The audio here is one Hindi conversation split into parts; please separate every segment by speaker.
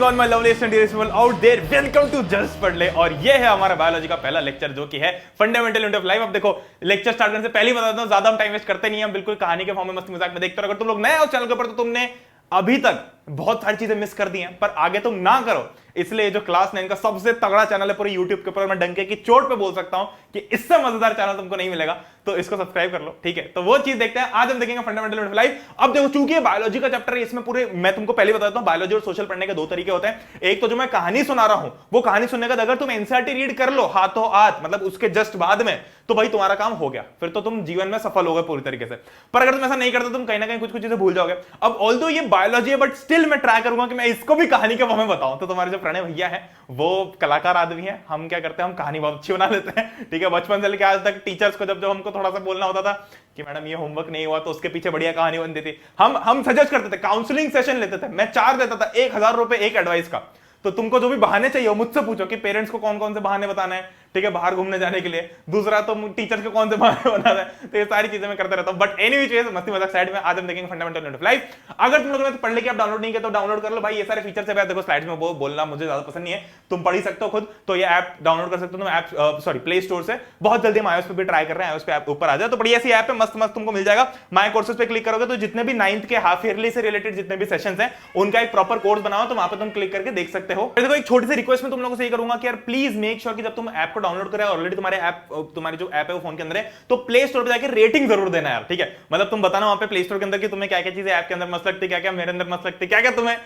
Speaker 1: On my lovely students out there, welcome to just पढ़ ले। और ये है हमारा बायोलॉजी का पहला लेक्चर जो कि है फंडामेंटल यूनिट ऑफ लाइफ। अब देखो लेक्चर स्टार्ट करने से पहले ही बता देता हूं, ज्यादा हम टाइम वेस्ट करते नहीं हैं, बिल्कुल कहानी के फॉर्म में मस्ती मजाक में देखते रहो। अगर तुम लोग नए हो चैनल के ऊपर तो तुमने अभी तक बहुत सारी चीजें मिस कर दी हैं, पर आगे तुम ना करो, इसलिए जो क्लास 9 का सबसे तगड़ा चैनल है पूरे यूट्यूब के ऊपर, मैं डंके की चोट पे बोल सकता हूं कि इससे मजेदार चैनल तुमको नहीं मिलेगा, तो इसको सब्सक्राइब कर लो, ठीक है। तो वो चीज देखते हैं, आज हम देखेंगे फंडामेंटल यूनिट ऑफ लाइफ। अब देखो चूंकि बायोलॉजी का चैप्टर है, इसमें पूरे मैं तुमको पहले बताता हूं, बायोलॉजी और सोशल पढ़ने के दो तरीके होते हैं। एक तो जो मैं कहानी सुना रहा हूं, वो कहानी सुनने का अगर तुम एनसीईआरटी रीड कर लो हाथों हाथ, मतलब उसके जस्ट बाद में, तो भाई तुम्हारा काम हो गया, फिर तो तुम जीवन में सफल हो गए पूरी तरीके से। पर अगर तुम ऐसा नहीं करते, तुम कहीं ना कहीं कुछ कुछ चीजें भूल जाओगे। अब ऑल्दो ये बायोलॉजी है, बट स्टिल मैं ट्राई करूंगा कि मैं इसको भी कहानी के फॉर्म में बताऊं। तो तुम्हारे जो प्रणय भैया है वो कलाकार आदमी है, हम क्या करते हैं, हम कहानी बहुत अच्छी बना लेते हैं, ठीक है। बचपन से लेकर आज तक टीचर्स को जब हमको थोड़ा सा बोलना होता था कि मैडम ये होमवर्क नहीं हुआ, तो उसके पीछे बढ़िया कहानी बनती थी। हम सजेस्ट करते थे, काउंसलिंग सेशन लेते थे, मैं 4 देता था, 1000 रुपए एक एडवाइस का। तो तुमको जो भी बहाने चाहिए मुझसे पूछो कि पेरेंट्स को कौन कौन से बहाने बताना है, ठीक है, बाहर घूमने जाने के लिए। दूसरा तो टीचर्स को कौन से बहाने बताना है, तो ये सारी चीजें मैं करते रहता हूं। बट एनीवे चीज मस्ती मजाक साइड में, आज हम देखेंगे फंडामेंटल यूनिट ऑफ लाइफ। अगर तुम लोगों ने पढ़ लेके आप डाउनलोड नहीं किया तो डाउनलोड कर लो भाई, ये सारे फीचर्स है। देखो स्लाइड्स में बोलना मुझे ज्यादा पसंद नहीं है, तुम पढ़ ही सकते हो खुद, तो ये ऐप डाउनलोड कर सकते हो तुम ऐप सॉरी प्ले स्टोर से। बहुत जल्दी हम iOS पे भी ट्राई कर रहे हैं, iOS पे ऐप ऊपर आ जाए तो बढ़िया सी ऐप है, मस्त मस्त तुमको मिल जाएगा। माय कोर्सेज पे क्लिक करोगे तो जितने भी 9th के हाफ ईयरली से रिलेटेड जितने भी सेशंस हैं उनका एक प्रॉपर कोर्स बनाओ, तो वहां पे तुम क्लिक करके देख सकते हो। देखो एक छोटी सी रिक्वेस्ट में तुम लोगों से ये करूंगा कि यार प्लीज मेक श्योर कि जब तुम ऐप को डाउनलोड करें, ऑलरेडी तुम्हारी जो ऐप है वो फोन के अंदर है, तो प्ले स्टोर पे जाकर रेटिंग जरूर देना यार, ठीक है। मतलब तुम बताना वहां पे प्ले स्टोर के अंदर कि तुम्हें क्या क्या चीजें ऐप के अंदर मस्त लगती, क्या क्या मेरे अंदर मस्त लगती, क्या क्या तुम्हें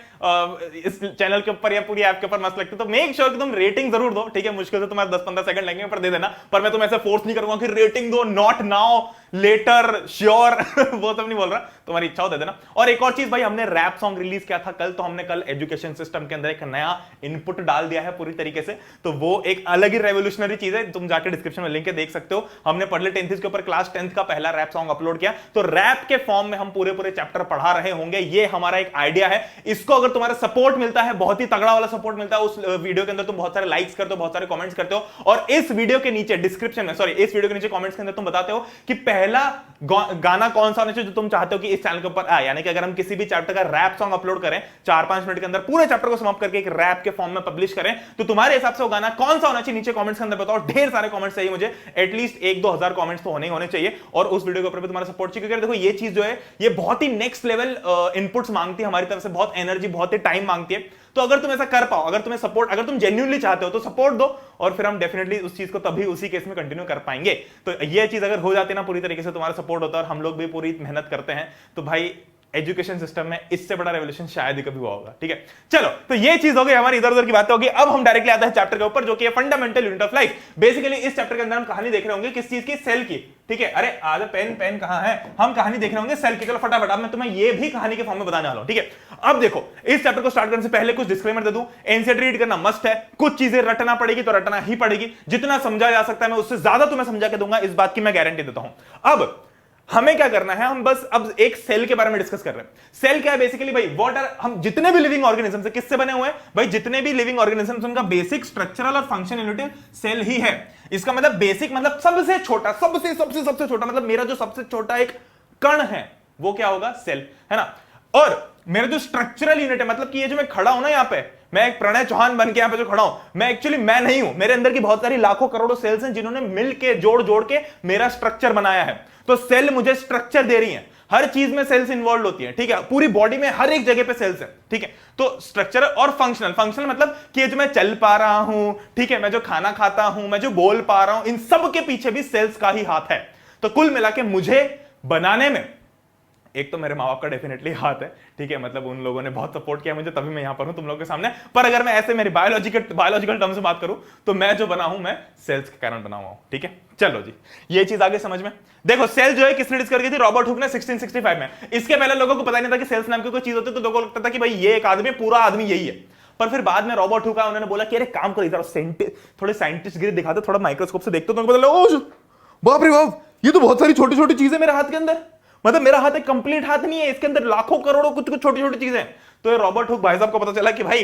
Speaker 1: इस चैनल के ऊपर या पूरी ऐप के ऊपर मस्त लगती। तो मेक श्योर कि तुम रेटिंग जरूर दो, ठीक है। मुश्किल से तुम्हारे 10-15 सेकंड लगेंगे पर दे देना, पर मैं तुम्हें ऐसे फोर्स नहीं करूंगा कि रेटिंग दो, नॉट नाउ, लेटर, श्योर वो सब नहीं बोल रहा, तुम्हारी इच्छा हो दे देना। और एक और चीज भाई, हमने रैप सॉन्ग रिलीज किया था कल, तो हमने कल एजुकेशन सिस्टम के अंदर एक नया इनपुट डाल दिया है पूरी तरीके से, तो वो एक अलग ही रेवोल्यूशनरी चीज है, तुम जाके डिस्क्रिप्शन में लिंक देख सकते हो। हमने पढ़ ले 10th के ऊपर क्लास 10th का पहला रैप सॉन्ग अपलोड किया, तो रैप के फॉर्म में हम पूरे चैप्टर पढ़ा रहे होंगे, ये हमारा एक आइडिया है। इसको अगर तुम्हारा सपोर्ट मिलता है, बहुत ही तगड़ा वाला सपोर्ट मिलता है, उस वीडियो के अंदर तुम बहुत सारे लाइक्स करते हो, बहुत सारे कमेंट्स करते हो, और इस वीडियो के नीचे डिस्क्रिप्शन में, सॉरी इस वीडियो के नीचे कमेंट्स के अंदर तुम बताते हो कि पहला गाना कौन सा होना चाहिए जो तुम चाहते हो कि इस चैनल के ऊपर आए। यानी कि अगर हम किसी भी चैप्टर का रैप सॉन्ग अपलोड करें 4-5 मिनट के अंदर, पूरे चैप्टर को समाप्त करके एक रैप के फॉर्म में पब्लिश करें, तो तुम्हारे हिसाब से वो गाना कौन सा होना चाहिए नीचे कमेंट्स के अंदर बताओ। ढेर सारे कमेंट्स चाहिए मुझे, एटलीस्ट 1-2 हजार कमेंट्स तो होने चाहिए, और उस वीडियो के ऊपर भी तुम्हारा सपोर्ट चाहिए, क्योंकि देखो ये चीज जो है ये बहुत ही नेक्स्ट लेवल इनपुट्स मांगती है हमारी तरफ से, बहुत एनर्जी, बहुत ही टाइम मांगती है। तो अगर तुम ऐसा कर पाओ, अगर तुम्हें सपोर्ट, अगर तुम जेन्युइनली चाहते हो तो सपोर्ट दो, और फिर हम डेफिनेटली उस चीज को तभी उसी केस में कंटिन्यू कर पाएंगे। तो ये चीज अगर हो जाती है ना पूरी तरीके से, तुम्हारा सपोर्ट होता है और हम लोग भी पूरी मेहनत करते हैं, तो भाई एजुकेशन सिस्टम में इससे बड़ा रेवोल्यूशन शायद ही कभी हुआ होगा, ठीक है। चलो तो ये चीज हो गई, हमारी इधर उधर की बातें होगी। अब हम डायरेक्टली आते हैं चैप्टर के ऊपर जो कि है fundamental unit of life. Basically इस चैप्टर के अंदर हम कहानी देख रहे होंगे किस चीज की, सेल की, ठीक है। अरे आज पेन कहां है, हम कहानी देख रहे होंगे सेल की। चलो फटाफट अब मैं तुम्हें ये भी कहानी के फॉर्म में बताने वाला हूं, ठीक है। अब देखो इस चैप्टर को स्टार्ट करने से पहले कुछ डिस्क्लेमर दे दूं, एनसीईआरटी रीड करना मस्ट है, कुछ चीजें रटना पड़ेगी तो रटना ही पड़ेगी, जितना समझा जा सकता है मैं उससे ज्यादा तुम्हें समझा के दूंगा, इस बात की मैं गारंटी देता हूं। अब हमें क्या करना है, हम बस अब एक सेल के बारे में डिस्कस कर रहे हैं। सेल क्या है बेसिकली भाई, व्हाट आर, हम जितने भी लिविंग ऑर्गेनिजम्स है किससे बने हुए हैं भाई, जितने भी लिविंग ऑर्गेनिजम्स उनका बेसिक स्ट्रक्चरल और फंक्शन यूनिट सेल ही है। इसका मतलब बेसिक मतलब सबसे छोटा, सबसे छोटा, मतलब मेरा जो सबसे छोटा एक कण है वो क्या होगा, सेल, है ना। और मेरा जो स्ट्रक्चरल यूनिट है, मतलब कि ये जो मैं खड़ा हूं ना यहाँ पे, मैं एक प्रणय चौहान बन के यहाँ पे जो खड़ा हूं, मैं एक्चुअली मैं नहीं हूं, मेरे अंदर की बहुत सारी लाखों करोड़ों सेल्स हैं जिन्होंने मिलके जोड़ के मेरा स्ट्रक्चर बनाया है। तो सेल मुझे स्ट्रक्चर दे रही है, हर चीज में सेल्स इन्वॉल्व होती है, ठीक है, पूरी बॉडी में हर एक जगह पे सेल्स है, ठीक है। तो स्ट्रक्चर और फंक्शनल मतलब कि जो मैं चल पा रहा हूं, ठीक है, मैं जो खाना खाता हूं, मैं जो बोल पा रहा हूं, इन सब के पीछे भी सेल्स का ही हाथ है। तो कुल मिला के मुझे बनाने में एक तो मेरे माँ बाप का डेफिनेटली हाथ है, ठीक है, मतलब उन लोगों ने बहुत सपोर्ट किया मुझे, तभी मैं यहां पर हूं तुम लोगों के सामने। पर अगर मैं ऐसे मेरी बायोलॉजिकल टर्म से बात करूं तो मैं जो बना हूं, मैं सेल्स के कारण बना हुआ हूं, ठीक है। चलो जी, ये चीज आगे समझ में। देखो सेल जो है किसने डिस्कवर की थी, रॉबर्ट हुक ने 1665 में। इसके पहले लोगों को पता नहीं था कि सेल्स नाम की कोई चीज होती है, तो लोगों को लगता था कि भाई ये एक आदमी, पूरा आदमी यही है। पर फिर बाद में रॉबर्ट हुक, उन्होंने बोला कि अरे काम करो, इधर थोड़े साइंटिस्ट गिरी दिखाते, थोड़ा माइक्रोस्कोप से देखते हो तो पता, बाप रे बाप, ये तो बहुत सारी छोटी छोटी चीजें मेरे हाथ के अंदर, मतलब मेरा हाथ एक कंप्लीट हाथ नहीं है, इसके अंदर लाखों करोड़ों कुछ छोटी छोटी चीजें। तो ये रॉबर्ट हुक भाई साहब को पता चला कि भाई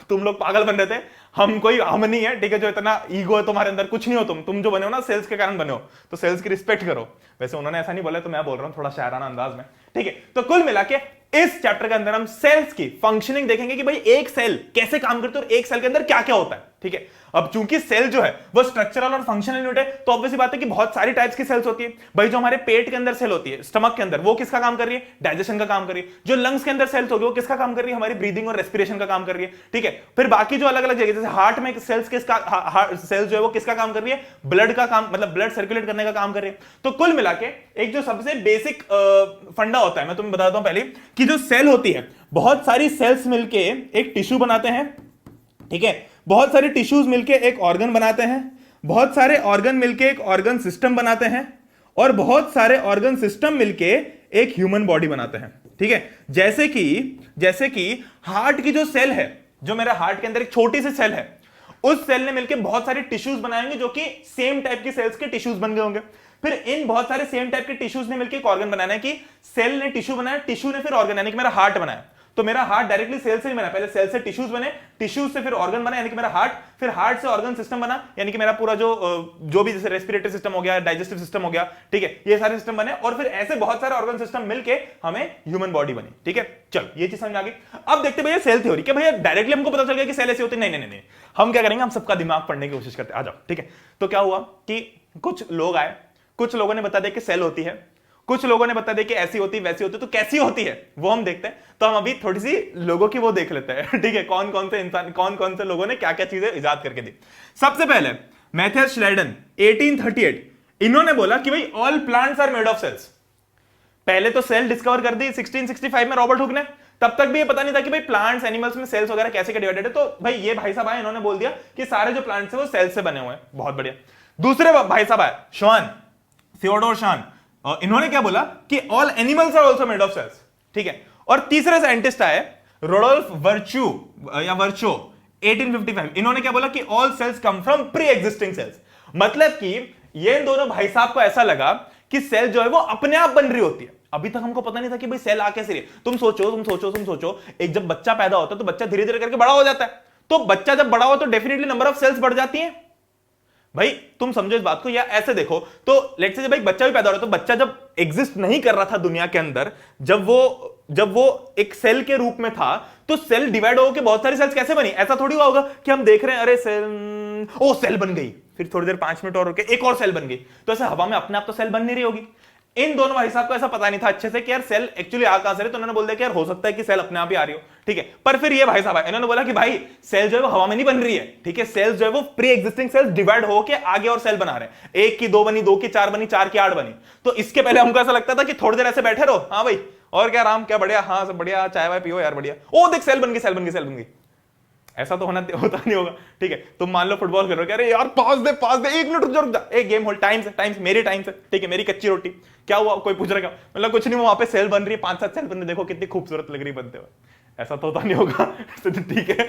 Speaker 1: तुम लोग पागल बन रहे थे, हम नहीं है, ठीक है, जो इतना ईगो है तुम्हारे अंदर, कुछ नहीं हो तुम जो बने हो ना सेल्स के कारण बने हो, तो सेल्स की रिस्पेक्ट करो। वैसे उन्होंने ऐसा नहीं बोला, तो मैं बोल रहा हूं थोड़ा शायराना अंदाज में, ठीक है। तो कुल मिला के इस चैप्टर के अंदर हम सेल्स की फंक्शनिंग देखेंगे कि भाई एक सेल कैसे काम करती है और एक सेल के अंदर क्या क्या होता है। ठीक है, अब चूंकि सेल जो है वो स्ट्रक्चरल और फंक्शनल यूनिट है, तो ऑब्वियसली बात है कि बहुत सारी टाइप्स की सेल्स होती है। भाई जो हमारे पेट के अंदर सेल होती है, स्टमक के अंदर, वो किसका काम कर रही है? डाइजेशन का काम कर रही है। जो लंग्स के अंदर सेल्स होगी वो किसका काम कर रही है? हमारी ब्रीदिंग और रेस्पिरेशन का काम कर रही है। ठीक है, फिर बाकी जो अलग अलग जगह, जैसे हार्ट में सेल्स सेल्स जो है वो किसका काम कर रही है? ब्लड का काम, मतलब ब्लड सर्कुलेट करने का काम कर रही है। तो कुल मिला के एक जो सबसे बेसिक फंडा होता है, मैं तुम्हें बताता हूं पहले, कि जो सेल होती है, बहुत सारी सेल्स मिलके एक टिश्यू बनाते हैं। ठीक है, बहुत सारे टिश्यूज मिलके एक ऑर्गन बनाते हैं, बहुत सारे ऑर्गन मिलके एक ऑर्गन सिस्टम बनाते हैं, और बहुत सारे ऑर्गन सिस्टम मिलके एक ह्यूमन बॉडी बनाते हैं। ठीक है, जैसे कि हार्ट की जो सेल है, जो मेरा हार्ट के अंदर एक छोटी सी सेल है, उस सेल ने मिलकर बहुत सारे टिश्यूज बनाएंगे जो कि सेम टाइप की सेल्स के टिश्यूज बन गए होंगे। फिर इन बहुत सारे सेम टाइप के टिश्यूज ने मिलकर एक ऑर्गन बनाना है, कि सेल ने टिश्यू बनाया, टिश्यू ने फिर ऑर्गन, यानी कि मेरा हार्ट बनाया। तो मेरा हार्ट डायरेक्टली सेल से नहीं बना, पहले सेल से टिश्यूज बने, टिश्यूज से फिर ऑर्गन बना, यानी कि मेरा हार्ट, फिर हार्ट से ऑर्गन सिस्टम बना, यानी कि मेरा पूरा जो भी, जैसे रेस्पिरेटरी सिस्टम हो गया, डाइजेस्टिव सिस्टम हो गया। ठीक है, ये सारे सिस्टम बने, और फिर ऐसे बहुत सारे ऑर्गन सिस्टम मिलके हमें ह्यूमन बॉडी बनी। ठीक है, चलो ये चीज समझ आ गई। अब देखते भैया सेल थ्योरी, कि भैया डायरेक्टली हमको पता चल गया कि सेल ऐसी होती है, नहीं, हम क्या करेंगे, हम सबका दिमाग पढ़ने की कोशिश करते हैं। आ जाओ। ठीक है, तो क्या हुआ कि कुछ लोग आए, कुछ लोगों ने बता दिया कि सेल होती है, कुछ लोगों ने बता दिया कि ऐसी होती वैसी होती, तो कैसी होती है वो हम देखते हैं। तो हम अभी थोड़ी सी लोगों की वो देख लेते हैं। ठीक है, कौन कौन से इंसान, कौन कौन से लोगों ने क्या क्या चीजें इजाद करके दी। सबसे पहले मैथियस श्लेडन 1838, इन्होंने बोला कि भाई all plants are made of cells. पहले तो सेल डिस्कवर कर दी 1665 में रॉबर्ट हुक ने, तब तक भी ये पता नहीं था कि भाई प्लांट्स, एनिमल्स में सेल्स वगैरह कैसे डिवाइडेड है। तो भाई ये भाई साहब आए, इन्होंने बोल दिया कि सारे जो प्लांट्स है वो सेल्स से बने हुए हैं। बहुत बढ़िया। दूसरे भाई साहब आए, शॉन, थियोडोर शॉन, इन्होंने क्या बोला कि all animals are also made of cells. ठीक है, और तीसरे साइंटिस्ट आए रोडोल्फ वर्चू या वर्चो 1855, इन्होंने क्या बोला कि all cells come from pre existing cells. मतलब कि ये दोनों भाई साहब को ऐसा लगा कि सेल जो है वो अपने आप बन रही होती है। अभी तक हमको पता नहीं था कि भाई सेल आ कैसे रही है। तुम सोचो, एक जब बच्चा पैदा होता है तो बच्चा धीरे धीरे करके बड़ा हो जाता है, तो बच्चा जब बड़ा हो तो डेफिनेटली नंबर ऑफ सेल्स बढ़ जाती है। भाई तुम समझो इस बात को, या ऐसे देखो तो लेट्स से जब एक बच्चा भी पैदा हो रहा है, तो बच्चा जब एग्जिस्ट नहीं कर रहा था दुनिया के अंदर, जब वो एक सेल के रूप में था, तो सेल डिवाइड होकर बहुत सारी सेल्स कैसे बनी? ऐसा थोड़ी हुआ होगा कि हम देख रहे हैं अरे सेल बन गई, फिर थोड़ी देर 5 मिनट और रुके एक और सेल बन गई। तो ऐसे हवा में अपने आप तो सेल बन नहीं रही होगी। इन दोनों भाई साहब को ऐसा पता नहीं था अच्छे से कि यार सेल एक्चुअली आ कहां से रही, तो उन्होंने बोल दिया कि यार हो सकता है कि सेल अपने आप ही आ रही हो। ठीक है, पर फिर ये भाई साहब इन्होंने बोला कि भाई सेल जो है वो हवा में नहीं बन रही है। ठीक है, सेल्स जो है वो प्री एग्जिस्टिंग सेल्स डिवाइड होकर आगे और सेल बना रहे हैं। 1 की 2 बनी, 2 की 4 बनी, 4 की 8 बनी। तो इसके पहले हमको ऐसा लगता था कि थोड़ी देर ऐसे बैठे रहो, हाँ भाई और क्या राम, क्या बढ़िया, हाँ सब बढ़िया, चाय वाय पियो यार बढ़िया, ओ देख सेल बन गई। ऐसा तो होता नहीं होगा। ठीक है, तुम मान लो फुटबॉल खेल रहे हो, अरे यार पास दे 1 मिनट रुक जा, एक गेम होल्ड, टाइम से मेरी टाइम से। ठीक है, मेरी कच्ची रोटी, क्या हुआ, कोई पूछ रहा, मतलब कुछ नहीं, वहां पे सेल बन रही है, 5-7 सेल बन रही है, देखो कितनी खूबसूरत लग रही बनते हुए। ऐसा तो होता नहीं होगा। तो ठीक है,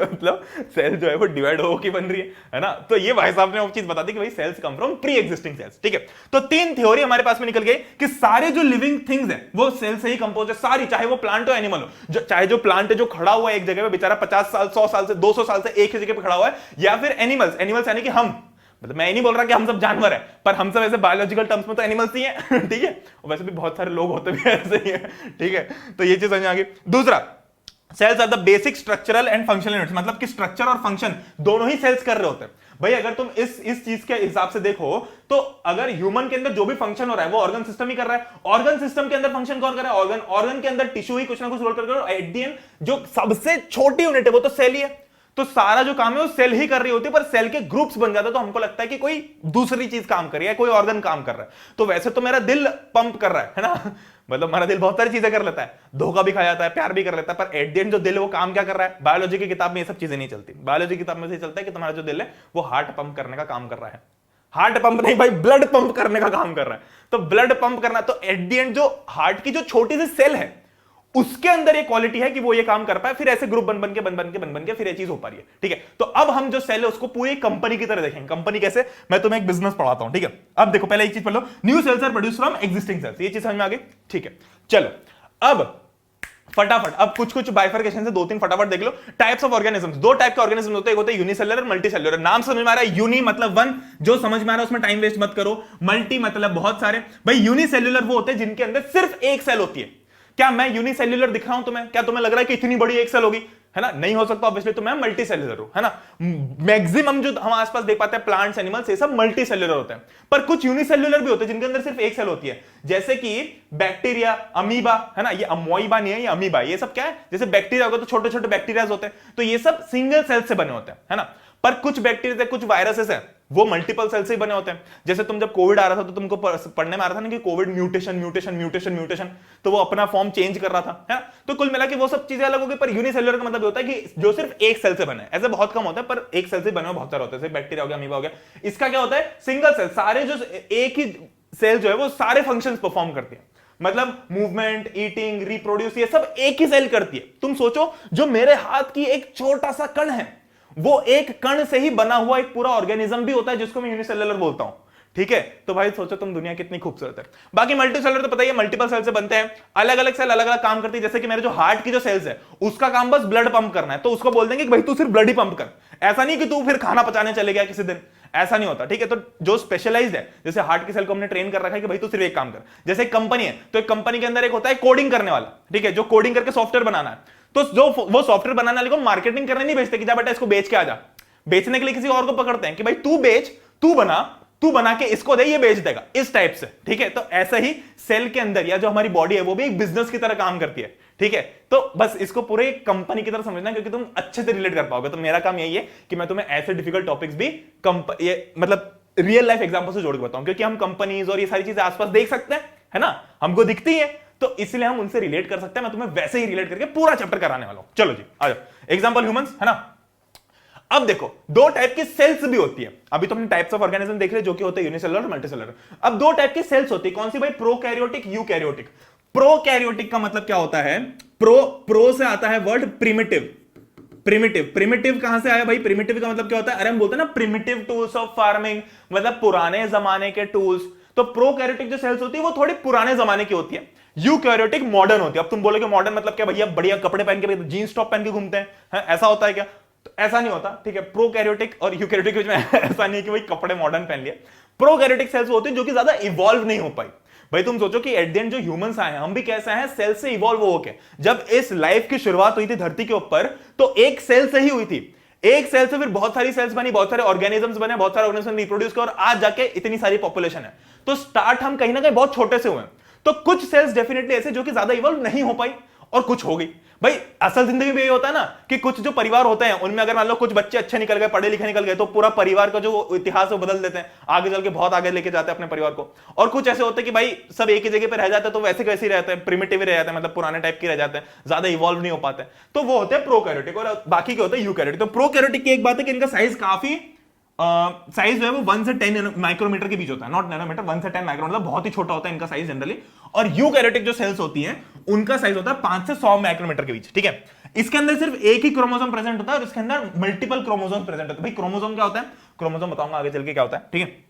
Speaker 1: मतलब सेल जो है वो डिवाइड होकर बन रही है ना। तो ये भाई साहब ने वो चीज बता दी कि भाई cells come from pre existing cells. ठीक है, तो 3 थ्योरी हमारे पास में निकल गई कि सारे जो लिविंग थिंग्स है वो सेल से ही कंपोज है, सारी, चाहे वो प्लांट हो एनिमल हो, चाहे जो प्लांट है जो खड़ा हुआ है एक जगह पे बेचारा 50 साल 100 साल से 200 साल से एक ही जगह पे खड़ा हुआ है, या फिर एनिमल्स यानी कि हम, मतलब मैं नहीं बोल रहा कि हम सब जानवर हैं, पर हम सब ऐसे बायोलॉजिकल टर्म्स में तो एनिमल्स ही हैं। ठीक है, वैसे भी बहुत सारे लोग होते भी ऐसे ही हैं। ठीक है, तो ये चीज समझ आ गई। दूसरा, cells are the basic structural and functional units, मतलब कि स्ट्रक्चर और फंक्शन दोनों ही सेल्स कर रहे होते हैं। भाई अगर तुम इस चीज के हिसाब से देखो, तो अगर ह्यूमन के अंदर जो भी फंक्शन हो रहा है वो ऑर्गन सिस्टम ही कर रहा है। ऑर्गन सिस्टम के अंदर फंक्शन कौन कर रहा है? ऑर्गन के अंदर टिश्यू ही कुछ ना कुछ रोल कर रहा है। एट द एंड जो सबसे छोटी यूनिट है वो तो सेल ही है। तो सारा जो काम है वो सेल ही कर रही होती है, पर सेल के ग्रुप्स बन जाते हैं, तो हमको लगता है कि कोई दूसरी चीज काम कर रही है, कोई ऑर्गन काम कर रहा है। तो वैसे तो मेरा दिल पंप कर रहा है ना, मतलब हमारा दिल बहुत सारी चीजें कर लेता है, धोखा भी खा जाता है, प्यार भी कर लेता है, पर एट द एंड जो दिल है वो काम क्या कर रहा है? बायोलॉजी की किताब में ये सब चीजें नहीं चलती। बायोलॉजी की किताब में से चलता है कि तुम्हारा जो दिल है वो हार्ट पंप करने का काम कर रहा है। हार्ट पंप नहीं भाई, ब्लड पंप करने का काम कर रहा है। तो ब्लड पंप करना, तो एट द एंड जो हार्ट की जो छोटी सी सेल है उसके अंदर एक क्वालिटी है कि वो ये काम कर पाए, फिर ऐसे ग्रुप बन के फिर ये चीज हो पा रही है। ठीक है, तो अब हम जो सेल है उसको पूरी कंपनी की तरह देखेंगे। कंपनी कैसे, मैं तुम्हें एक बिजनेस पढ़ाता हूं। ठीक है, अब देखो पहले एक चीज पढ़ लो, new cells are produce from existing cells, ये चीज समझ में आ गई। ठीक है, चलो अब फटाफट, अब कुछ बाइफरकेशन से 2-3 फटाफट देख लो। टाइप्स ऑफ ऑर्गेनिजम्स, 2 टाइप के ऑर्गेनिज्म होते हैं, एक होते हैं यूनिसेलुलर और मल्टीसेलुलर। नाम समझ में आ रहा है, यूनि मतलब 1, जो समझ में आ रहा है उसमें टाइम वेस्ट मत करो। मल्टी मतलब बहुत सारे। भाई यूनिसेलुलर वो होते हैं जिनके अंदर सिर्फ एक सेल होती है, क्या मैं यूनिसेल्युलर दिख रहा हूं तुम्हें? क्या तुम्हें लग रहा है कि इतनी बड़ी एक सेल होगी? है ना, नहीं हो सकता ऑब्वियसली, तो मैं मल्टी सेल्युलर हूं, है ना। मैक्सिमम जो हम आसपास देख पाते हैं प्लांट्स, एनिमल्स, ये सब मल्टी सेल्युलर होते हैं। पर कुछ यूनिसेल्युलर भी होते हैं जिनके अंदर सिर्फ एक सेल होती है, जैसे कि बैक्टीरिया, अमीबा, है ना। ये अमोइबा नहीं है, ये अमीबा। ये सब क्या है? जैसे बैक्टीरिया होगा तो छोटे छोटे बैक्टीरिया होते हैं, तो ये सब सिंगल सेल से बने होते हैं, है ना। पर कुछ बैक्टीरिया, कुछ वायरसेस हैं, वो मल्टीपल सेल से ही बने होते हैं। जैसे तुम जब कोविड आ रहा था तो तुमको पढ़ने में आ रहा था ना कि Covid mutation mutation mutation mutation, तो वो अपना फॉर्म चेंज कर रहा था, है ना। तो कुल मिला के वो सब चीजें अलग हो गई। पर यूनिसेल्युलर का मतलब होता है कि जो सिर्फ एक सेल से बने। ऐसे बहुत कम होता है, पर एक सेल से बने हुए बहुत सारे होते हैं। बैक्टीरिया हो गया, अमीबा हो गया। इसका क्या होता है? सिंगल सेल, सारे जो एक ही सेल जो है वो सारे फंक्शंस परफॉर्म करती है। मतलब मूवमेंट, ईटिंग, रिप्रोड्यूस, ये सब एक ही सेल करती है। तुम सोचो, जो मेरे हाथ की एक छोटा सा कण है, वो एक कण से ही बना हुआ एक पूरा ऑर्गेनिज्म भी होता है, जिसको मैं यूनिसेल्युलर बोलता हूं। ठीक है, तो भाई सोचो तुम, दुनिया कितनी खूबसूरत है। बाकी मल्टीसेलुलर तो पता ही है, मल्टीपल सेल से बनते हैं। अलग अलग सेल अलग अलग काम करती है। जैसे कि मेरे जो हार्ट की जो सेल्स है, उसका काम बस ब्लड पंप करना है, तो उसको बोल देंगे कि भाई तू सिर्फ ब्लड ही पंप कर। ऐसा नहीं कि तू फिर खाना पचाने चले गया किसी दिन, ऐसा नहीं होता। ठीक है, तो जो स्पेशलाइज्ड है, जैसे हार्ट की सेल को हमने ट्रेन कर रखा है कि भाई तू सिर्फ एक काम कर। जैसे एक कंपनी है, तो एक कंपनी के अंदर एक होता है कोडिंग करने वाला, ठीक है, जो कोडिंग करके सॉफ्टवेयर बनाना है। तो जो वो सॉफ्टवेयर बनाने वाले को मार्केटिंग करने नहीं भेजते कि जा बेटा इसको बेच के आ जा। बेचने के लिए किसी और को पकड़ते हैं कि भाई तू बेच, तू बना के इसको दे, ये बेच देगा, इस टाइप से। ठीक है, तो ऐसा ही सेल के अंदर या जो हमारी बॉडी है वो भी एक बिजनेस की तरह काम करती है। ठीक है, तो बस इसको पूरे कंपनी की तरह समझना, क्योंकि तुम अच्छे से रिलेट कर पाओगे। तो मेरा काम यही है कि मैं तुम्हें ऐसे डिफिकल्ट टॉपिक्स भी मतलब रियल लाइफ एग्जांपल से जोड़ के बताऊं, क्योंकि हम कंपनीज और ये सारी चीजें आसपास देख सकते हैं, है ना, हमको दिखती है, तो इसलिए हम उनसे रिलेट कर सकते हैं। मैं तुम्हें वैसे ही रिलेट करके पूरा चैप्टर कराने वाला हूं। चलो जी, आ जाओ। एग्जांपल ह्यूमंस, है ना। अब देखो, दो टाइप की सेल्स भी होती है। अभी तो हमने टाइप्स ऑफ ऑर्गेनिज्म देख रहे जो कि होते हैं यूनिसेलुलर और मल्टीसेलुलर। अब दो टाइप की सेल्स होती है, कौन सी भाई? Prokaryotic, eukaryotic. प्रोकैरियोटिक का मतलब क्या होता है? प्रो से आता है वर्ड प्रिमिटिव। प्रिमिटिव कहां से आया भाई? प्रिमिटिव का मतलब क्या होता है? अरे हम बोलते हैं ना प्रिमिटिव टूल्स ऑफ फार्मिंग, मतलब पुराने जमाने के टूल्स। तो प्रोकैरियोटिक जो सेल्स होती है वो थोड़ी पुराने जमाने की होती है, यूकैरियोटिक मॉडर्न होती है। अब तुम बोलोगे मॉडर्न मतलब क्या भैया? बढ़िया कपड़े पहन के, जीन्स टॉप पहन के घूमते हैं, ऐसा होता है क्या? तो ऐसा नहीं होता। ठीक है, प्रोकैरियोटिक और यूकैरियोटिक के बीच में ऐसा नहीं है कि भाई कपड़े मॉडर्न पहन लिए। प्रोकैरियोटिक सेल्स होती है जो कि ज्यादा इवॉल्व नहीं हो पाई। भाई तुम सोचो कि एट द एंड जो ह्यूमंस आए हैं, हम भी कैसे हैं? सेल से इवॉल्व होके। जब इस लाइफ की शुरुआत हुई थी धरती के ऊपर, तो एक सेल से ही हुई थी। एक सेल से फिर बहुत सारी सेल्स बनी, बहुत सारे ऑर्गेनिजम्स बने, बहुत सारे ऑर्गेनिज्म रिप्रोड्यूस किए, और आज जाके इतनी सारी पॉपुलेशन है। तो स्टार्ट हम कहीं ना कहीं बहुत छोटे से हुए। तो कुछ सेल्स डेफिनेटली ऐसे जो कि ज्यादा इवॉल्व नहीं हो पाई, और कुछ हो गई। भाई असल जिंदगी में ये होता है ना कि कुछ जो परिवार होते हैं उनमें अगर मान लो कुछ बच्चे अच्छे निकल गए, पढ़े लिखे निकल गए, तो पूरा परिवार का जो इतिहास है बदल देते हैं, आगे चल के बहुत आगे लेके जाते हैं अपने परिवार को। और कुछ ऐसे होते हैं कि भाई सब एक ही जगह पे रह जाते हैं, तो वैसे कैसे रहते हैं, प्रिमिटिव रह जाते हैं, मतलब पुराने टाइप के रह जाते हैं, ज्यादा इवॉल्व नहीं हो पाते। तो वो होते हैं प्रोकैरियोटिक, और बाकी के होते हैं यूकैरियोटिक। तो प्रोकैरियोटिक की एक बात है कि इनका साइज काफी साइज जो है वो 1 से 10 माइक्रोमीटर के बीच होता है, नॉट नैनोमीटर, 1 से 10 माइक्रो, मतलब बहुत ही छोटा होता है इनका साइज जनरली। और यूकैरियोटिक जो सेल्स होती हैं उनका साइज होता है 5 से 100 माइक्रोमीटर के बीच। ठीक है, इसके अंदर सिर्फ एक ही क्रोमोसोम प्रेजेंट होता है, और इसके अंदर मल्टीपल क्रोमोसोम प्रेजेंट होते हैं। भाई क्रोमोसोम क्या होता है? क्रोमोसोम बताऊंगा आगे चल के क्या होता है। ठीक है,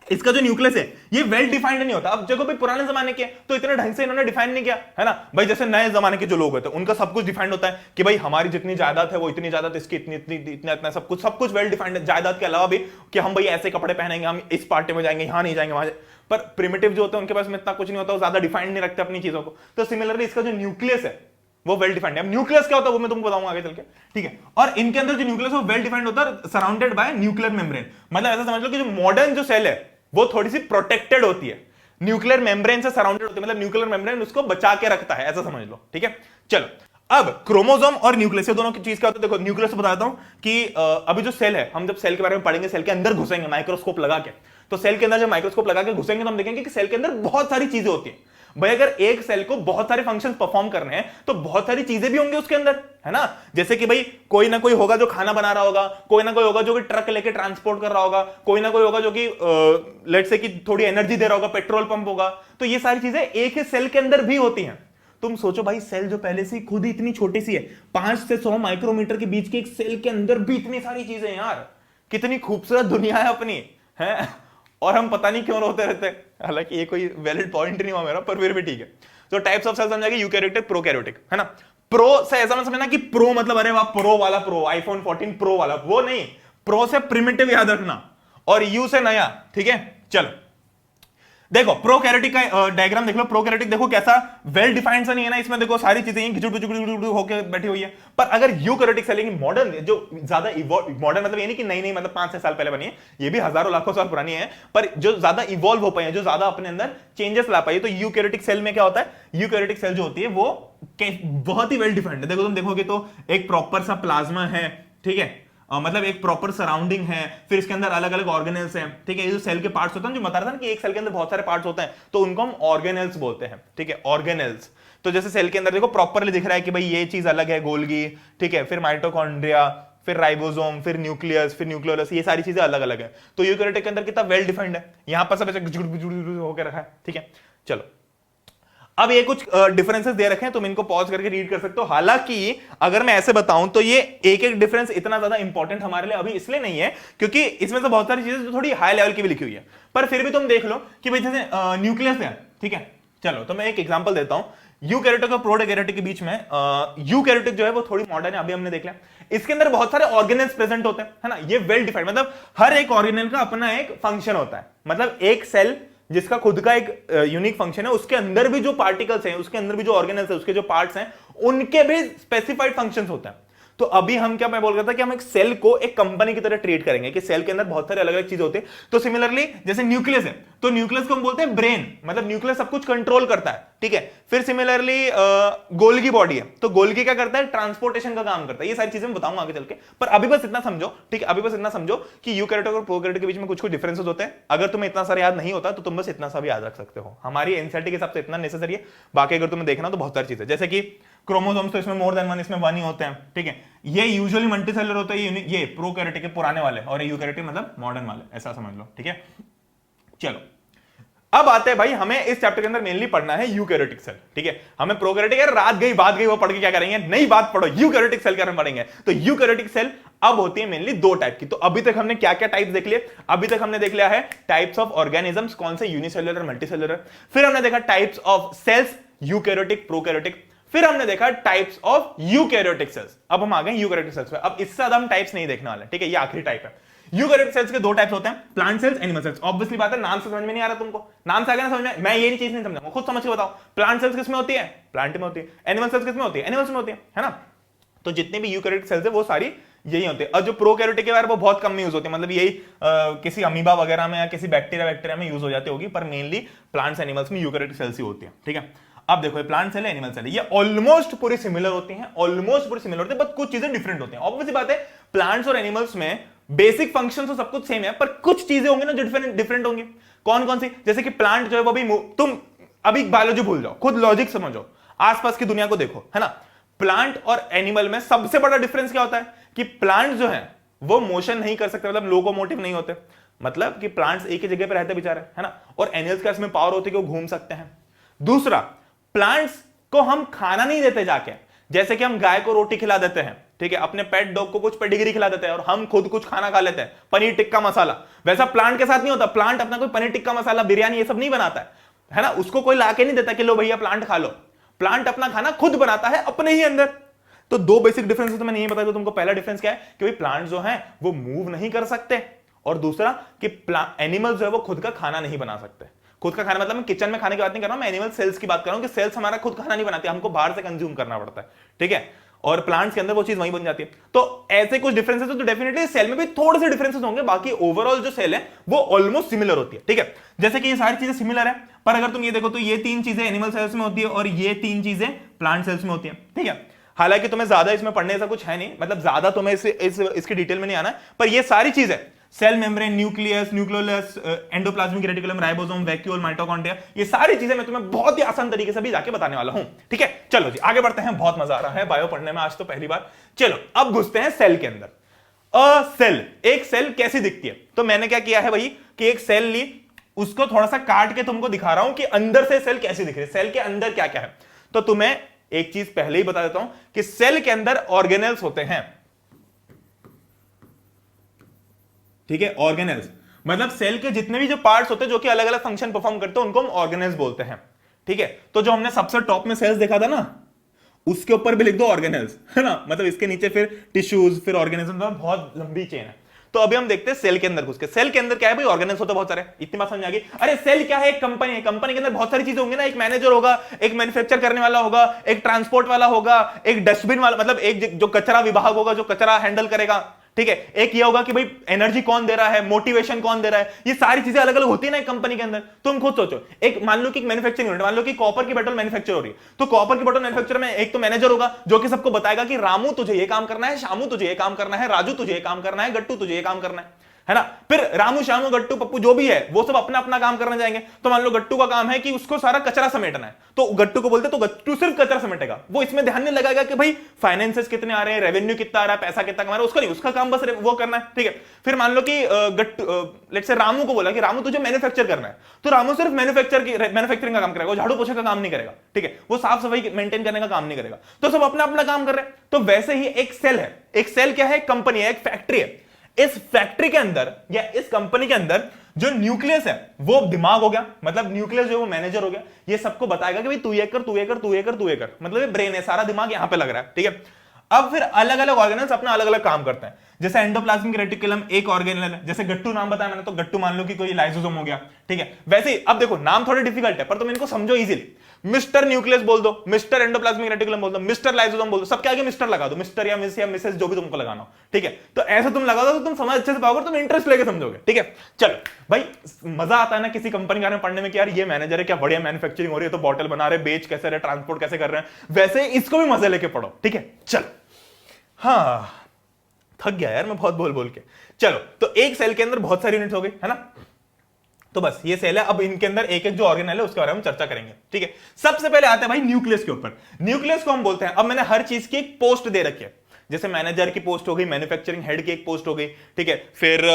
Speaker 1: इसका जो न्यूक्लियस है ये वेल डिफाइंड नहीं होता। अब देखो भाई पुराने जमाने के तो इतने ढंग से इन्होंने डिफाइन नहीं किया, है ना। भाई जैसे नए जमाने के जो लोग होते हैं उनका सब कुछ डिफाइंड होता है कि भाई हमारी जितनी जायदाद है वो इतनी जायदाद, इसकी इतनी इतनी इतना इतना, सब कुछ वेल डिफाइंड है। जायदाद के अलावा भी कि हम भाई ऐसे कपड़े पहनेंगे, हम इस पार्टी में जाएंगे, यहाँ नहीं जाएंगे, वहां। पर प्रिमिटिव जो होते हैं उनके पास में इतना कुछ नहीं होता, वो ज्यादा डिफाइंड नहीं रखते अपनी चीजों को। तो सिमिलरली इसका जो न्यूक्लियस है वो वेल डिफाइंड है। न्यूक्लियस क्या होता है वो मैं तुमको बताऊंगा आगे चल के। ठीक है, और इनके अंदर जो न्यूक्लियस है वो वेल डिफाइंड होता है, सराउंडेड बाय न्यूक्लियर मेम्ब्रेन। मतलब ऐसा समझ लो कि जो मॉडर्न जो सेल है वो थोड़ी सी प्रोटेक्टेड होती है, न्यूक्लियर मेम्ब्रेन से सराउंडेड होती है, मतलब न्यूक्लियर मेम्ब्रेन उसको बचा के रखता है, ऐसा समझ लो। ठीक है, चलो अब क्रोमोसोम और न्यूक्लियस दोनों की चीज क्या होती है? देखो न्यूक्लियस बताता हूं कि अभी जो सेल है, हम जब सेल के बारे में पढ़ेंगे, सेल के अंदर घुसेंगे माइक्रोस्कोप लगा के, तो सेल के अंदर जब माइक्रोस्कोप लगा के घुसेंगे तो हम देखेंगे कि सेल के अंदर बहुत सारी चीजें होती हैं। भाई अगर एक सेल को बहुत सारे फंक्शन परफॉर्म करने हैं तो बहुत सारी चीजें भी होंगी उसके अंदर, है ना। जैसे कि भाई कोई ना कोई होगा जो खाना बना रहा होगा, कोई ना कोई होगा जो कि ट्रक लेके ट्रांसपोर्ट कर रहा होगा, कोई ना कोई होगा जो कि लेट्स से कि थोड़ी एनर्जी दे रहा होगा, पेट्रोल पंप होगा। तो ये सारी चीजें एक ही सेल के अंदर भी होती हैं। तुम सोचो भाई सेल जो पहले से खुद ही इतनी छोटी सी है, 5 से 100 माइक्रोमीटर के बीच के एक सेल के अंदर भी इतनी सारी चीजें हैं यार। कितनी खूबसूरत दुनिया है अपनी, है। और हम पता नहीं क्यों रोते रहते हैं। हालांकि ये कोई वैलिड पॉइंट नहीं हुआ मेरा, पर फिर भी ठीक है। तो टाइप्स ऑफ सेल समझाएंगे, यूकैरियोटिक, प्रोकैरियोटिक, है ना। प्रो से ऐसा मत समझना कि प्रो मतलब अरे वाह प्रो वाला, प्रो आईफोन 14 प्रो वाला, वो नहीं। प्रो से प्रिमिटिव याद रखना, और यू से नया। ठीक है, चलो देखो प्रोकैरियोटिक का डायग्राम देख लो, प्रोकैरियोटिक देखो कैसा वेल डिफाइंड सा नहीं है ना, इसमें देखो सारी चीजें होकर बैठी हुई है। पर अगर यूकैरियोटिक सेल मॉडर्न, जो ज्यादा मॉडर्न मतलब ये नहीं कि नई नई मतलब 5-6 साल पहले बनी है, ये भी हजारों लाखों साल पुरानी है, पर जो ज्यादा इवॉल्व हो पाई है, जो ज्यादा अपने अंदर चेंजेस ला पाई है, तो यूकैरियोटिक सेल में क्या होता है, यूकैरियोटिक सेल जो होती है वो बहुत ही वेल डिफाइंड है। देखो तुम देखोगे तो एक प्रॉपर सा प्लाज्मा है, ठीक है, मतलब एक प्रॉपर सराउंडिंग है, फिर इसके अंदर अलग अलग ऑर्गेनेल्स हैं, ठीक है, ये जो सेल के पार्ट्स होते हैं, जो बता रहा था ना कि एक सेल के अंदर बहुत सारे पार्ट्स होते हैं, तो उनको हम ऑर्गेनेल्स बोलते हैं, ठीक है, ऑर्गेनेल्स। तो जैसे सेल के अंदर देखो प्रॉपरली दिख रहा है कि भाई ये चीज अलग है, गोल्गी, ठीक है, फिर माइटोकॉन्ड्रिया, फिर राइबोसोम, फिर न्यूक्लियस, फिर न्यूक्लियोलस, ये सारी चीजें अलग अलग है। तो यूकैरियोटिक के अंदर कितना वेल डिफाइंड है, यहां पर सब ऐसे होकर रखा है, ठीक है। चलो अब ये कुछ डिफरेंसेस दे रखे हैं, तुम इनको पॉज करके रीड कर सकते हो। हालांकि अगर मैं ऐसे बताऊं तो ये एक एक डिफरेंस इतना ज्यादा इंपॉर्टेंट हमारे लिए अभी इसलिए नहीं है क्योंकि इसमें से बहुत सारी चीजें जो थोड़ी हाई लेवल की भी लिखी हुई है, पर फिर भी तुम देख लो कि भाई जैसे न्यूक्लियस है, ठीक है। चलो तो मैं एक एग्जांपल देता हूं यूकैरियोटिक और प्रोकैरियोटिक के बीच में। यूकैरियोटिक जो है वो थोड़ी मॉडर्न है, अभी हमने देख लिया, इसके अंदर बहुत सारे ऑर्गेनेल्स प्रेजेंट होते हैं, है ना, ये वेल डिफाइंड, मतलब हर एक ऑर्गेनेल का अपना एक फंक्शन होता है, मतलब एक सेल जिसका खुद का एक यूनिक फंक्शन है, उसके अंदर भी जो पार्टिकल्स हैं, उसके अंदर भी जो ऑर्गेनेल्स हैं, उसके जो पार्ट्स हैं, उनके भी स्पेसिफाइड फंक्शंस होते हैं। तो अभी हम क्या, मैं बोल रहा था कि हम एक सेल को एक कंपनी की तरह ट्रीट करेंगे कि सेल के अंदर बहुत सारे अलग अलग चीजें होती है। तो सिमिलरली जैसे न्यूक्लियस है, तो न्यूक्लियस को हम बोलते हैं ब्रेन, मतलब न्यूक्लियस सब कुछ कंट्रोल करता है, ठीक है। फिर सिमिलरली गोल्गी बॉडी है, तो गोल्गी क्या करता है, ट्रांसपोर्टेशन का काम करता है। ये सारी चीजें मैं बताऊंगा आगे चल के, पर अभी बस इतना समझो, ठीक है, अभी बस इतना समझो कि यूकैरियोटिक और प्रोकैरियोटिक के बीच में कुछ कुछ डिफरेंसेस होते हैं। अगर तुम्हें इतना सारा याद नहीं होता तो तुम बस इतना सा भी याद रख सकते हो, हमारी एनसीईआरटी के हिसाब से इतना नेसेसरी है। बाकी अगर तुम्हें देखना तो बहुत सारी चीजें, जैसे कि क्रोमोसोम्स तो इसमें मोर देन वन, इसमें वन ही होते हैं, ठीक है। ये यूजुअली मल्टीसेलुलर होता है, ये प्रोकैरियोटिक के पुराने वाले, और यूकैरियोटिक मतलब मॉडर्न वाले, ऐसा समझ लो, ठीक है। चलो अब आते हैं भाई, हमें इस चैप्टर के अंदर मेनली पढ़ना है यूकैरियोटिक सेल, ठीक है। हमें प्रोकैरियोटिक है, रात गई बात गई, वो पढ़ के क्या करेंगे, नई बात पढ़ो, यूकैरियोटिक सेल के बारे में पढ़ेंगे। तो यूकैरियोटिक सेल अब होती है मेनली दो टाइप की। तो अभी तक हमने क्या क्या टाइप्स देख लिए, अभी तक हमने देख लिया है टाइप्स ऑफ ऑर्गेनिजम्स, कौन से, यूनिसेलुलर, मल्टीसेलुलर। फिर हमने देखा types of cells, eukaryotic, prokaryotic. फिर हमने देखा टाइप्स ऑफ यूकैरियोटिक सेल्स। अब हम आ गए यूकैरियोटिक सेल्स पे। अब इससे ज्यादा हम टाइप्स नहीं देखने वाले, ठीक है, ये आखिरी टाइप है। यूकैरियोटिक सेल्स के दो टाइप्स होते हैं, plant cells, animal cells. Obviously बात है, नाम से समझ में नहीं आ रहा तुमको, नाम से आ गया ना समझ में, मैं ये नहीं चीज नहीं समझाऊंगा, खुद समझ के बताओ। प्लांट सेल्स किसमें होती है, प्लांट में होती है। एनिमल सेल्स किसमें होती है, एनिमल्स में होती है ना। तो जितने भी यूकैरियोटिक सेल्स है वो सारी यही होते हैं। और जो प्रोकैरियोटिक है वो बहुत कम में यूज होते हैं, मतलब यही किसी अमीबा वगैरह में या किसी बैक्टीरिया में यूज हो जाती होगी, पर मेनली प्लांट्स एनिमल्स में यूकैरियोटिक सेल्स ही होती है, ठीक है। अब देखो ये प्लांट सेल है, एनिमल सेल है, ये ऑलमोस्ट पूरी सिमिलर होती हैं, ऑलमोस्ट पूरी सिमिलर होती है, बट कुछ चीजें डिफरेंट होती हैं। ऑब्वियसली बात है, प्लांट्स और एनिमल्स में बेसिक फंक्शन तो सब कुछ सेम है, पर कुछ चीजें होंगी ना जो डिफरेंट होंगी। कौन कौन सी, जैसे कि प्लांट जो है वो भी, तुम अभी बायोलॉजी भूल जाओ, खुद लॉजिक समझो, आसपास की दुनिया को देखो, है ना। प्लांट और एनिमल में सबसे बड़ा डिफरेंस क्या होता है कि प्लांट जो है वो मोशन नहीं कर सकते, मतलब लोकोमोटिव नहीं होते, मतलब कि प्लांट्स एक ही जगह पर रहते बेचारे, है ना। और एनिमल्स का इसमें पावर होती है कि वो घूम सकते हैं। दूसरा, प्लांट्स को हम खाना नहीं देते जाके, जैसे कि हम गाय को रोटी खिला देते हैं, ठीक है, अपने पेट डॉग को कुछ पेडिग्री खिला देते हैं, और हम खुद कुछ खाना खा लेते हैं, पनीर टिक्का मसाला, वैसा प्लांट के साथ नहीं होता। प्लांट अपना कोई पनीर टिक्का मसाला, बिरयानी ये सब नहीं बनाता है ना, उसको कोई लाके नहीं देता कि लो भैया प्लांट खा लो। प्लांट अपना खाना खुद बनाता है अपने ही अंदर। तो दो बेसिक डिफरेंस तो मैंने नहीं बताया, तो तुमको पहला डिफरेंस क्या है कि भाई प्लांट जो है वो मूव नहीं कर सकते, और दूसरा कि एनिमल जो है वो खुद का खाना नहीं बना सकते। खुद का खाना मतलब मैं किचन में खाने की बात नहीं कर रहा हूं, मैं एनिमल सेल्स की बात कर रहा हूं कि सेल्स हमारा खुद खाना नहीं बनाते, हमको बाहर से कंज्यूम करना पड़ता है, ठीक है। और प्लांट्स के अंदर वो चीज वहीं बन जाती है। तो ऐसे कुछ डिफरेंसेस तो डेफिनेटली सेल में भी थोड़े से डिफरेंसेस होंगे, बाकी ओवरऑल जो सेल है वो ऑलमोस्ट सिमिलर होती है, ठीक है। जैसे कि ये सारी चीजें सिमिलर है, पर अगर तुम ये देखो तो ये तीन चीजें एनिमल सेल्स में होती है और ये तीन चीजें प्लांट सेल्स में होती है, ठीक है। हालांकि तुम्हें ज्यादा इसमें पढ़ने ऐसा कुछ है नहीं, मतलब ज्यादा तुम्हें इसकी डिटेल में नहीं आना है, पर ये सारी चीजें cell membrane, nucleus, nucleolus, endoplasmic reticulum, ribosome, vacuole, mitochondria, ये सारी चीजें मैं तुम्हें बहुत ही आसान तरीके से भी जाके बताने वाला हूं, ठीक है। चलो जी आगे बढ़ते हैं, बहुत मजा आ रहा है बायो पढ़ने में आज तो पहली बार। चलो अब घुसते हैं सेल के अंदर। सेल, एक सेल कैसी दिखती है, तो मैंने क्या किया है भाई कि एक सेल ली, उसको थोड़ा सा काट के तुमको दिखा रहा हूं कि अंदर से सेल कैसी दिख रही है, सेल के अंदर क्या क्या है। तो तुम्हें एक चीज पहले ही बता देता हूं कि सेल के अंदर ऑर्गेनेल्स होते हैं, ठीक है। ऑर्गेनेल्स मतलब सेल के जितने भी जो पार्ट्स होते हैं जो कि अलग अलग फंक्शन परफॉर्म करते हैं, उनको हम ऑर्गेनेल्स बोलते हैं, ठीक है। तो जो हमने सबसे टॉप में सेल्स देखा था ना, उसके ऊपर भी लिख दो ऑर्गेनेल्स, है ना, मतलब इसके नीचे फिर टिश्यूज, फिर ऑर्गेनिज्म, बहुत लंबी चेन है। तो अभी हम देखते हैं सेल के अंदर घुस के। सेल के अंदर क्या है भाई, ऑर्गेनाइज होते बहुत सारे, इतनी बात समझ आ गई। अरे सेल क्या है, एक कंपनी है, कंपनी के अंदर बहुत सारी चीजें होंगी ना, एक मैनेजर होगा, एक मैन्युफैक्चर करने वाला होगा, एक ट्रांसपोर्ट वाला होगा, एक डस्टबिन वाला, मतलब एक जो कचरा विभाग होगा जो कचरा हैंडल करेगा, ठीक है। एक ये होगा कि भाई एनर्जी कौन दे रहा है, मोटिवेशन कौन दे रहा है, ये सारी चीजें अलग अलग होती है ना एक कंपनी के अंदर। तुम खुद सोचो, एक मान लो कि मैन्युफैक्चरिंग यूनिट, मान लो कि कॉपर की बोतल मैन्युफैक्चर हो रही है, तो कॉपर की बोतल मैन्युफैक्चर में एक तो मैनेजर होगा जो कि सबको बताएगा कि रामू तुझे ये काम करना है, शामू तुझे ये काम करना है, राजू तुझे ये काम करना है, गट्टू तुझे ये काम करना है ना। फिर रामू शामू गट्टू पप्पू जो भी है वो सब अपना अपना काम करने जाएंगे। तो मान लो गट्टू का काम है कि उसको सारा कचरा समेटना है, तो गट्टू को बोलते तो गट्टू सिर्फ कचरा समेटेगा, वो इसमें ध्यान नहीं लगाएगा कि भाई फाइनेंसेस कितने आ रहे हैं, रेवेन्यू कितना आ रहा है, पैसा कितना कमा रहा है, उसका नहीं, उसका काम बस वो करना है, ठीक है। फिर मान लो कि लेट्स से रामू को बोला कि रामू तुझे मैन्युफैक्चर करना है, तो रामू सिर्फ मैन्युफैक्चरिंग का काम करेगा, वो झाड़ू पोछे का काम नहीं करेगा, ठीक है, वो साफ सफाई मेंटेन करने का काम नहीं करेगा, तो सब अपना अपना काम कर रहे हैं। तो वैसे ही एक सेल है, एक सेल क्या है, कंपनी है, एक फैक्ट्री है। इस फैक्ट्री के अंदर या इस कंपनी के अंदर जो न्यूक्लियस है वो दिमाग हो गया, मतलब न्यूक्लियस जो वो मैनेजर हो गया, ये सबको बताएगा कि भाई तू ये कर, तू ये कर, तू ये कर, तू ये कर, मतलब ये ब्रेन है, सारा दिमाग यहां पे लग रहा है, ठीक है। अब फिर अलग अलग ऑर्गेनल्स अपना अलग अलग काम करते हैं। जैसे एंडोप्लाज्मिक रेटिकुलम एक ऑर्गेनल है, जैसे गट्टू नाम बताया मैंने, तो गट्टू मान लो कि कोई लाइसोसोम हो गया, ठीक है। वैसे ही अब देखो नाम थोड़े डिफिकल्ट है पर तुम इनको समझो इजीली। मिस्टर न्यूक्लियस बोल दो, मिस्टर एंडोप्लाज्मिक रेटिकुलम बोल दो, मिस्टर लाइसोसोम बोल दो, सबके आगे मिस्टर लगा दो, मिस्टर या मिस या मिसेस जो भी तुमको लगाना हो, ठीक है। तो ऐसा तुम लगा दो तो तुम समझ अच्छे से पाओगे, तुम इंटरेस्ट लेके समझोगे, ठीक है। चलो भाई, मजा आता है ना किसी कंपनी के बारे में पढ़ने में कि यार ये मैनेजर है, क्या बढ़िया मैन्युफैक्चरिंग हो रही है, तो बॉटल बना रहे, बेच कैसे रहे, ट्रांसपोर्ट कैसे कर रहे हैं, वैसे इसको भी मजे लेके पढ़ो, ठीक है। चलो हाँ, थक गया यार मैं बहुत बोल बोल के। चलो, तो एक सेल के अंदर बहुत सारी यूनिट्स हो गई है ना, तो बस ये सेल है। अब इनके अंदर एक एक जो ऑर्गेनल है उसके बारे में चर्चा करेंगे, ठीक है। सबसे पहले आते हैं भाई न्यूक्लियस के ऊपर। न्यूक्लियस को हम बोलते हैं, अब मैंने हर चीज की एक पोस्ट दे रखी है, जैसे मैनेजर की पोस्ट हो गई, मैन्युफैक्चरिंग हेड की एक पोस्ट हो गई, ठीक है, फिर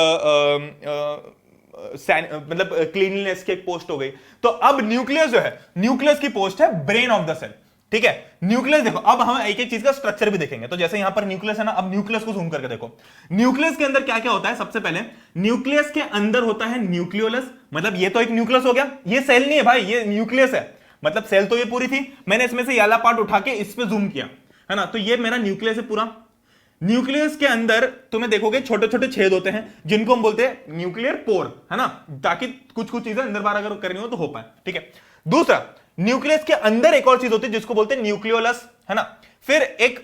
Speaker 1: मतलब क्लीनलीनेस की एक पोस्ट हो गई। तो अब न्यूक्लियस जो है, न्यूक्लियस की पोस्ट है ब्रेन ऑफ द सेल, ठीक है। न्यूक्लियस देखो, अब हम एक एक चीज का स्ट्रक्चर भी देखेंगे। तो जैसे यहां पर न्यूक्लियस है ना, अब न्यूक्लियस को जूम करके देखो, न्यूक्लियस के अंदर क्या क्या होता है। सबसे पहले न्यूक्लियस के अंदर होता है न्यूक्लियोलस, मतलब ये तो एक न्यूक्लियस हो गया, ये सेल नहीं है भाई, ये न्यूक्लियस है, मतलब सेल तो ये पूरी थी, मैंने इसमें से वाला पार्ट उठा के इस पे जूम किया है ना, तो ये मेरा न्यूक्लियस है पूरा। न्यूक्लियस के अंदर तुम्हें देखोगे छोटे छोटे छेद होते हैं जिनको हम बोलते हैं न्यूक्लियर पोर, है ना, ताकि कुछ कुछ चीजें अंदर बाहर अगर करनी हो तो हो पाए, ठीक है। दूसरा, न्यूक्लियस के अंदर एक और चीज होती है जिसको बोलते हैं न्यूक्लियोलस, है ना। फिर एक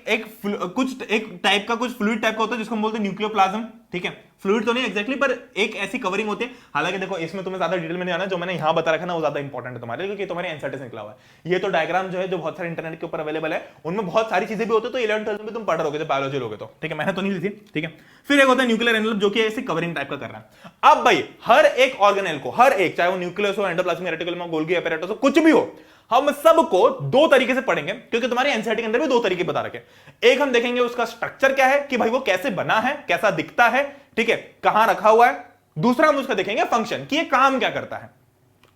Speaker 1: टाइप का कुछ फ्लूइड टाइप का होता है जिसको हम बोलते हैं न्यूक्लियोप्लाज्म, ठीक है। फ्लूइड तो नहीं एग्जैक्टली, पर एक ऐसी कवरिंग होती है। हालांकि देखो इसमें तुम्हें ज्यादा डिटेल में नहीं जाना, जो मैंने यहां बता रखा है ना वो ज्यादा इंपॉर्टेंट है तुम्हारे लिए, क्योंकि तुम्हारे एनसीईआरटी से निकला हुआ है। ये तो डायग्राम जो है जो बहुत सारे इंटरनेट के ऊपर अवेलेबल है, उनमें बहुत सारी चीजें भी होती है, तो 11th 12th में तुम पढ़ रहोगे, बायोलॉजी लोगे तो, ठीक है, मैंने तो नहीं ली थी, ठीक है। फिर एक होता है न्यूक्लियर एनवेलप जो कि ऐसी कवरिंग टाइप का कर रहा है। अब भाई हर एक ऑर्गेनेल को, हर एक, चाहे वो न्यूक्लियस हो, एंडोप्लाज्मिक रेटिकुलम हो, गोल्गी एपेरेटस हो, कुछ भी हो, हम सबको दो तरीके से पढ़ेंगे, क्योंकि तुम्हारे एनसीईआरटी के अंदर भी दो तरीके बता रखे। एक हम देखेंगे उसका स्ट्रक्चर क्या है, कि भाई वो कैसे बना है, कैसा दिखता है, ठीक है, कहां रखा हुआ है। दूसरा हम उसका देखेंगे फंक्शन, कि ये काम क्या करता है,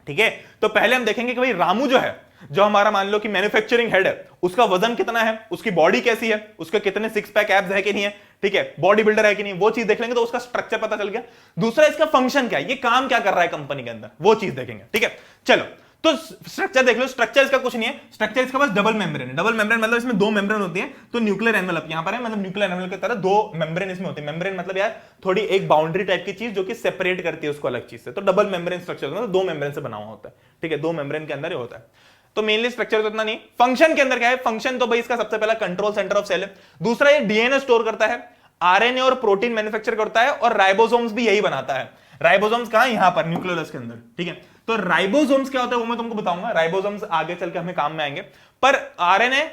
Speaker 1: ठीक है। तो पहले हम देखेंगे कि भाई रामू जो है, जो हमारा मान लो कि मैन्युफैक्चरिंग हेड है, उसका वजन कितना है, उसकी बॉडी कैसी है, उसके कितने सिक्स पैक एब्स है कि नहीं है, ठीक है, बॉडी बिल्डर है कि नहीं, वो चीज देख लेंगे तो उसका स्ट्रक्चर पता चल गया। दूसरा इसका फंक्शन क्या है, ये काम क्या कर रहा है कंपनी के अंदर, वो चीज देखेंगे, ठीक है। चलो, तो स्ट्रक्चर देख लो। स्ट्रक्चर इसका कुछ नहीं है, स्ट्रक्चर इसका बस डबल मेम्ब्रेन है। डबल मेम्ब्रेन मतलब इसमें दो मेम्ब्रेन होती है, तो न्यूक्लियर एनवेलप यहां पर है, मतलब न्यूक्लियर एनवेलप की तरह दो मेम्ब्रेन इसमें होती है। मेम्ब्रेन मतलब यार थोड़ी एक बाउंड्री टाइप की चीज जो कि सेपरेट करती है उसको अलग चीज से, तो डबल मेम्ब्रेन स्ट्रक्चर होता है, तो दो मेम्ब्रेन से बना हुआ होता है, ठीक है, दो मेम्ब्रेन के अंदर ही होता है। तो मेनली स्ट्रक्चर तो इतना नहीं। फंक्शन के अंदर क्या है, फंक्शन तो भाई इसका सबसे पहला कंट्रोल सेंटर ऑफ सेल है। दूसरा ये डीएनए स्टोर करता है, आरएनए और प्रोटीन मैन्युफैक्चर करता है, और राइबोसोम्स भी यही बनाता है। राइबोसोम्स कहां, यहां पर न्यूक्लियोलस के अंदर, ठीक है। तो राइबोसोम्स क्या होता है वो मैं तुमको बताऊंगा, राइबोसोम्स आगे चल के हमें काम में आएंगे। पर आरएनए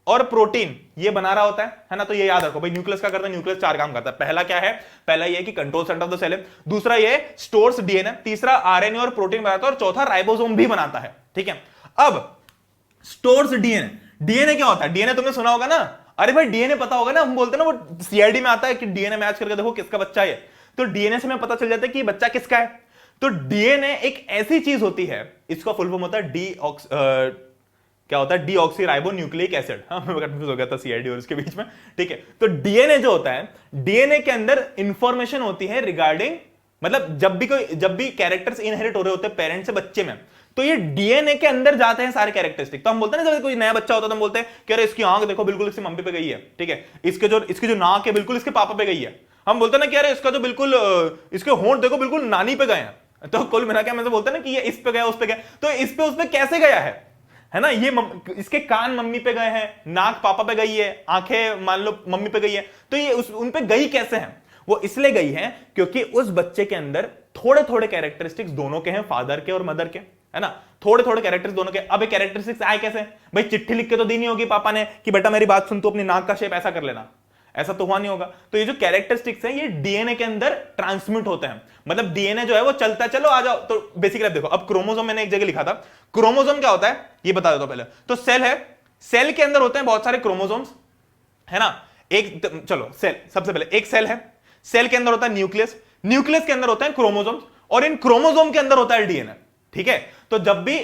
Speaker 1: और प्रोटीन ये बना रहा होता है ना, तो ये याद रखो भाई, न्यूक्लियस क्या करता है, न्यूक्लियस चार काम करता है। पहला क्या है, पहला ये कि control centre of the cell है, दूसरा ये स्टोर्स डीएनए, तीसरा आरएनए और प्रोटीन बनाता है, और चौथा राइबोसोम भी बनाता है, ठीक है। अब स्टोर्स डीएनए, डीएनए क्या होता है, डीएनए तुमने सुना होगा ना, अरे भाई डीएनए पता होगा ना, हम बोलते हैं ना वो सीआईडी में आता है कि डीएनए मैच करके देखो किसका बच्चा है, तो डीएनए से हमें पता चल जाता है कि बच्चा किसका है। तो डीएनए एक ऐसी चीज होती है, इसका फुल फॉर्म होता है क्या होता है, डीऑक्सीराइबो न्यूक्लिक एसिड। हाँ, मैं कंफ्यूज हो गया था सीआईडी और इसके बीच में, ठीक है। तो डीएनए जो होता है, डीएनए के अंदर इंफॉर्मेशन होती है रिगार्डिंग, मतलब जब भी कैरेक्टर्स इनहेरिट हो रहे होते हैं पेरेंट्स से बच्चे में, तो ये डीएनए के अंदर जाते हैं सारे कैरेक्टरिस्टिक। तो हम बोलते हैं ना, जब कोई नया बच्चा होता है तो हम बोलते हैं कि अरे इसकी आंख देखो बिल्कुल इसकी मम्मी पे गई है, ठीक है, इसकी जो नाक है बिल्कुल इसके पापा पे गई है। हम बोलते ना कि यार इसका जो बिल्कुल इसके होंठ देखो बिल्कुल नानी पे गए हैं, तो कुल मिला के हम ऐसे बोलते हैं ना कि ये इस पे गया उस पे गया, तो इस पे उस पे कैसे गया है ना। ये इसके कान मम्मी पे गए हैं, नाक पापा पे गई है, आंखें मान लो मम्मी पे गई है, तो ये उन पे गई कैसे है? वो इसलिए गई है क्योंकि उस बच्चे के अंदर थोड़े थोड़े कैरेक्टरिस्टिक्स दोनों के हैं, फादर के और मदर के, है ना, थोड़े थोड़े कैरेक्टर्स दोनों के। अब कैरेक्टरिस्टिक्स आए कैसे भाई? चिट्ठी लिख के तो दी नहीं होगी पापा ने कि बेटा मेरी बात सुन, तू अपनी नाक का शेप ऐसा कर लेना, ऐसा तो हुआ नहीं होगा। तो ये जो कैरेक्टरिस्टिक्स है ये डीएनए के अंदर ट्रांसमिट होते हैं, मतलब डीएनए जो है वो चलता है। चलो आ जाओ, तो बेसिकली देखो, अब क्रोमोसोम मैंने एक जगह लिखा था, क्रोमोसोम क्या होता है ये बता देता हूं पहले। तो सेल है, सेल के अंदर होते हैं बहुत सारे क्रोमोसोम्स, है ना। एक चलो सेल, सबसे पहले एक सेल है, सेल के अंदर होता है न्यूक्लियस, न्यूक्लियस के अंदर होता है क्रोमोसोम्स, और इन क्रोमोसोम के अंदर होता है डीएनए, ठीक है। तो जब भी,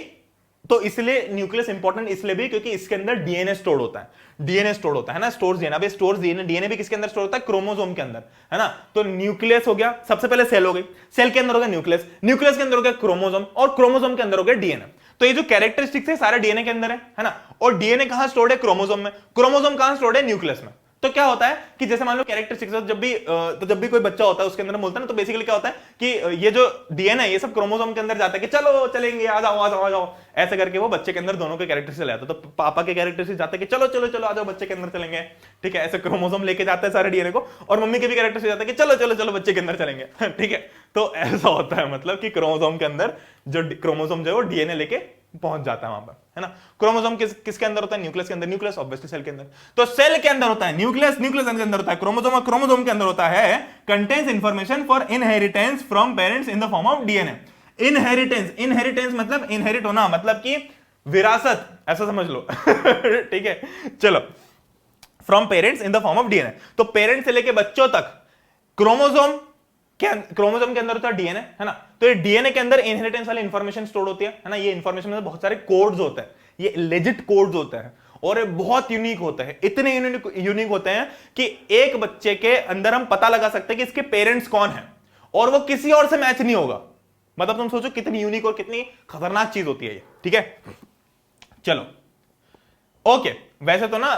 Speaker 1: तो इसलिए न्यूक्लियस इंपॉर्टेंट इसलिए भी क्योंकि इसके अंदर डीएनए स्टोर होता है, डीएनए स्टोर होता है ना, स्टोर्स डीएनए, अभी स्टोर्स डीएनए, डीएनए भी किसके अंदर स्टोर होता है? क्रोमोसोम के अंदर, है ना। तो न्यूक्लियस हो गया, सबसे पहले सेल हो गई, सेल के अंदर हो गया न्यूक्लियस, न्यूक्लियस के अंदर हो गया क्रोमोसोम, और क्रोमोसोम के अंदर हो गया डीएनए। तो ये जो कैरेक्टरिस्टिक्स है सारे डीएनए के अंदर है ना। और डीएनए कहां स्टोर्ड है? क्रोमोसोम में। क्रोमोसोम कहां स्टोर्ड है? न्यूक्लियस में। तो क्या होता है कि जैसे मान लो कैरेक्टरिस्टिक्स, जब भी कोई बच्चा होता है उसके अंदर बोलता है ना, तो बेसिकली क्या होता है कि ये जो डीएनए ये सब क्रोमोसोम के अंदर जाता है कि चलो चलेंगे, आ जाओ आ जाओ आ जाओ, ऐसे करके वो बच्चे के अंदर दोनों के कैरेक्टरिस्टिक्स चले जाते हैं। तो पापा के कैरेक्टरिस्टिक्स जाते हैं कि चलो चलो चलो आ जाओ बच्चे के अंदर चलेंगे, ठीक है, ऐसे क्रोमोसोम लेके जाते हैं सारे डीएनए को, और मम्मी के भी कैरेक्टरिस्टिक्स जाते हैं कि चलो चलो चलो बच्चे के अंदर चलेंगे, ठीक है। तो ऐसा होता है, मतलब कि क्रोमोसोम के अंदर जो क्रोमोसोम जो है वो डीएनए लेके पहुंच जाता है वहां पर, है ना। क्रोमोसोम किसके अंदर होता है? न्यूक्लियस के अंदर। न्यूक्लियस ऑब्वियसली सेल के अंदर। तो सेल के अंदर होता है न्यूक्लियस, न्यूक्लियस के अंदर होता है क्रोमोसोम, और क्रोमोसोम के अंदर होता है contains information for inheritance from parents in the form of DNA. Inheritance, inheritance मतलब इनहेरिट होना, मतलब कि विरासत, ऐसा समझ लो ठीक है। चलो, from parents in the form of DNA, तो पेरेंट्स से लेके बच्चों तक क्रोमोसोम क्रोमोसोम के अंदर होता है डीएनए, है ना। तो ये डीएनए के अंदर इनहेरिटेंस वाली इंफॉर्मेशन स्टोर होती है ना। ये इंफॉर्मेशन में बहुत सारे कोड्स होते हैं, ये लेजिट कोड्स होते हैं, और बहुत यूनिक होते हैं, इतने यूनिक होते हैं कि एक बच्चे के अंदर हम पता लगा सकते हैं कि इसके पेरेंट्स कौन है, और वो किसी और से मैच नहीं होगा। मतलब तुम सोचो कितनी यूनिक और कितनी खतरनाक चीज होती है ये, ठीक है। चलो ओके, वैसे तो ना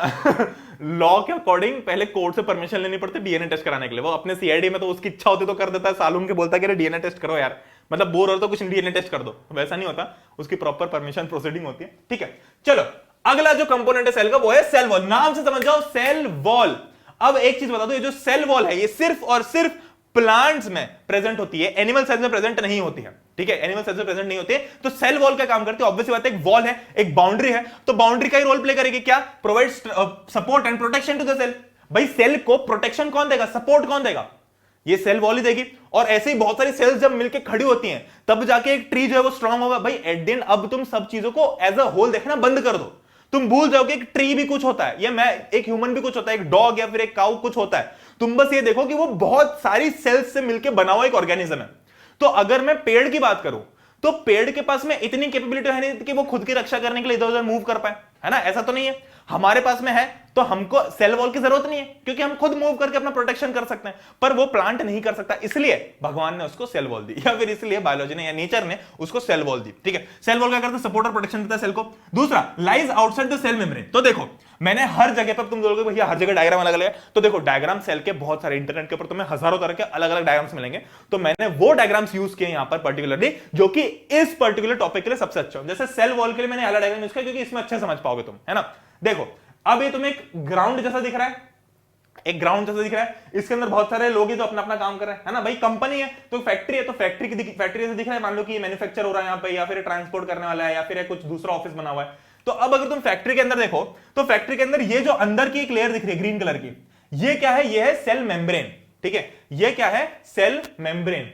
Speaker 1: लॉ के अकॉर्डिंग पहले कोर्ट से परमिशन लेनी पड़ती है डीएनए टेस्ट कराने के लिए। वो अपने सीआईडी में तो उसकी इच्छा होती तो कर देता है, सालूम के बोलता है कि डीएनए टेस्ट करो यार, मतलब बोर हो तो कुछ डीएनए टेस्ट कर दो, वैसा नहीं होता, उसकी प्रॉपर परमिशन प्रोसीडिंग होती है, ठीक है। चलो, अगला जो कंपोनेंट है सेल का वो है सेल वॉल। नाम से समझ जाओ, सेल वॉल। अब एक चीज बता दो, ये जो सेल वॉल है ये सिर्फ और सिर्फ प्लांट्स में प्रेजेंट होती है, एनिमल सेल्स में प्रेजेंट नहीं होती है, ठीक है। एनिमल सेल्स में प्रेजेंट नहीं होती है। तो सेल वॉल क्या काम करती है? ऑब्वियसली बात है, एक वॉल है, एक बाउंड्री है, तो बाउंड्री का ही रोल प्ले करेगी क्या? Provide support and protection to the cell. भाई सेल को प्रोटेक्शन कौन देगा? सपोर्ट कौन देगा? ये सेल वॉल ही देगी। और ऐसे ही बहुत सारी सेल्स जब मिलकर खड़ी होती हैं तब जाके एक ट्री जो है वो स्ट्रांग होगा। भाई एट द एंड अब तुम सब चीजों को एज अ होल देखना बंद कर दो, तुम भूल जाओगे एक ट्री भी कुछ होता है, या मैं एक ह्यूमन भी कुछ होता है, एक डॉग या फिर एक काऊ कुछ होता है। तुम बस ये देखो कि वो बहुत सारी सेल्स से मिलकर बना हुआ एक ऑर्गेनिज्म है। तो अगर मैं पेड़ की बात करूं तो पेड़ के पास में इतनी कैपेबिलिटी है नहीं कि वो खुद की रक्षा करने के लिए इधर उधर मूव कर पाए, है ना। ऐसा तो नहीं है, हमारे पास में है तो हमको सेल वॉल की जरूरत नहीं है, क्योंकि हम खुद मूव करके अपना प्रोटेक्शन कर सकते हैं। पर वो प्लांट नहीं कर सकता, इसलिए भगवान ने उसको सेल वॉल दी, या फिर इसलिए बायोलॉजी ने या नेचर ने उसको सेल वॉल दी, ठीक है। सेल वॉल क्या करता है? सपोर्ट और प्रोटेक्शन देता है सेल को। दूसरा, lies outside the cell membrane. तो देखो, मैंने हर जगह पर, तुम बोलोगे भैया हर जगह डायग्राम अलग अलग है, तो देखो डायग्राम सेल के बहुत सारे, इंटरनेट के ऊपर तुम्हें हजारों तरह के अलग अलग डायग्राम्स मिलेंगे। तो मैंने वो डायग्राम्स यूज किए यहां पर पर्टिकुलरली जो कि इस पर्टिकुलर टॉपिक के लिए सबसे अच्छा हो। जैसे सेल वॉल के लिए मैंने अलग डायग्राम यूज किया क्योंकि इसमें अच्छे समझ पाओगे तुम, है ना। देखो अब ये तुम्हें एक ग्राउंड जैसा दिख रहा है, एक ग्राउंड जैसा दिख रहा है, इसके अंदर बहुत सारे लोग ही तो अपना अपना काम कर रहे हैं, है ना। भाई कंपनी है तो फैक्ट्री है, तो फैक्ट्री जैसे दिख रहा है, मान लो कि मैन्युफैक्चर हो रहा है यहाँ पे, या फिर ट्रांसपोर्ट करने वाला है, या फिर कुछ दूसरा ऑफिस बना हुआ है। तो अब अगर तुम फैक्ट्री के अंदर देखो तो फैक्ट्री के अंदर ये जो अंदर की एक लेयर दिख रही है ग्रीन कलर की, ये क्या है? ये है सेल मेम्ब्रेन, ठीक है। ये क्या है? सेल मेम्ब्रेन,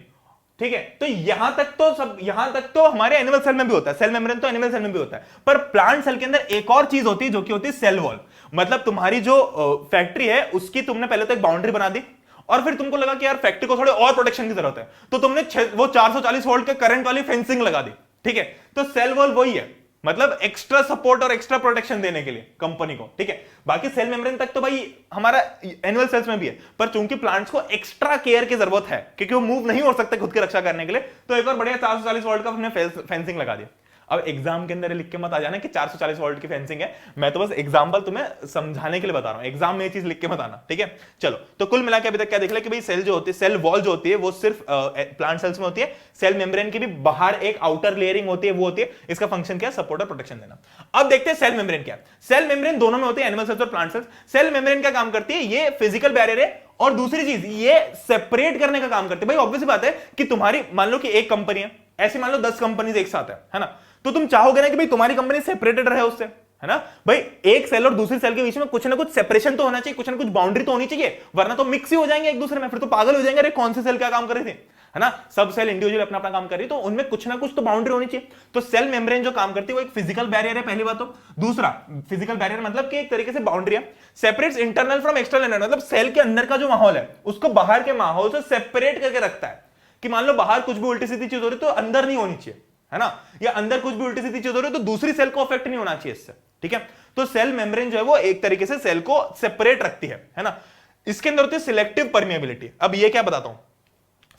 Speaker 1: ठीक है। तो यहां तक तो हमारे एनिमल सेल में भी होता है, सेल मेम्ब्रेन तो एनिमल सेल में भी होता है। पर प्लांट सेल के अंदर एक और चीज होती है जो कि होती है सेल वॉल। मतलब तुम्हारी जो फैक्ट्री है उसकी तुमने पहले तो एक बाउंड्री बना दी, और फिर तुमको लगा कि यार फैक्ट्री को थोड़े और प्रोटेक्शन की जरूरत है, तो तुमने वो 440 वोल्ट के करंट वाली फेंसिंग लगा दी, ठीक है। तो सेल वॉल वही है, मतलब एक्स्ट्रा सपोर्ट और एक्स्ट्रा प्रोटेक्शन देने के लिए कंपनी को, ठीक है। बाकी सेल मेम्ब्रेन तक तो भाई हमारा एनिमल सेल्स में भी है, पर चूंकि प्लांट्स को एक्स्ट्रा केयर की जरूरत है क्योंकि वो मूव नहीं हो सकते खुद की रक्षा करने के लिए, तो एक और बढ़िया 440 वोल्ट का हमने फेंसिंग लगा दिया। अब एग्जाम के अंदर लिख के मत आ जाना कि 440 वोल्ट की फेंसिंग है, मैं तो बस एग्जांपल तुम्हें समझाने के लिए बता रहा हूं, एग्जाम में ये चीज लिख के मत आना, ठीक है। चलो, तो कुल मिला के अभी तक क्या देख लिया कि भाई सेल जो होती है, सेल वॉल जो होती है वो सिर्फ प्लांट सेल्स में होती है, सेल मेम्ब्रेन की भी बाहर एक आउटर लेयरिंग होती है, वो होती है, इसका फंक्शन क्या है, सपोर्ट और प्रोटेक्शन देना। अब देखते हैं सेल मेम्ब्रेन क्या है। सेल मेम्ब्रेन दोनों में होती है, एनिमल सेल्स और प्लांट सेल्स। सेल मेम्ब्रेन क्या काम करती है, ये फिजिकल बैरियर है, और दूसरी चीज ये सेपरेट करने का काम करती है। भाई ऑब्वियस बात है कि तुम्हारी मान लो कि एक कंपनी है, ऐसे मान लो 10 कंपनीज एक साथ है ना, तो तुम चाहोगे ना कि भाई तुम्हारी कंपनी सेपरेटेड रहे उससे, है ना। भाई एक सेल और दूसरी सेल के बीच में कुछ ना कुछ सेपरेशन तो होना चाहिए, कुछ ना कुछ बाउंड्री तो होनी चाहिए, वरना तो मिक्स ही हो जाएंगे एक दूसरे में, फिर तो पागल हो जाएंगे, अरे कौन सी सेल क्या काम कर रही थी, है ना। सब सेल इंडिविजुअल अपना अपना काम कर रही है, तो उनमें कुछ ना कुछ तो बाउंड्री होनी चाहिए। तो सेल मेम्ब्रेन जो काम करती है वो एक फिजिकल बैरियर है, पहली बात। तो दूसरा, फिजिकल बैरियर मतलब कि एक तरीके से बाउंड्री है, सेपरेट्स इंटरनल फ्रॉम एक्सटर्नल, मतलब सेल के अंदर का जो माहौल है उसको बाहर के माहौल से सेपरेट करके रखता है, कि मान लो बाहर कुछ भी उल्टी सीधी चीज हो रही तो अंदर नहीं होनी चाहिए, है ना, या अंदर कुछ भी उल्टी सीधी चीज हो रही है तो दूसरी सेल को अफेक्ट नहीं होना चाहिए इससे, ठीक है। तो सेल मेम्ब्रेन जो है वो एक तरीके से सेल को सेपरेट रखती है ना। इसके अंदर होती है सिलेक्टिव परमिएबिलिटी। अब ये क्या बताता हूं,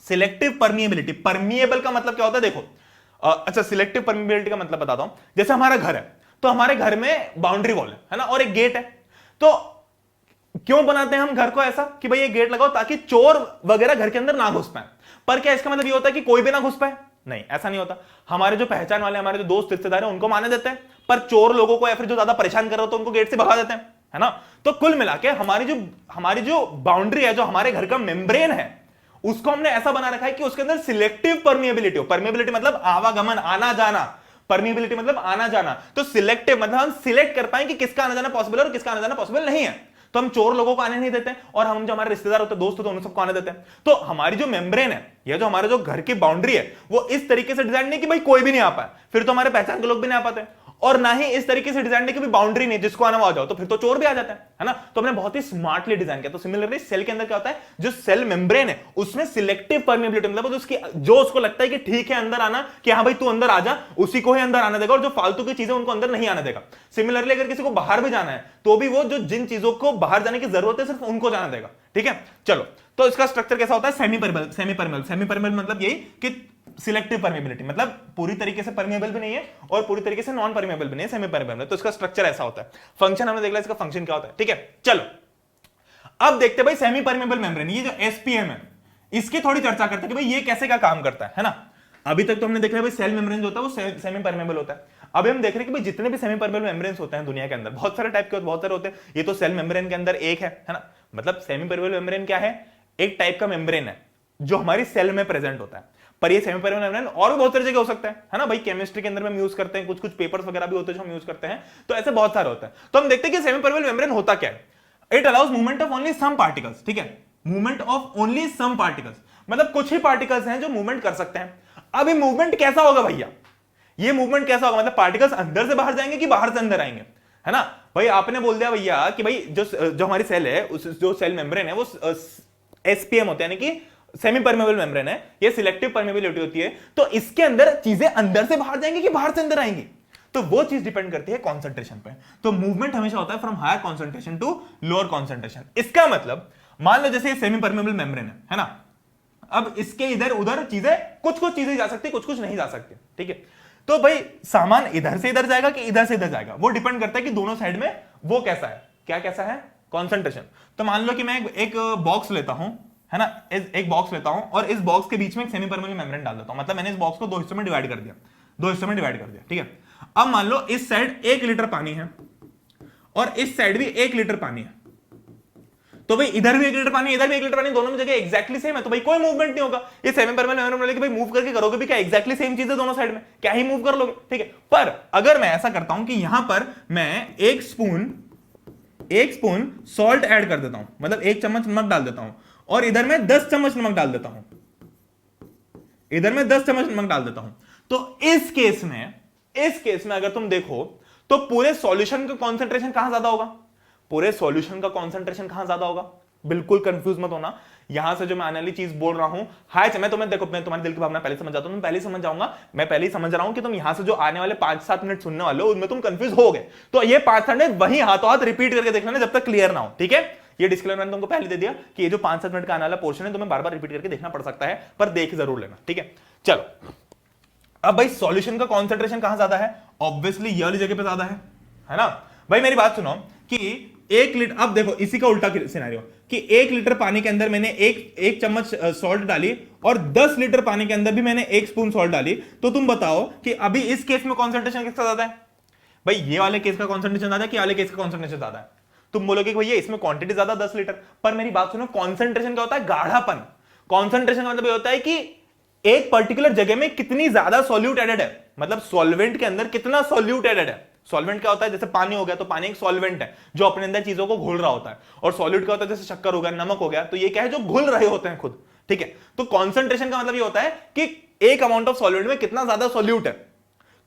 Speaker 1: सिलेक्टिव परमिएबिलिटी, परमिएबल का मतलब क्या होता है, देखो अच्छा, सिलेक्टिव परमिएबिलिटी का मतलब बताता हूं। जैसे हमारा घर है, तो हमारे घर में बाउंड्री वॉल है ना, और एक गेट है, तो क्यों बनाते हैं हम घर को ऐसा कि भाई ये गेट लगाओ ताकि चोर वगैरह घर के अंदर ना घुस पाए। पर क्या इसका मतलब ये होता है कि कोई भी ना घुस पाए? नहीं, ऐसा नहीं होता। हमारे जो पहचान वाले, हमारे जो दोस्त रिश्तेदार हैं उनको माने देते हैं, पर चोर लोगों को या फिर जो ज्यादा परेशान कर रहे हो तो उनको गेट से भगा देते हैं, है ना। तो कुल मिला के हमारी जो बाउंड्री है, जो हमारे घर का मेम्ब्रेन है, उसको हमने ऐसा बना रखा है कि उसके अंदर सिलेक्टिव परमिएबिलिटी हो। परमिएबिलिटी मतलब आवागमन, आना जाना, परमिएबिलिटी मतलब आना जाना। तो सिलेक्टिव मतलब हम सिलेक्ट कर पाए कि किसका आना जाना पॉसिबल है और किसका आना जाना पॉसिबल नहीं है। तो हम चोर लोगों को आने नहीं देते, और हम जो हमारे रिश्तेदार होते हैं, दोस्त होते हैं, उन सबको आने देते हैं। तो हमारी जो मेम्ब्रेन है, ये जो हमारे जो घर की बाउंड्री है, वो इस तरीके से डिजाइन नहीं कि भाई कोई भी नहीं आ पाए, फिर तो हमारे पहचान के लोग भी नहीं आ पाते, और ना ही इस तरीके से डिजाइन नहीं कि बाउंड्री नहीं, जिसको आना वो आ जाओ, तो फिर तो चोर भी आ जाते हैं, है ना। तो हमने बहुत ही स्मार्टली डिजाइन किया। तो सिमिलरली सेल के अंदर क्या होता है, जो सेल मेम्ब्रेन है उसमें सिलेक्टिव परमिएबिलिटी, मतलब उसकी जो उसको लगता है कि ठीक है अंदर आना, कि हाँ भाई तू अंदर आ जा, उसी को ही अंदर आने देगा, और जो फालतू की चीजें उनको अंदर नहीं आने देगा। सिमिलरली अगर किसी को बाहर भी जाना है तो भी वो जो जिन चीजों को बाहर जाने की जरूरत है सिर्फ उनको जाने देगा, ठीक है। चलो, तो इसका स्ट्रक्चर कैसा होता है, सेमी परमेबल। सेमी परमेबल मतलब यही कि सिलेक्टिव परमिएबिलिटी, मतलब पूरी तरीके से परमिएबल भी नहीं है और पूरी तरीके से नॉन परमिएबल भी नहीं है, सेमी परमिएबल है। तो इसका स्ट्रक्चर ऐसा होता है। फंक्शन हमने देख लिया, इसका फंक्शन क्या होता है, ठीक है। चलो, अब देखते हैं भाई सेमी परमिएबल मेम्ब्रेन, ये जो एसपीएम है, इसकी थोड़ी चर्चा करते हैं कि भाई ये कैसे क्या काम करता है ना। अभी तक तो हमने देख लिया भाई सेल मेम्ब्रेन जो होता है वो सेमी परमिएबल होता है। अभी हम देख रहे हैं कि भाई जितने भी सेमी परमिएबल मेम्ब्रेन्स होते हैं दुनिया के अंदर, बहुत सारे टाइप के बहुत सारे होते हैं। ये तो सेल मेम्ब्रेन के अंदर एक है ना। मतलब सेमी परमिएबल मेम्ब्रेन क्या है, एक टाइप का मेम्ब्रेन है जो हमारी सेल में प्रेजेंट होता है। पर ये सेमी परमिएबल मेम्ब्रेन और भी बहुत सारी जगह हो सकता है ना भाई। केमिस्ट्री के अंदर में हम यूज करते हैं, कुछ पेपर्स वगैरह भी होते हैं जो हम यूज करते हैं, तो ऐसे बहुत सारे होते हैं। तो हम देखते हैं कि सेमी परमिएबल मेम्ब्रेन होता क्या है। It allows movement of only some particles, ठीक है, movement of only some particles, मतलब कुछ ही पार्टिकल्स हैं जो मूवमेंट कर सकते हैं। अब ये मूवमेंट कैसा होगा भैया, ये मूवमेंट कैसा होगा, मतलब पार्टिकल्स अंदर से बाहर जाएंगे कि बाहर से अंदर आएंगे, है ना। भाई आपने बोल दिया भैया कि भाई जो हमारी सेल है, जो सेल मेम्ब्रेन है वो एसपीएम होता है, यानी कि सेमी परमेबल मेम्ब्रेन है, ये सिलेक्टिव परमेबिलिटी होती है। तो इसके अंदर चीजें अंदर से बाहर जाएंगी कि बाहर से अंदर आएंगी, तो वो चीज डिपेंड करती है कॉन्सेंट्रेशन पे। तो मूवमेंट हमेशा होता है from higher concentration to lower concentration. इसका मतलब मान लो जैसे सेमी परमेबल मेम्ब्रेन है ना, अब इसके इधर उधर चीजें कुछ चीजें जा सकती, कुछ नहीं जा सकती, ठीक है। तो भाई सामान इधर से इधर जाएगा कि इधर से इधर जाएगा, वो डिपेंड करता है कि दोनों साइड में वो कैसा है, क्या कैसा है, कॉन्सेंट्रेशन। तो मान लो कि मैं एक बॉक्स लेता हूं, है ना, एक बॉक्स लेता हूं और इस बॉक्स के बीच में एक सेमी परमेबल मेम्ब्रेन डाल देता हूं। मतलब मैंने इस बॉक्स को दो हिस्सों में डिवाइड कर दिया, ठीक है। अब मान लो इस साइड 1 लीटर पानी है और इस साइड भी 1 लीटर पानी है, तो भाई इधर भी 1 लीटर पानी, इधर भी 1 लीटर पानी, दोनों में जगह एक्जैक्टली सेम है, तो भाई कोई मूवमेंट नहीं होगा। ये सेमी परमेबल मेम्ब्रेन कि भाई मूव करके करोगे भी क्या, एक्जैक्टली सेम चीज है दोनों साइड में, क्या ही मूव कर लोगे, ठीक है। पर अगर मैं ऐसा करता हूं कि यहां पर मैं एक स्पून सॉल्ट ऐड कर देता हूं, मतलब 1 चम्मच नमक डाल देता हूं, और इधर मैं 10 चम्मच नमक डाल देता हूं, तो इस केस में अगर तुम देखो तो पूरे सॉल्यूशन का कॉन्सेंट्रेशन कहां ज्यादा होगा, बिल्कुल कंफ्यूज मत होना। यहां से जो मैं आने वाली चीज बोल रहा हूं, हाय मैं तुम्हें देखो, मैं तुम्हारे दिल की भावना पहले समझ जाता हूं, पहले समझ जाऊंगा, मैं पहले ही समझ रहा हूं कि तुम यहां से जो आने वाले 5-7 मिनट सुनने वाले हो उनमें तुम कंफ्यूज हो गए, तो ये 5-7 मिनट वही हाथों हाथ रिपीट करके देख लेना जब तक क्लियर ना हो, ठीक है। ये डिस्क्लेमर मैंने तुमको पहले दे दिया कि ये जो 5-7 मिनट का आने वाला पोर्शन है तुम्हें बार बार रिपीट करके देखना पड़ सकता है, पर देख जरूर लेना, ठीक है। चलो अब भाई सॉल्यूशन का कॉन्सेंट्रेशन कहां ज्यादा है? ऑब्वियसली ये वाली जगह पे ज्यादा है ना? भाई मेरी बात सुनो कि 1 लीटर, अब देखो इसी का उल्टा सिनेरियो कि 1 लीटर पानी के अंदर मैंने एक चम्मच सॉल्ट डाली और 10 लीटर पानी के अंदर भी मैंने 1 स्पून सॉल्ट डाली, तो तुम बताओ कि अभी इस केस में कॉन्सेंट्रेशन किसका ज्यादा है? भाई ये वाले केस का कॉन्सेंट्रेशन ज्यादा है कि वाले केस का कॉन्सेंट्रेशन ज्यादा है? तुम बोलोगे कि भैया इसमें क्वांटिटी ज्यादा 10 लीटर, पर मेरी बात सुनो, कॉन्सेंट्रेशन क्या होता है? गाढ़ापन। कॉन्सेंट्रेशन का मतलब ये होता है कि एक पर्टिकुलर जगह में कितनी ज्यादा सॉल्यूट एडेड है, मतलब सॉल्वेंट के अंदर कितना सॉल्यूट एडेड है। सॉल्वेंट क्या होता है? जैसे पानी हो गया तो पानी एक सॉल्वेंट है जो अपने अंदर चीजों को घोल रहा होता है, और सॉल्यूट क्या होता है? जैसे शक्कर हो गया, नमक हो गया, तो ये क्या है? जो घुल रहे होते हैं खुद। ठीक है, तो कॉन्सेंट्रेशन का मतलब ये होता है कि एक अमाउंट ऑफ सॉल्वेंट में कितना ज्यादा सॉल्यूट है।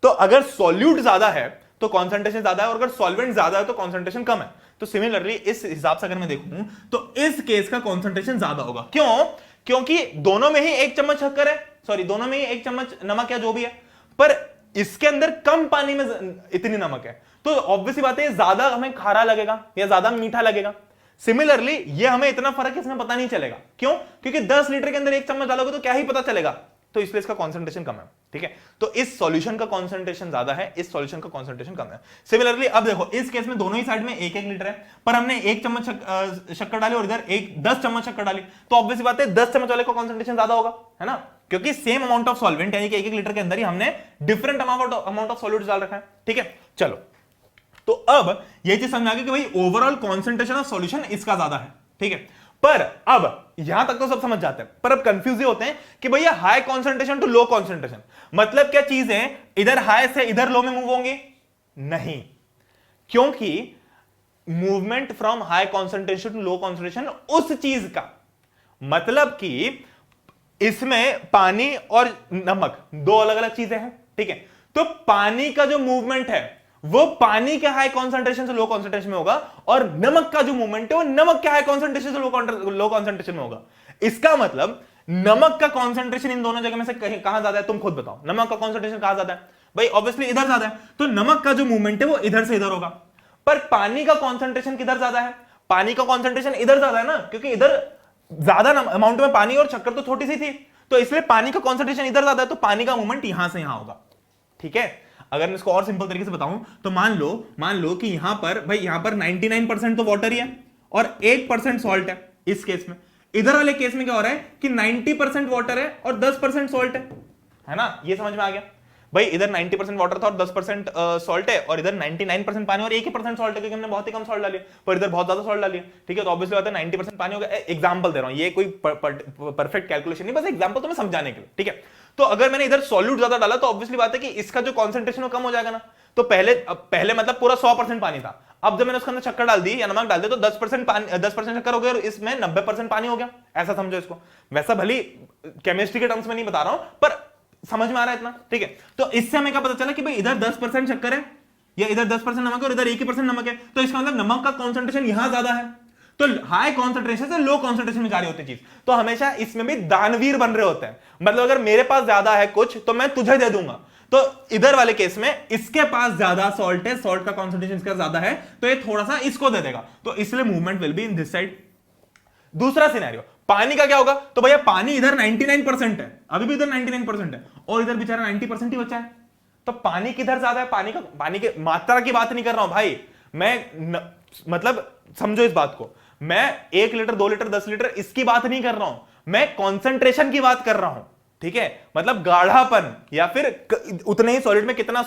Speaker 1: तो अगर सॉल्यूट ज्यादा है तो कॉन्सेंट्रेशन ज्यादा है, और अगर सॉल्वेंट ज्यादा है तो कॉन्सेंट्रेशन कम है। तो सिमिलरली इस हिसाब से अगर मैं देखूं तो इस केस का कॉन्सेंट्रेशन ज्यादा होगा। क्यों? क्योंकि दोनों में ही 1 चम्मच शक्कर है, सॉरी दोनों में ही 1 चम्मच नमक है, जो भी है, पर इसके अंदर कम पानी में इतनी नमक है, तो ऑब्वियसली बात है ज्यादा हमें खारा लगेगा या ज्यादा मीठा लगेगा। सिमिलरली ये हमें इतना फर्क इसमें पता नहीं चलेगा। क्यों? क्योंकि 10 लीटर के अंदर 1 चम्मच डालोगे तो क्या ही पता चलेगा, तो इसलिए इसका कॉन्सेंट्रेशन कम है। ठीक है, तो इस सॉल्यूशन का कॉन्सेंट्रेशन ज्यादा है, इस सॉल्यूशन का कॉन्सेंट्रेशन कम है। सिमिलरली अब देखो इस केस में दोनों ही साइड में 1-1 लीटर है, पर हमने 1 चम्मच शक्कर डाली और इधर 10 चम्मच शक्कर डाली, तो ऑब्वियसली बात है 10 चम्मच वाले का कॉन्सेंट्रेशन ज्यादा होगा, है ना? क्योंकि सेम अमाउंट ऑफ सॉल्वेंट यानी कि 1-1 लीटर के अंदर ही हमने डिफरेंट अमाउंट ऑफ सॉल्यूट डाल रखा है। ठीक है, चलो, तो अब ये चीज समझ आ गई कि भाई ओवरऑल कॉन्सेंट्रेशन ऑफ सॉल्यूशन इसका ज्यादा है। ठीक है, पर अब यहां तक तो सब समझ जाते हैं, पर अब कंफ्यूज होते हैं कि भैया high concentration to low concentration मतलब क्या चीज है? इधर हाई से इधर लो में मूव होंगे? नहीं, क्योंकि movement from high concentration to low concentration उस चीज का मतलब कि इसमें पानी और नमक दो अलग अलग चीजें हैं। ठीक है, तो पानी का जो मूवमेंट है वो पानी के हाई कॉन्सेंट्रेशन से लो कॉन्सेंट्रेशन में होगा, और नमक का जो मूवमेंट है वो नमक के हाई कॉन्सेंट्रेशन से लो कॉन्सेंट्रेशन में होगा। इसका मतलब नमक का कॉन्सेंट्रेशन इन दोनों जगह में से कहां ज्यादा है? तुम खुद बताओ, नमक का कॉन्सेंट्रेशन कहां ज्यादा है? भाई ऑब्वियसली इधर ज्यादा है, तो नमक का जो मूवमेंट है वो इधर से इधर होगा। पर पानी का कॉन्सेंट्रेशन किधर ज्यादा है? पानी का कॉन्सेंट्रेशन इधर ज्यादा है ना, क्योंकि इधर ज्यादा अमाउंट में पानी और शक्कर तो छोटी सी थी, तो इसलिए पानी का कॉन्सेंट्रेशन इधर ज्यादा है, तो पानी का मूवमेंट यहां से यहां होगा। ठीक है, अगर मैं इसको और सिंपल तरीके से बताऊं तो मान लो कि यहां पर भाई यहां पर 99% तो वाटर ही है और 1% सॉल्ट है। इस केस में, इधर वाले केस में क्या हो रहा है कि 90% वाटर है और 10% सॉल्ट है ना? ये समझ में आ गया? भाई इधर 90% वाटर था और 10% सॉल्ट है, और इधर 99% पानी और 1% सॉल्ट है, क्योंकि हमने बहुत ही कम सॉल्ट डाली है, पर इधर बहुत ज्यादा सॉल्ट डाली है। ठीक है, तो ऑब्वियसली बात है 90% पानी होगा। एग्जांपल दे रहा हूं, ये कोई परफेक्ट कैलकुलेशन नहीं, बस एग्जांपल तुम्हें समझाने के लिए। ठीक है, तो अगर मैंने इधर सॉल्यूट ज्यादा डाला तो ऑब्वियसली बात है कि इसका जो कॉन्सेंट्रेशन वो कम हो जाएगा ना। तो पहले मतलब पूरा 100% पानी था, अब जब मैंने उसके अंदर शक्कर डाल दी या नमक डाल दिया तो 10% पानी 10% शक्कर हो गया और इसमें 90% पानी हो गया। ऐसा समझो इसको। वैसा भली केमिस्ट्री के टर्म्स में नहीं बता रहा हूं, पर समझ में आ रहा है इतना? ठीक है, तो इससे हमें क्या पता चला कि भाई इधर 10% शक्कर है या इधर 10% नमक है और इधर 1% नमक है, तो इसका मतलब नमक का कॉन्सेंट्रेशन यहां ज्यादा है, तो हाई कॉन्सेंट्रेशन से लो कॉन्सेंट्रेशन में जा रही होती चीज। तो हमेशा इसमें भी दानवीर बन रहे होते हैं, मतलब अगर मेरे पास ज्यादा है कुछ तो मैं तुझे दे दूंगा, तो इधर वाले केस में इसके पास ज्यादा सॉल्ट है, सॉल्ट का कॉन्सेंट्रेशन इसका ज्यादा है, तो ये थोड़ा सा इसको दे देगा, तो इसलिए movement will be in this side. दूसरा सिनेरियो, पानी का क्या होगा? तो भैया पानी इधर 99% है, अभी भी इधर 99% है और इधर बेचारा 90% ही बचा है, तो पानी किधर ज्यादा है? पानी के मात्रा की बात नहीं कर रहा हूं भाई मैं, मतलब समझो इस बात को, मैं 1 लीटर 2 लीटर 10 लीटर इसकी बात नहीं कर रहा हूं, मैं कॉन्सेंट्रेशन की बात कर रहा हूं। ठीक है, मतलब गाढ़ापन या फिर उतने ही सॉलिड में कितना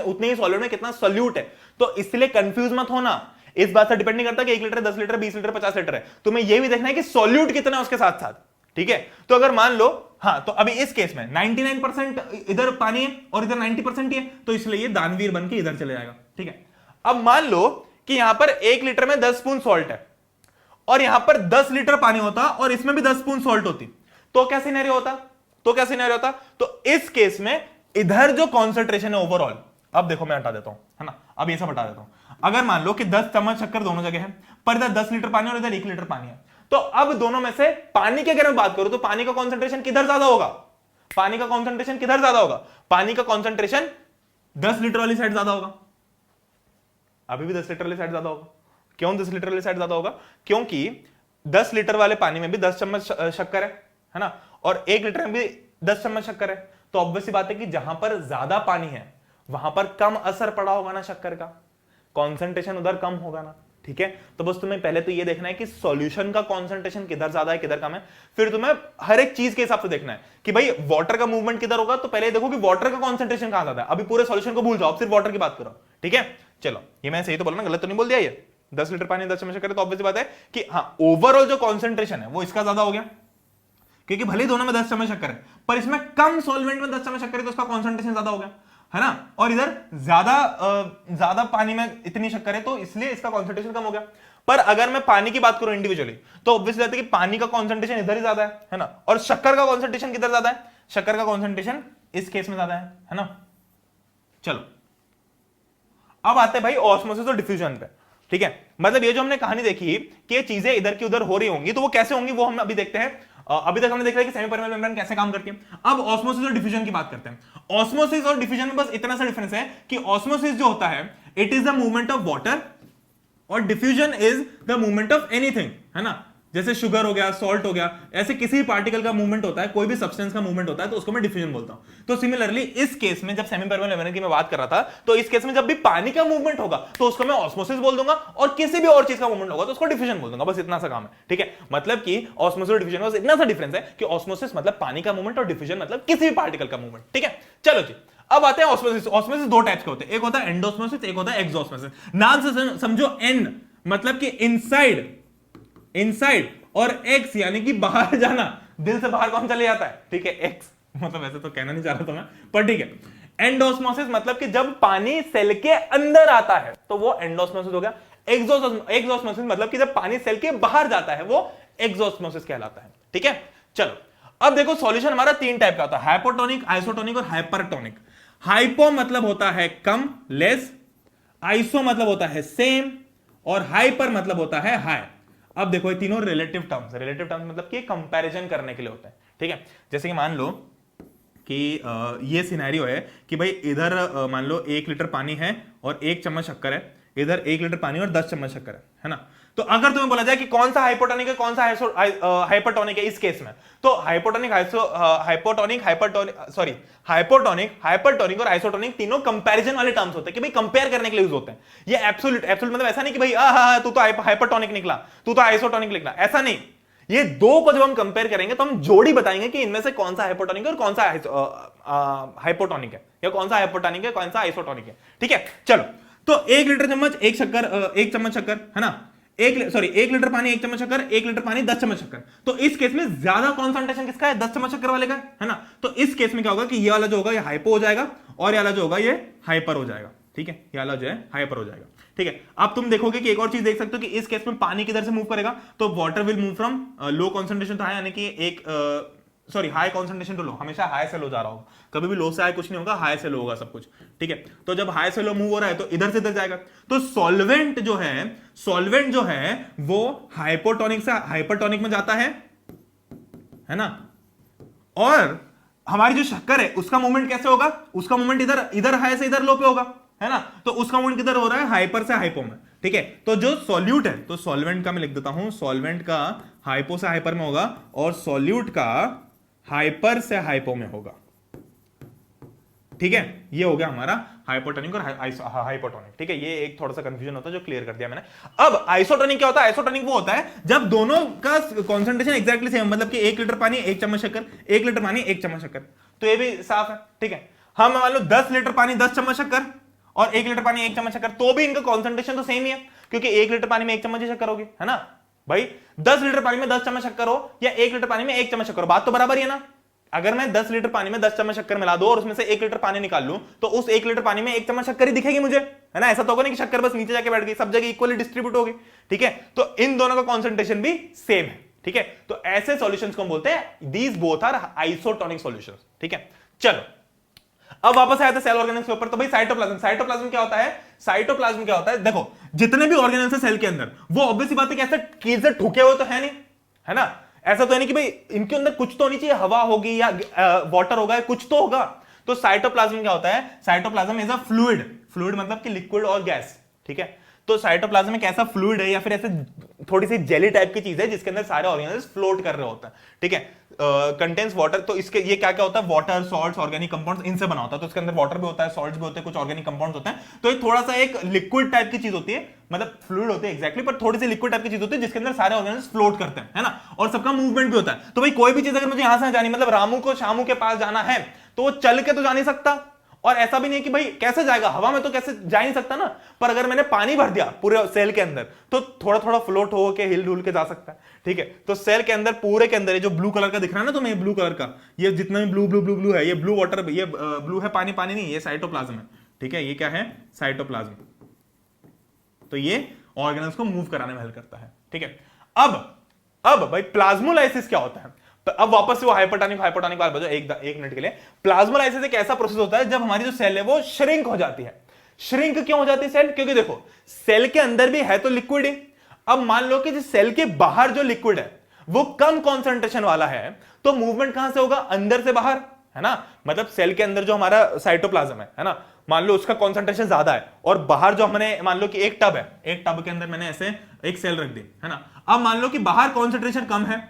Speaker 1: उतने ही सॉलिड में कितना सॉल्यूट है। तो इसलिए कंफ्यूज मत होना, इस बात से डिपेंड नहीं करता कि 1 लीटर 10 लीटर 20 लीटर 50 लीटर है, तुम्हें यह भी देखना है कि सॉल्यूट कितना है उसके साथ साथ। ठीक है, तो अगर मान लो, हाँ, तो अभी इस केस में 99% इधर पानी है और इधर 90% ही है, तो इसलिए ये दानवीर बन के इधर चले जाएगा। ठीक है, अब मान लो कि यहां पर 1 लीटर में 10 स्पून सॉल्ट है और यहां पर 10 लीटर पानी होता और इसमें भी 10 स्पून सॉल्ट होती, तो क्या सिनेरियो होता? तो इस केस में इधर जो कॉन्सेंट्रेशन है ओवरऑल, अब देखो मैं हटा देता हूं, है ना, अब ये सब हटा देता हूं। अगर मान लो कि 10 चम्मच शक्कर दोनों जगह है, पर इधर 10 लीटर पानी और इधर 1 लीटर पानी है, तो अब दोनों में से पानी की अगर मैं बात करूं तो पानी का कॉन्सेंट्रेशन किधर ज्यादा होगा? पानी का कॉन्सेंट्रेशन किधर ज्यादा होगा? पानी का कॉन्सेंट्रेशन 10 लीटर वाली साइड ज्यादा होगा। अभी भी 10 लीटर वाली साइड ज्यादा होगा। क्यों 10 लीटर वाली साइड ज्यादा होगा? क्योंकि 10 लीटर वाले पानी में भी 10 चम्मच शक्कर है ना, और 1 लीटर में भी 10 चम्मच शक्कर है, तो ऑब्वियस सी बात है कि जहां पर ज्यादा पानी है वहां पर कम असर पड़ा होगा ना शक्कर का, कॉन्सेंट्रेशन उधर कम होगा ना। ठीक है, तो बस तुम्हें पहले तो ये देखना है कि सॉल्यूशन का कॉन्सेंट्रेशन किधर ज्यादा है किधर कम है, फिर तुम्हें हर एक चीज के हिसाब से देखना है कि भाई वाटर का मूवमेंट किधर होगा, तो पहले देखो कि वाटर का कॉन्सेंट्रेशन कहां ज्यादा है। अभी पूरे सॉल्यूशन को भूल जाओ, सिर्फ वाटर की बात करो। ठीक है, चलो ये मैं सही तो बोला ना, गलत तो नहीं बोल दिया? ये 10 लीटर पानी 10 चम्मच शक्कर, तो ऑब्वियस बात है कि हाँ ओवरऑल जो कॉन्सेंट्रेशन है वो इसका ज्यादा हो गया, क्योंकि भले दोनों में 10 चम्मच शक्कर है पर इसमें कम सॉल्वेंट में 10 चम्मच शक्कर है तो उसका कॉन्सेंट्रेशन ज्यादा हो गया, है ना। और इधर ज्यादा पानी में इतनी शक्कर है तो इसलिए इसका कॉन्सेंट्रेशन कम हो गया। पर अगर मैं पानी की बात करूं इंडिविजुअली, तो ऑब्वियसली बात है कि पानी का कॉन्सेंट्रेशन इधर ही ज्यादा है ना, और शक्कर का कॉन्सेंट्रेशन किधर ज्यादा है? शक्कर का कॉन्सेंट्रेशन इस केस में ज्यादा है ना। चलो अब आते हैं भाई ऑस्मोसिस और डिफ्यूजन पे। ठीक है, मतलब ये जो हमने कहानी देखी कि ये चीजें इधर की उधर हो रही होंगी, तो वो कैसे होंगी वो हम अभी देखते हैं। अभी तक हमने देखा है कि सेमी परमेबल मेम्ब्रेन कैसे काम करती है। अब ऑस्मोसिस और डिफ्यूजन की बात करते हैं। ऑस्मोसिस और डिफ्यूजन में बस इतना सा डिफरेंस है कि ऑस्मोसिस जो होता है it is the movement of water और diffusion is the movement of anything, है ना। जैसे शुगर हो गया, सॉल्ट हो गया, ऐसे किसी भी पार्टिकल का मूवमेंट होता है, कोई भी सब्सटेंस का मूवमेंट होता है तो उसको मैं डिफ्यूजन बोलता हूं। तो सिमिलरली इस केस में जब सेमी परमेबल मेम्ब्रेन की मैं बात कर रहा था, तो इस केस में जब भी पानी का मूवमेंट होगा तो उसको मैं ऑस्मोसिस बोल दूंगा, और किसी भी और चीज का मूवमेंट होगा तो उसको डिफ्यूजन बोल दूंगा। बस इतना सा काम है। ठीक है, मतलब कि ऑस्मोसिस और डिफ्यूजन में इतना सा डिफरेंस है कि ऑस्मोसिस मतलब पानी का मूवमेंट और डिफ्यूजन मतलब किसी भी पार्टिकल का मूवमेंट। ठीक है, चलो जी अब आते हैं ऑस्मोसिस। ऑस्मोसिस दो टाइप्स के होते हैं, एक होता है एंडोस्मोसिस, एक होता है एक्सोस्मोसिस। नाम से समझो एंड मतलब कि इनसाइड और एक्स यानी कि बाहर जाना, दिल से बाहर कौन चले जाता है? ठीक है, एक्स मतलब ऐसे तो कहना नहीं चाह रहा था मैं, पर ठीक है। एंडोस्मोसिस मतलब कि जब पानी सेल के अंदर आता है तो वो एंडोस्मोसिस हो गया। एक्सोस्मोसिस मतलब कि जब पानी सेल के बाहर जाता है वो एक्सोस्मोसिस कहलाता है। ठीक है, चलो अब देखो सॉल्यूशन हमारा तीन टाइप का होता है, हाइपोटोनिक, आइसोटोनिक और हाइपरटोनिक। हाइपो मतलब होता है कम, लेस, आइसो मतलब होता है सेम, और हाइपर मतलब होता है हाई। अब देखो ये तीनों रिलेटिव टर्म्स मतलब कि कंपैरिजन करने के लिए होता है। ठीक है, जैसे कि मान लो कि ये सिनेरियो है कि भाई इधर मान लो 1 लीटर पानी है और 1 चम्मच शक्कर है, इधर 1 लीटर पानी और 10 चम्मच शक्कर है ना। तो अगर तुम्हें बोला जाए कि कौन सा हाइपोटोनिक है कौन सा हाइपरटोनिक है इस केस में, तो हाइपोटोनिक, हाइपरटोनिक और आइसोटोनिक तीनों कंपैरिजन वाले टर्म्स होते हैं कि भाई कंपेयर करने के लिए यूज होते हैं। ये एब्सोल्यूट मतलब ऐसा नहीं कि भाई तू तो हाइपरटोनिक निकला, तू तो आइसोटोनिक निकला, ऐसा नहीं। ये दो को जब हम कंपेयर करेंगे तो हम जोड़ी बताएंगे कि इनमें से कौन सा हाइपोटोनिक है और कौन सा हाइपोटोनिक है, या कौन सा हाइपोटोनिक है कौन सा आइसोटोनिक है। ठीक है, चलो तो 1 लीटर चम्मच 1 चम्मच शक्कर, है ना। 1 लीटर पानी 1 चम्मच शक्कर, 1 लीटर पानी 10 चम्मच शक्कर। तो इस केस में ज्यादा कॉन्सेंट्रेशन किसका है? 10 चम्मच शक्कर वाले का, है ना। तो इस केस में क्या होगा कि ये वाला जो होगा ये हाइपो हो जाएगा और ये वाला जो होगा ये हाइपर हो जाएगा। ठीक है, ये वाला जो है हाइपर हो जाएगा। ठीक है, अब तुम देखोगे कि एक और चीज देख सकते हो कि इस केस में पानी किधर से मूव करेगा, तो water will move from low concentration to high, यानी कि हाई कॉन्सेंट्रेशन टू लो, हमेशा हाई से लो जा रहा होगा, कभी भी लो से हाई कुछ नहीं होगा, हाई से लो होगा सब कुछ। ठीक है, तो जब हाई से लो मूव हो रहा है तो इधर से इधर जाएगा। तो सॉल्वेंट जो है वो हाइपोटोनिक से हाइपरटोनिक में जाता है ना। और हमारी जो शक्कर है उसका मूवमेंट कैसे होगा? उसका मूवमेंट इधर हाई से इधर लो पे होगा, है ना। तो उसका मूवमेंट किधर हो रहा है? हाइपर से हाइपो में। ठीक है, तो जो सॉल्यूट है, तो सॉल्वेंट का मैं लिख देता हूं, सॉल्वेंट का हाइपो से हाइपर में होगा और सॉल्यूट का हाइपर से हाइपो में होगा। ठीक है, ये हो गया हमारा हाइपोटोनिक और हाइपोटोनिक। ठीक है, ये एक थोड़ा सा कंफ्यूजन होता है जो क्लियर कर दिया मैंने। अब आइसोटोनिक क्या होता है? आइसोटोनिक वो होता है जब दोनों का कॉन्सेंट्रेशन एक्जैक्टली सेम, मतलब कि 1 लीटर पानी 1 चम्मच शक्कर, 1 लीटर पानी 1 चम्मच शक्कर। तो ये भी साफ है। ठीक है, हम मान लो 10 लीटर पानी 10 चम्मच शक्कर और 1 लीटर पानी 1 चम्मच शक्कर, तो भी इनका कॉन्सेंट्रेशन तो सेम ही है, क्योंकि 1 लीटर पानी में 1 चम्मच शक्कर होगी, है ना भाई। 10 लीटर पानी में 10 चम्मच शक्कर हो या 1 लीटर पानी में 1 चम्मच शक्कर हो, बात तो बराबर ही है ना। अगर मैं 10 लीटर पानी में 10 चम्मच शक्कर मिला दूं और उसमें से 1 लीटर पानी निकाल लूं, तो उस 1 लीटर पानी में 1 चम्मच शक्कर ही दिखेगी मुझे, है ना। ऐसा तो होगा नहीं कि शक्कर बस नीचे जाके बैठ गई, सब जगह इक्वली डिस्ट्रीब्यूट होगी। ठीक है, तो इन दोनों का कॉन्सेंट्रेशन भी सेम है। ठीक है, तो ऐसे सॉल्यूशंस को बोलते हैं these both are isotonic solutions. ठीक है, चलो अब वापस आया था सेल ऑर्गेनेल्स के ऊपर। तो भाई साइटोप्लाज्म क्या होता है? साइटोप्लाज्म क्या होता है? देखो जितने भी ऑर्गेनेल्स है सेल के अंदर, वो ऑब्वियसली बात है कि ऐसे कील से ठुके हुए तो है नहीं, है ना। ऐसा तो है नहीं कि भाई इनके अंदर कुछ तो नहीं चाहिए, हवा होगी या वाटर होगा, कुछ तो होगा। तो साइटोप्लाज्म क्या होता है? साइटोप्लाज्म इज अ फ्लूइड मतलब कि लिक्विड और गैस। ठीक है, तो साइटोप्लाज्म एक ऐसा फ्लूइड है या फिर ऐसे थोड़ी सी जेली टाइप की चीज है जिसके अंदर सारे ऑर्गेनिजम्स फ्लोट कर रहे होते हैं, ठीक है। कंटेन्स वाटर, तो इसके ये क्या क्या होता है, वाटर, सॉल्ट्स, ऑर्गेनिक कंपाउंड्स, इनसे बना होता है। तो इसके अंदर वाटर भी होता है, सॉल्ट्स भी होते हैं, कुछ ऑर्गेनिक कंपाउंड्स होते हैं। तो ये थोड़ा सा एक लिक्विड टाइप की चीज होती है, मतलब फ्लूइड होती है एग्जैक्टली, पर थोड़ी सी लिक्विड टाइप की चीज होती है जिसके अंदर सारे ऑर्गेनिजम्स फ्लोट करते हैं, है ना, और सबका मूवमेंट भी होता है। तो भाई कोई भी चीज अगर मुझे यहां से जानी, मतलब रामू को शामू के पास जाना है, तो वो चल के तो जा नहीं सकता, और ऐसा भी नहीं है कि भाई कैसे जाएगा, हवा में तो कैसे जा नहीं सकता ना। पर अगर मैंने पानी भर दिया पूरे सेल के अंदर, तो थोड़ा थोड़ा फ्लोट होकर हिल डुल के जा सकता है, ठीक है। तो सेल के अंदर, पूरे के अंदर, ये जो ब्लू कलर का दिख रहा है ना तुम्हें, ब्लू कलर का, ये जितना भी ब्लू ब्लू ब्लू ब्लू है, ये ब्लू वाटर, ये ब्लू है, पानी पानी नहीं, ये साइटोप्लाज्म है, ठीक है। ये क्या है, साइटोप्लाज्म। तो ये ऑर्गेनल्स को मूव कराने में हेल्प करता है, ठीक है। अब भाई प्लाज्मोलाइसिस क्या होता है, तो अब वापस से वो हाइपोटोनिक वाला बजाओ एक मिनट के लिए। प्लाज्मोलाइसिस एक ऐसा प्रोसेस होता है जब हमारी जो सेल है वो श्रिंक हो जाती है। श्रिंक क्यों हो जाती है सेल, क्योंकि देखो सेल के अंदर भी है तो लिक्विड है। अब मान लो कि जो सेल के बाहर जो लिक्विड है वो कम कॉन्सेंट्रेशन वाला है, तो मूवमेंट कहां से होगा, अंदर से बाहर, है ना। मतलब सेल के अंदर जो हमारा साइटोप्लाज्म है ना, मान लो उसका कॉन्सेंट्रेशन ज्यादा है, और बाहर जो हमने, मान लो कि एक टब है, एक टब के अंदर मैंने ऐसे एक सेल रख दी, है ना। अब मान लो कि बाहर कॉन्सेंट्रेशन कम है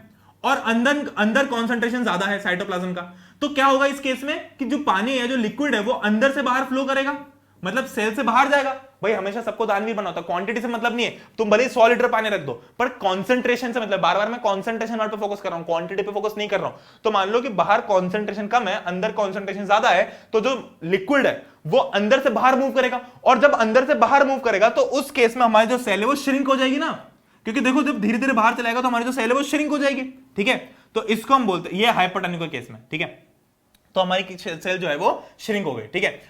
Speaker 1: और अंदर कॉन्सेंट्रेशन ज्यादा है साइटोप्लाज्म का, तो क्या होगा इस केस में कि जो पानी है, जो लिक्विड है, वो अंदर से बाहर फ्लो करेगा, मतलब सेल से बाहर जाएगा। भाई हमेशा सबको दानवीर बना होता है, क्वांटिटी से मतलब नहीं है, तुम भले 100 लीटर पानी रख दो, पर कॉन्सेंट्रेशन से मतलब, बार बार मैं कॉन्सेंट्रेशन वर्ड पे फोकस कर रहा हूं, क्वांटिटी पे फोकस नहीं कर रहा हूं। तो मान लो कि बाहर कॉन्सेंट्रेशन कम है, अंदर कॉन्सेंट्रेशन ज्यादा है, तो जो लिक्विड है वो अंदर से बाहर मूव करेगा, और जब अंदर से बाहर मूव करेगा तो उस केस में हमारी जो सेल है वो श्रिंक हो जाएगी ना, क्योंकि देखो जब धीरे धीरे बाहर चलाएगा तो हमारी जो सेल है वो श्रिंक हो जाएगी, ठीक है। तो इसको हम बोलते हैं, ये हाइपोटोनिक के केस में, ठीक है। तो हमारी सेल जो है वो श्रिंक हो गई, ठीक है।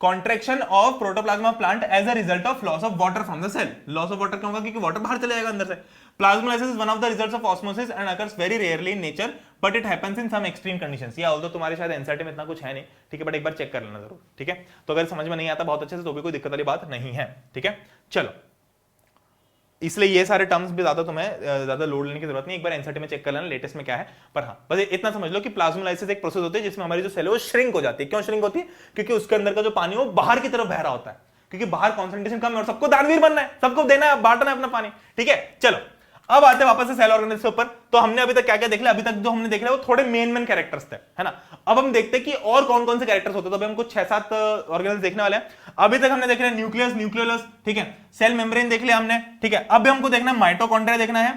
Speaker 1: Contraction of protoplasm of plant as a result of loss of water from the cell. Loss of water क्यों होगा, क्योंकि वाटर बाहर चले जाएगा अंदर से। Plasmolysis is one of the results of osmosis and occurs very rarely in nature, but it happens in some extreme conditions. या ऑल्दो तुम्हारे शायद एनसीईआरटी में इतना कुछ है नहीं, ठीक है, बट एक बार चेक कर लेना जरूर, ठीक है। तो अगर समझ में नहीं आता बहुत अच्छे से तो भी कोई दिक्कत वाली बात नहीं है, ठीक है। चलो, इसलिए ये सारे टर्म्स भी ज्यादा तुम्हें ज्यादा लोड लेने की जरूरत नहीं, एक बार एनसीईआरटी में चेक कर लेना लेटेस्ट में क्या है। पर हाँ, बस इतना समझ लो कि प्लाज्मोलाइसिस एक प्रोसेस होती है जिसमें हमारी जो सेल है वो श्रिंक हो जाती है। क्यों श्रिंक होती है, क्योंकि उसके अंदर का जो पानी वो बाहर की तरफ बह रहा होता है, क्योंकि बाहर कॉन्सेंट्रेशन कम है और सबको दानवीर बनना है, सबको देना है, बांटना है अपना पानी, ठीक है। चलो अब आते हैं वापस से सेल ऑर्गेनेल्स के ऊपर। तो हमने अभी तक क्या क्या देख लिया, अभी तक जो हमने देख लिया वो थोड़े मेन कैरेक्टर्स थे, है ना। अब हम देखते हैं कि और कौन कौन से कैरेक्टर्स होते हैं। तो अभी हम कुछ 6-7 ऑर्गेनेल्स देखने वाले हैं। अभी तक हमने देख लिया न्यूक्लियस, न्यूक्लियोलस, ठीक है, सेल मेम्ब्रेन देख लिया हमने, ठीक है। अब हमको देखना है माइटोकॉन्ड्रिया देखना है,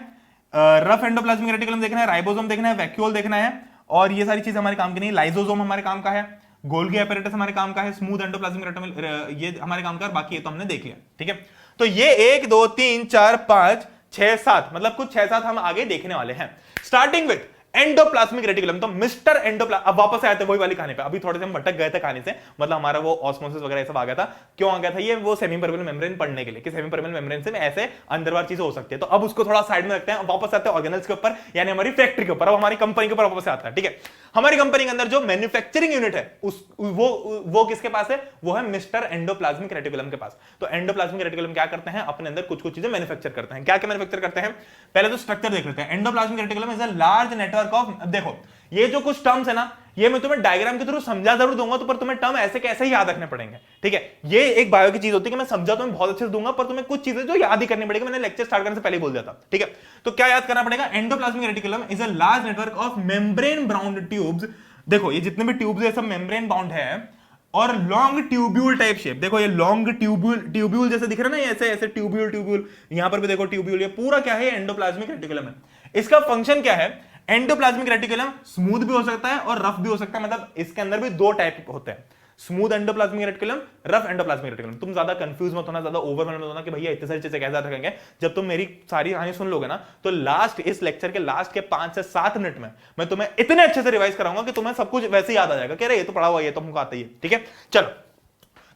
Speaker 1: रफ एंडोप्लाज्मिक रेटिकुलम देखना है, राइबोसोम देखना है, वैक्यूल देखना है, और ये सारी चीज हमारे काम की नहीं। लाइसोसोम हमारे काम का है, गोल्गी एपेरेटस हमारे काम का है, स्मूथ एंडोप्लाज्मिक रेटिकुलम ये हमारे काम का है, बाकी ये तो हमने देख लिया, ठीक है। तो ये 1 2 3 4 5 6 7 मतलब कुछ 6-7 हम आगे देखने वाले हैं, स्टार्टिंग विद एंडोप्लाज्मिक रेटिकुलम। तो मिस्टर एंडोप्लाज्म, अब वापस आए थे वही वाली कहानी पे। अभी थोड़े से हम भटक गए थे कहानी से, मतलब हमारा वो ऑस्मोसिस वगैरह सब आ गया था। क्यों आ गया था ये, वो सेमी परमेबल मेम्ब्रेन पढ़ने के लिए कि सेमी परमेबल मेम्ब्रेन से ऐसे अंदरवार चीजें हो सकती है। तो अब उसको थोड़ा साइड में रखते हैं, वापस आते हैं ऑर्गेनल्स के ऊपर, यानी हमारी फैक्ट्री के ऊपर, अब हमारी कंपनी के ऊपर वापस आता है, ठीक है। हमारी कंपनी के अंदर जो मैन्युफैक्चरिंग यूनिट है वो किसके पास है, वो है मिस्टर एंडोप्लाज्मिक रेटिकुलम के पास। तो एंडोप्लाज्मिक रेटिकुलम क्या करते हैं, अपने अंदर कुछ कुछ चीजें मैन्युफैक्चर करते हैं। क्या क्या मैन्युफैक्चर करते हैं, पहले तो स्ट्रक्चर देख लेते हैं। Endoplasmic reticulum is a large network of, देखो ये जो कुछ टर्म्स है ना, ये मैं तुम्हें डायग्राम के थ्रू समझा जरूर दूंगा, तो पर तुम्हें टर्म ऐसे कैसे ही याद रखने पड़ेंगे, ठीक है। ये एक बायो की चीज होती है कि मैं समझा तुम्हें बहुत अच्छे से दूंगा, पर तुम्हें कुछ चीजें जो याद ही करनी पड़ेगी, मैंने लेक्चर स्टार्ट करने से पहले बोल दिया था, ठीक है। तो क्या याद करना पड़ेगा, endoplasmic reticulum is a large network of membrane bound tubes. देखो ये जितने भी ट्यूब्स है सब मेम्ब्रेन बाउंड है, और लॉन्ग ट्यूब्यूल टाइप शेप। देखो ये लॉन्ग ट्यूब्यूल जैसे दिख रहा है ना, ऐसे ऐसे ट्यूब्यूल, यहां पर भी देखो ट्यूब्यूल, ये पूरा क्या है, एंडोप्लाज्मिक रेटिकुलम है। इसका फंक्शन क्या है, एंडोप्लाज्मिक रेटिकुलम स्मूथ भी हो सकता है और रफ भी हो सकता है, मतलब इसके अंदर भी 2 टाइप होते हैं, smooth endoplasmic reticulum, rough endoplasmic reticulum. तुम ज्यादा कंफ्यूज मत होना, ज्यादा ओवरवेल्म मत होना कि भैया इतनी सारी चीजें कैसे याद रखेंगे। जब तुम मेरी सारी कहानी सुन लोगे ना, तो लास्ट इस लेक्चर के लास्ट के 5 से 7 मिनट में मैं तुम्हें इतने अच्छे से रिवाइज कराऊंगा कि तुम्हें सब कुछ वैसे ही याद आ जाएगा कि अरे ये तो पढ़ा हुआ है, ये तो हमको आता ही है, ठीक है। चलो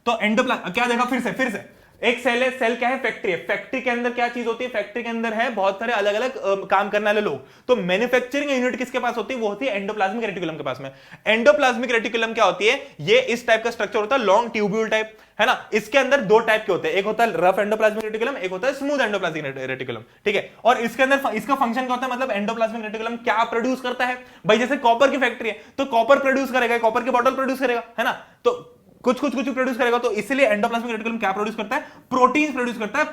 Speaker 1: तो एंडोप्लाज्म क्या देखा, फिर से एक सेल है, सेल क्या है, फैक्ट्री है। फैक्ट्री के अंदर क्या चीज होती है, फैक्ट्री के अंदर है बहुत सारे अलग अलग काम करने वाले लोग। तो मैन्युफैक्चरिंग यूनिट किसके पास होती है, वो होती है एंडोप्लाज्मिक रेटिकुलम के पास में। एंडोप्लाज्मिक रेटिकुलम क्या होती है, ये इस टाइप का स्ट्रक्चर होता है, लॉन्ग ट्यूब्यूल टाइप, है ना। इसके अंदर 2 टाइप के होते हैं, एक होता है रफ एंडोप्लाज्मिक रेटिकुलम, एक होता है स्मूथ एंडोप्लाज्मिक रेटिकुलम, ठीक है। और इसके अंदर इसका फंक्शन क्या होता है, मतलब एंडोप्लाज्मिक रेटिकुलम क्या प्रोड्यूस करता है भाई, जैसे कॉपर की फैक्ट्री है तो कॉपर प्रोड्यूस करेगा, कॉपर की बॉटल प्रोड्यूस करेगा, है ना। तो कुछ प्रोड्यूस करेगा। तो इसलिए एंडोप्लाज्मिक रेटिकुलम क्या प्रोड्यूस करता है, प्रोटीन प्रोड्यूस करता है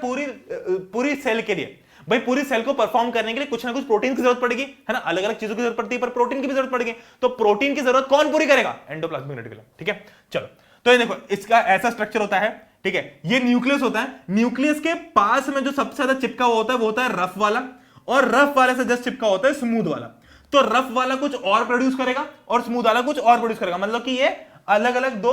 Speaker 1: पूरी सेल के लिए। भाई पूरी सेल को परफॉर्म करने के लिए कुछ ना कुछ प्रोटीन की जरूरत पड़ेगी, है ना, अलग अलग चीजों की जरूरत पड़ती है, पर प्रोटीन की भी जरूरत पड़ेगी। तो प्रोटीन की जरूरत कौन पूरी करेगा, एंडोप्लाज्मिक रेटिकुलम। ठीक है, चलो तो ये देखो इसका ऐसा स्ट्रक्चर होता है। ठीक है, ये न्यूक्लियस होता है, न्यूक्लियस के पास में जो सबसे ज्यादा चिपका हुआ होता है वो होता है रफ वाला, और रफ वाले से जस्ट चिपका होता है स्मूथ वाला। तो रफ वाला कुछ और प्रोड्यूस करेगा और स्मूथ वाला कुछ और प्रोड्यूस करेगा, मतलब कि ये अलग अलग दो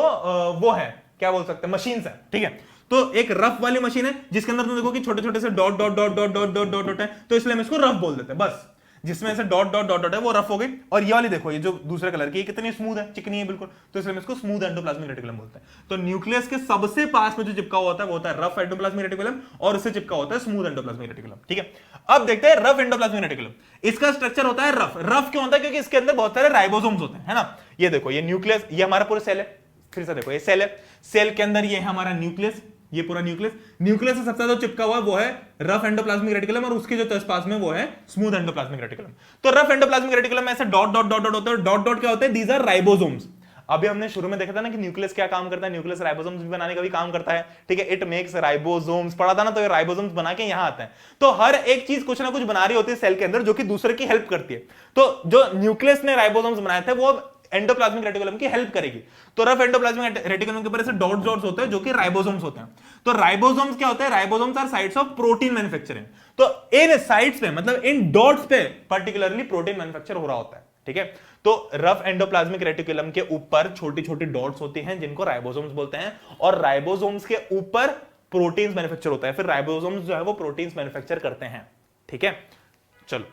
Speaker 1: वो है, क्या बोल सकते हैं, मशीन्स है। ठीक है, तो एक रफ वाली मशीन है जिसके अंदर तुम देखो कि छोटे छोटे से dot dot dot dot dot dot dot है, तो इसलिए हम इसको रफ बोल देते हैं। बस जिसमें ऐसे डॉट डॉट डॉट डॉट है वो रफ हो गई। और ये वाली देखो, ये जो दूसरे कलर की कितनी स्मूथ है, चिकनी है बिल्कुल, तो इसलिए हम इसको स्मूथ एंडोप्लाज्मिक रेटिकुलम बोलते हैं। तो न्यूक्लियस के सबसे पास में जो चिपका हुआ होता है वो होता है रफ एंडोप्लाज्मिक रेटिकुलम, और उससे चिपका होता है स्मूथ एंडोप्लाज्मिक रेटिकुलम। ठीक है, अब देखते हैं रफ एंडोप्लाज्मिक रेटिकुलम। इसका स्ट्रक्चर होता है रफ। रफ क्यों होता है, क्योंकि इसके अंदर बहुत सारे राइबोसोम्स होते हैं, है ना। ये देखो, ये न्यूक्लियस, ये हमारा पूरा सेल है। फिर से देखो, ये सेल है, सेल के अंदर ये है हमारा न्यूक्लियस, ये पूरा न्यूक्लियस। न्यूक्लियस से सबसे ज्यादा चिपका हुआ वो है रफ एंडोप्लाज्मिक रेटिकुलम, और उसके जो पास में वो है स्मूथ एंडोप्लाज्मिक रेटिकुलम। तो रफ एंडोप्लाज्मिक रेटिकुलम में ऐसे डॉट डॉट डॉट डॉट होते हैं। डॉट डॉट क्या होते हैं, दीज आर राइबोसोम्स। अभी हमने शुरू में देखा था ना कि न्यूक्लियस क्या काम करता है, न्यूक्लियस राइबोसोम्स भी बनाने का भी काम करता है। ठीक है, इट मेक्स राइबोसोम्स, पढ़ा था ना, तो ये राइबोसोम्स बना के यहां आते हैं। तो हर एक चीज कुछ ना कुछ बना रही होती है सेल के अंदर, जो कि दूसरे की हेल्प करती है। तो जो न्यूक्लियस ने राइबोसोम्स बनाए थे वो एंडोप्लाज्मिक रेटिकुलम की हेल्प करेगी। तो रफ एंडोप्लाज्मिक रेटिकुलम के ऊपर ऐसे डॉट डॉट्स होते हैं जो कि राइबोसोम्स होते हैं। तो राइबोसोम्स क्या होते हैं, ribosomes are sites of protein manufacturing. तो इन साइट्स पे, मतलब इन डॉट्स पे पर्टिकुलरली प्रोटीन मैन्युफैक्चर हो रहा होता है। ठीक है, तो रफ एंडोप्लाज्मिक रेटिकुलम के ऊपर छोटी छोटी डॉट्स होती हैं जिनको राइबोसोम्स बोलते हैं, और राइबोसोम्स के ऊपर प्रोटीन्स मैन्युफैक्चर होता है। फिर राइबोसोम्स जो है वो प्रोटीन्स मैन्युफैक्चर करते हैं। ठीक है, चलो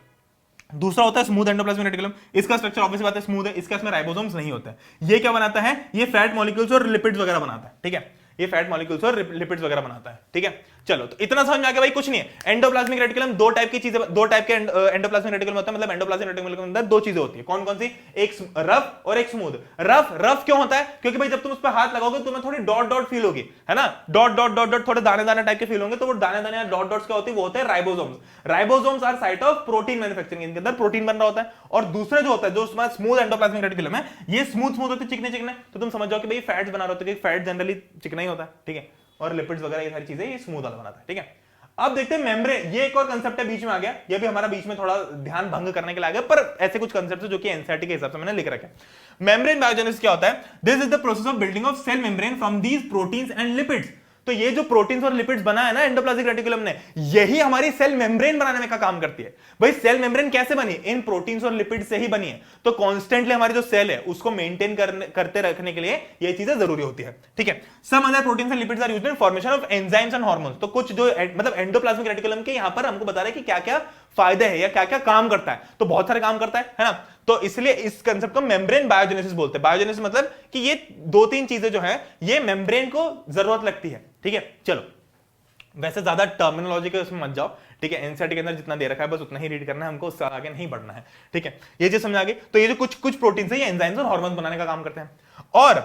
Speaker 1: दूसरा होता है स्मूथ एंडोप्लाज्मिक रेटिकुलम। इसका स्ट्रक्चर ऑब्वियस बात है स्मूथ है, इसका इसमें राइबोसोम्स नहीं होता है। ये क्या बनाता है, ये फैट मॉलिक्यूल्स और लिपिड्स वगैरह बनाता है। ठीक है, ये फैट मॉलिक्यूल्स और लिपिड्स वगैरह बनाता है। ठीक है, चलो तो इतना समझ में आ गया भाई, कुछ नहीं है। एंडोप्लाज्मिक रेटिकुलम दो टाइप की चीजें, दो टाइप के एंडोप्लाज्मिक रेटिकुलम होता है, मतलब एंडोप्लाज्मिक रेटिकुलम के अंदर दो चीजें होती है। कौन कौन सी, एक रफ और एक स्मूथ। रफ क्यों होता है, क्योंकि भाई जब तुम उस पर हाथ लगाओगे तो तुम्हें थोड़ी डॉट डॉट फील होगी, है ना, डॉट डॉट डॉट डॉट, थोड़े दाने दाने टाइप के फील होंगे। तो वो दाने दाने डॉट डॉट्स क्या होती है, वो होते हैं ribosomes. Ribosomes are site of protein manufacturing, इनके अंदर प्रोटीन बन रहा होता है। और दूसरा जो होता है, जो स्मूथ एंडोप्लाज्मिक रेटिकुलम है, ये स्मूथ होते हैं, चिकने चिकने। तो तुम समझ जाओ कि भाई फैट्स बना रहे होते हैं, फैट जनरली चिकना ही होता है। ठीक है, और लिपिड्स वगैरह ये सारी चीजें ये स्मूथ वाला बनाता है। ठीक है, अब देखते हैं मेम्ब्रेन। ये एक और कंसेप्ट है, बीच में आ गया, ये भी हमारा बीच में थोड़ा ध्यान भंग करने के लिए आ गया, पर ऐसे कुछ कंसेप्ट है जो कि एनसीईआरटी के हिसाब से मैंने लिख रखे हैं। मेम्ब्रेन बायोजेनेसिस क्या होता है, this is the process of building of cell membrane from these proteins and lipids. तो ये जो प्रोटीन्स और लिपिड्स बना है ना एंडोप्लाज्मिक रेटिकुलम ने, यही हमारी सेल मेम्ब्रेन बनाने में का काम करती है। भाई सेल मेम्ब्रेन कैसे बनी, इन प्रोटीन्स और लिपिड्स से ही बनी है। तो कॉन्स्टेंटली हमारी जो सेल है उसको मेंटेन करते रखने के लिए ये चीजें जरूरी होती है। ठीक है, some other proteins and lipids are used in formation of enzymes and hormones. तो कुछ जो मतलब एंडोप्लाज्मिक रेटिकुलम के यहां पर हमको बता रहे हैं कि क्या क्या फायदे हैं या क्या क्या काम करता है। तो बहुत सारे काम करता है ना। तो इसलिए इस कंसेप्ट को मेम्ब्रेन बायोजेनेसिस बोलते हैं। बायोजेनेसिस मतलब कि ये दो तीन चीजें जो है ये मेम्ब्रेन को जरूरत लगती है। ठीक है, चलो वैसे ज्यादा टर्मिनोलॉजी के उसमें मत जाओ। ठीक है, एनसीईआरटी के अंदर जितना दे रखा है बस उतना ही रीड करना है हमको, उससे आगे नहीं बढ़ना है। ठीक है, ये चीज समझ आ गई। तो ये जो कुछ प्रोटीन है ये एंजाइम्स और हार्मोन्स बनाने का काम करते हैं। और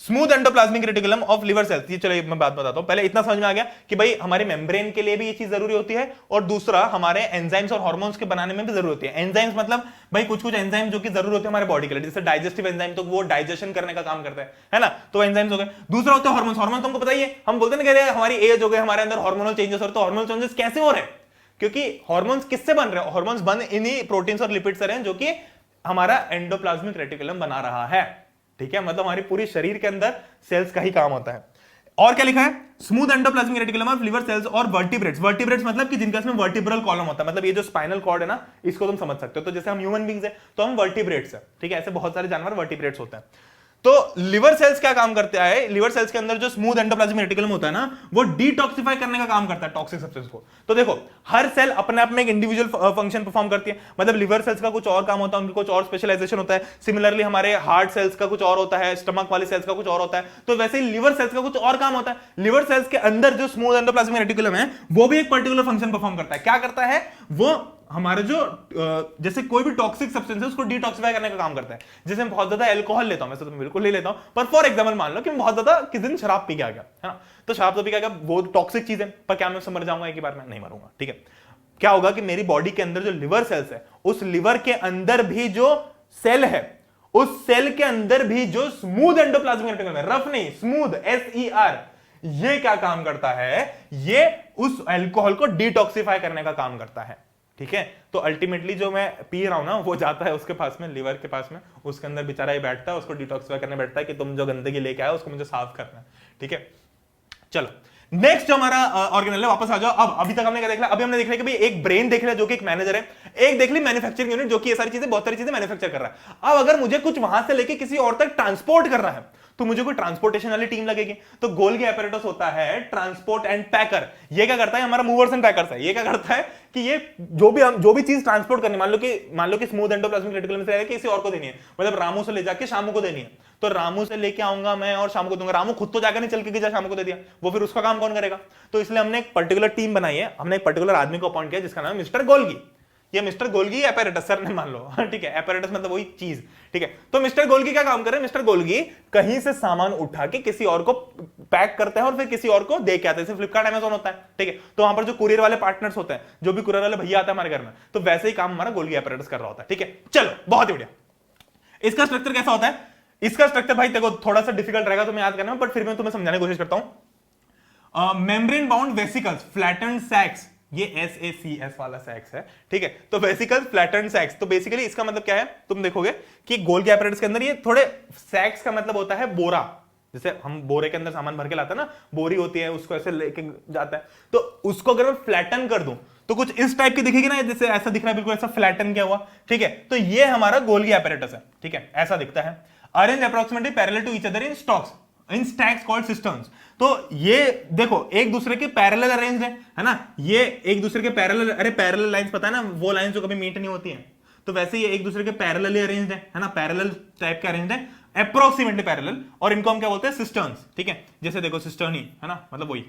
Speaker 1: smooth endoplasmic reticulum of liver cells, ये चलो मैं बात बताता हूं। पहले इतना समझ में आ गया कि भाई हमारे मेम्ब्रेन के लिए भी ये चीज जरूरी होती है, और दूसरा हमारे एंजाइम्स और हार्मोन्स के बनाने में भी जरूरी होती है। एंजाइम्स मतलब भाई कुछ एंजाइम जो कि जरूरी होते हैं हमारे बॉडी के लिए, जैसे डाइजेस्टिव एंजाइम, तो वो डाइजेशन करने का काम करता है ना, तो एंजाइम्स हो गए। दूसरा होता है हार्मोन्स। हार्मोन्स तुमको पता ही है, हम बोलते हैं ना हमारी एज हो गई, हमारे अंदर हार्मोनल चेंजेस हो रहे, तो हार्मोनल चेंजेस कैसे हो रहे हैं, क्योंकि हार्मोन्स किससे बन रहे हैं, हार्मोन्स बन इन्हीं प्रोटीन्स और लिपिड से रहे हैं जो कि हमारा एंडोप्लाज्मिक रेटिकुलम बना रहा है। ठीक है, मतलब हमारी पूरी शरीर के अंदर सेल्स का ही काम होता है। और क्या लिखा है, smooth endoplasmic reticulum of liver cells और वर्टिब्रेट्स। वर्टिब्रेट्स मतलब कि जिनका इसमें वर्टिब्रल कॉलम होता है, मतलब ये जो स्पाइनल कॉर्ड है ना, इसको तुम समझ सकते हो। तो जैसे हम ह्यूमन बींग्स है तो हम वर्टिब्रेट्स है। ठीक है, ऐसे बहुत सारे जानवर वर्टिब्रेट्स होते हैं। तो लिवर सेल्स क्या काम करते हैं, लिवर सेल्स के अंदर जो स्मूथ एंडोप्लाज्मिक रेटिकुलम होता है ना, वो डिटॉक्सिफाई करने का काम करता है टॉक्सिक सब्सटेंस को। तो देखो हर सेल अपने आप में एक इंडिविजुअल फंक्शन परफॉर्म करती है, मतलब लिवर सेल्स का कुछ और काम होता है, उनका कुछ और स्पेशलाइजेशन होता है। सिमिलरली हमारे हार्ट सेल्स का कुछ और होता है, स्टमक वाली सेल्स का कुछ और होता है। तो वैसे ही लिवर सेल्स का कुछ और काम होता है। लिवर सेल्स के अंदर जो स्मूथ एंडोप्लाज्मिक रेटिकुलम है वो भी एक पर्टिकुलर फंक्शन परफॉर्म करता है। क्या करता है वो, हमारे जो जैसे कोई भी टॉक्सिक सब्सटेंस है उसको डिटॉक्सिफाई करने का काम करता है। जैसे मैं बहुत ज्यादा अल्कोहल लेता हूं, वैसे तो मैं बिल्कुल नहीं लेता हूं, पर फॉर एग्जांपल मान लो कि मैं बहुत ज्यादा किस दिन शराब पी के आ गया, है ना, तो शराब तो पी के आ गया, वो टॉक्सिक चीज है, पर क्या मैं उससे मर जाऊंगा एक ही बार में, नहीं मरूंगा। ठीक है, क्या होगा कि मेरी बॉडी के अंदर जो लिवर सेल्स है, उस लिवर के अंदर भी जो सेल है उस सेल के अंदर भी जो स्मूथ एंडोप्लाज्मिक रेटिकुलम है, रफ नहीं, स्मूथ, SER, ये क्या काम करता है, ये उस अल्कोहल को डिटॉक्सिफाई करने का काम करता है। ठीक है, तो अल्टीमेटली जो मैं पी रहा हूं ना, वो जाता है उसके पास में, लिवर के पास में, उसके अंदर बेचारा ही बैठता है, उसको डिटॉक्सिफाई करने बैठता है कि तुम जो गंदगी लेके आए उसको मुझे साफ करना है। ठीक है, चलो नेक्स्ट जो हमारा ऑर्गेनल है, वापस आ जाओ। अब अभी तक हमने क्या देख लिया, अभी हमने देख लिया कि भाई एक ब्रेन देख लिया जो कि एक मैनेजर है, एक देख ली मैन्युफैक्चरिंग यूनिट जो कि ये सारी चीजें, बहुत सारी चीजें मैन्युफैक्चर कर रहा है। अब अगर मुझे कुछ वहां से लेके किसी और तक ट्रांसपोर्ट कर रहा है तो मुझे कोई ट्रांसपोर्टेशन वाली टीम लगेगी। तो गोल्गी एपैरेटस होता है ट्रांसपोर्ट एंड पैकर। ये क्या करता है, हमारा मूवर्स एंड पैकर्स है। ये क्या करता है कि ये जो भी चीज ट्रांसपोर्ट करनी, मान लो कि स्मूथ एंडोप्लाज्मिक रेटिकुलम से किसी और को देनी है, मतलब रामू से ले जाके शामू को देनी है, तो रामू से लेके आऊंगा मैं और शाम को दूंगा। रामू खुद तो जाकर नहीं चल के शाम को दे दिया, वो फिर उसका काम कौन करेगा? तो इसलिए हमने एक पर्टिकुलर टीम बनाई है, हमने एक पर्टिकुलर आदमी को अपॉइंट किया जिसका नाम है मिस्टर गोल्गी। ये मिस्टर गोल्गी एपैरेटस सर ने मान लो, ठीक है, एपैरेटस मतलब वही चीज। ठीक है, तो मिस्टर गोल्गी क्या काम कर रहे हैं? मिस्टर गोल्गी कहीं से सामान उठा के किसी और को पैक करते हैं और फिर किसी और को दे के आते हैं। जैसे फ्लिपकार्ट अमेज़न होता है, ठीक है, तो वहां पर जो कुरियर वाले पार्टनर्स होते हैं, जो भी कुरियर वाले भैया आते हैं हमारे घर में, तो वैसे ही काम हमारा गोल्गी एपैरेटस कर रहा होता है। ठीक है, चलो बहुत ही बढ़िया। इसका स्ट्रक्चर कैसा होता है? इसका स्ट्रक्चर भाई देखो थोड़ा सा डिफिकल्ट रहेगा तुम्हें याद करना, बट फिर मैं तुम्हें समझाने की कोशिश करता हूं। मेम्ब्रेन बाउंड वेसिकल्स, फ्लैटेंड सैक्स, ये SACS वाला सैक्स है। ठीक है, तो वेसिकल्स, फ्लैटेंड सैक्स, तो बेसिकली इसका मतलब क्या है, तुम देखोगे कि गोल्गी एपैरेटस के अंदर ये थोड़े, सैक्स का मतलब होता है बोरा, जैसे हम बोरे के अंदर सामान भर के लाते हैं ना, बोरी होती है, उसको ऐसे लेके जाता है, तो उसको अगर मैं फ्लैटन कर दूं तो कुछ इस टाइप की दिखेगी ना, जैसे ऐसा दिख रहा है, बिल्कुल ऐसा फ्लैटन किया हुआ। ठीक है, तो ये हमारा गोल्गी एपैरेटस है। ठीक है, ऐसा दिखता है। Arrange approximately parallel to each other in stocks, in stacks called systems. तो ये देखो एक दूसरे के पैरेलल अरेंज्ड है ना, ये एक दूसरे के पैरेलल, अरे पैरेलल लाइंस पता है ना, वो लाइंस जो कभी मीट नहीं होती हैं, तो वैसे ये एक दूसरे के पैरेलली अरेंज्ड है ना, पैरेलल टाइप के अरेंज्ड है, अप्रोक्सीमेटली पैरेलल, और इनको हम क्या बोलते हैं? सिस्टर्न्स। ठीक है, जैसे देखो सिस्टर्नी है ना, मतलब वही।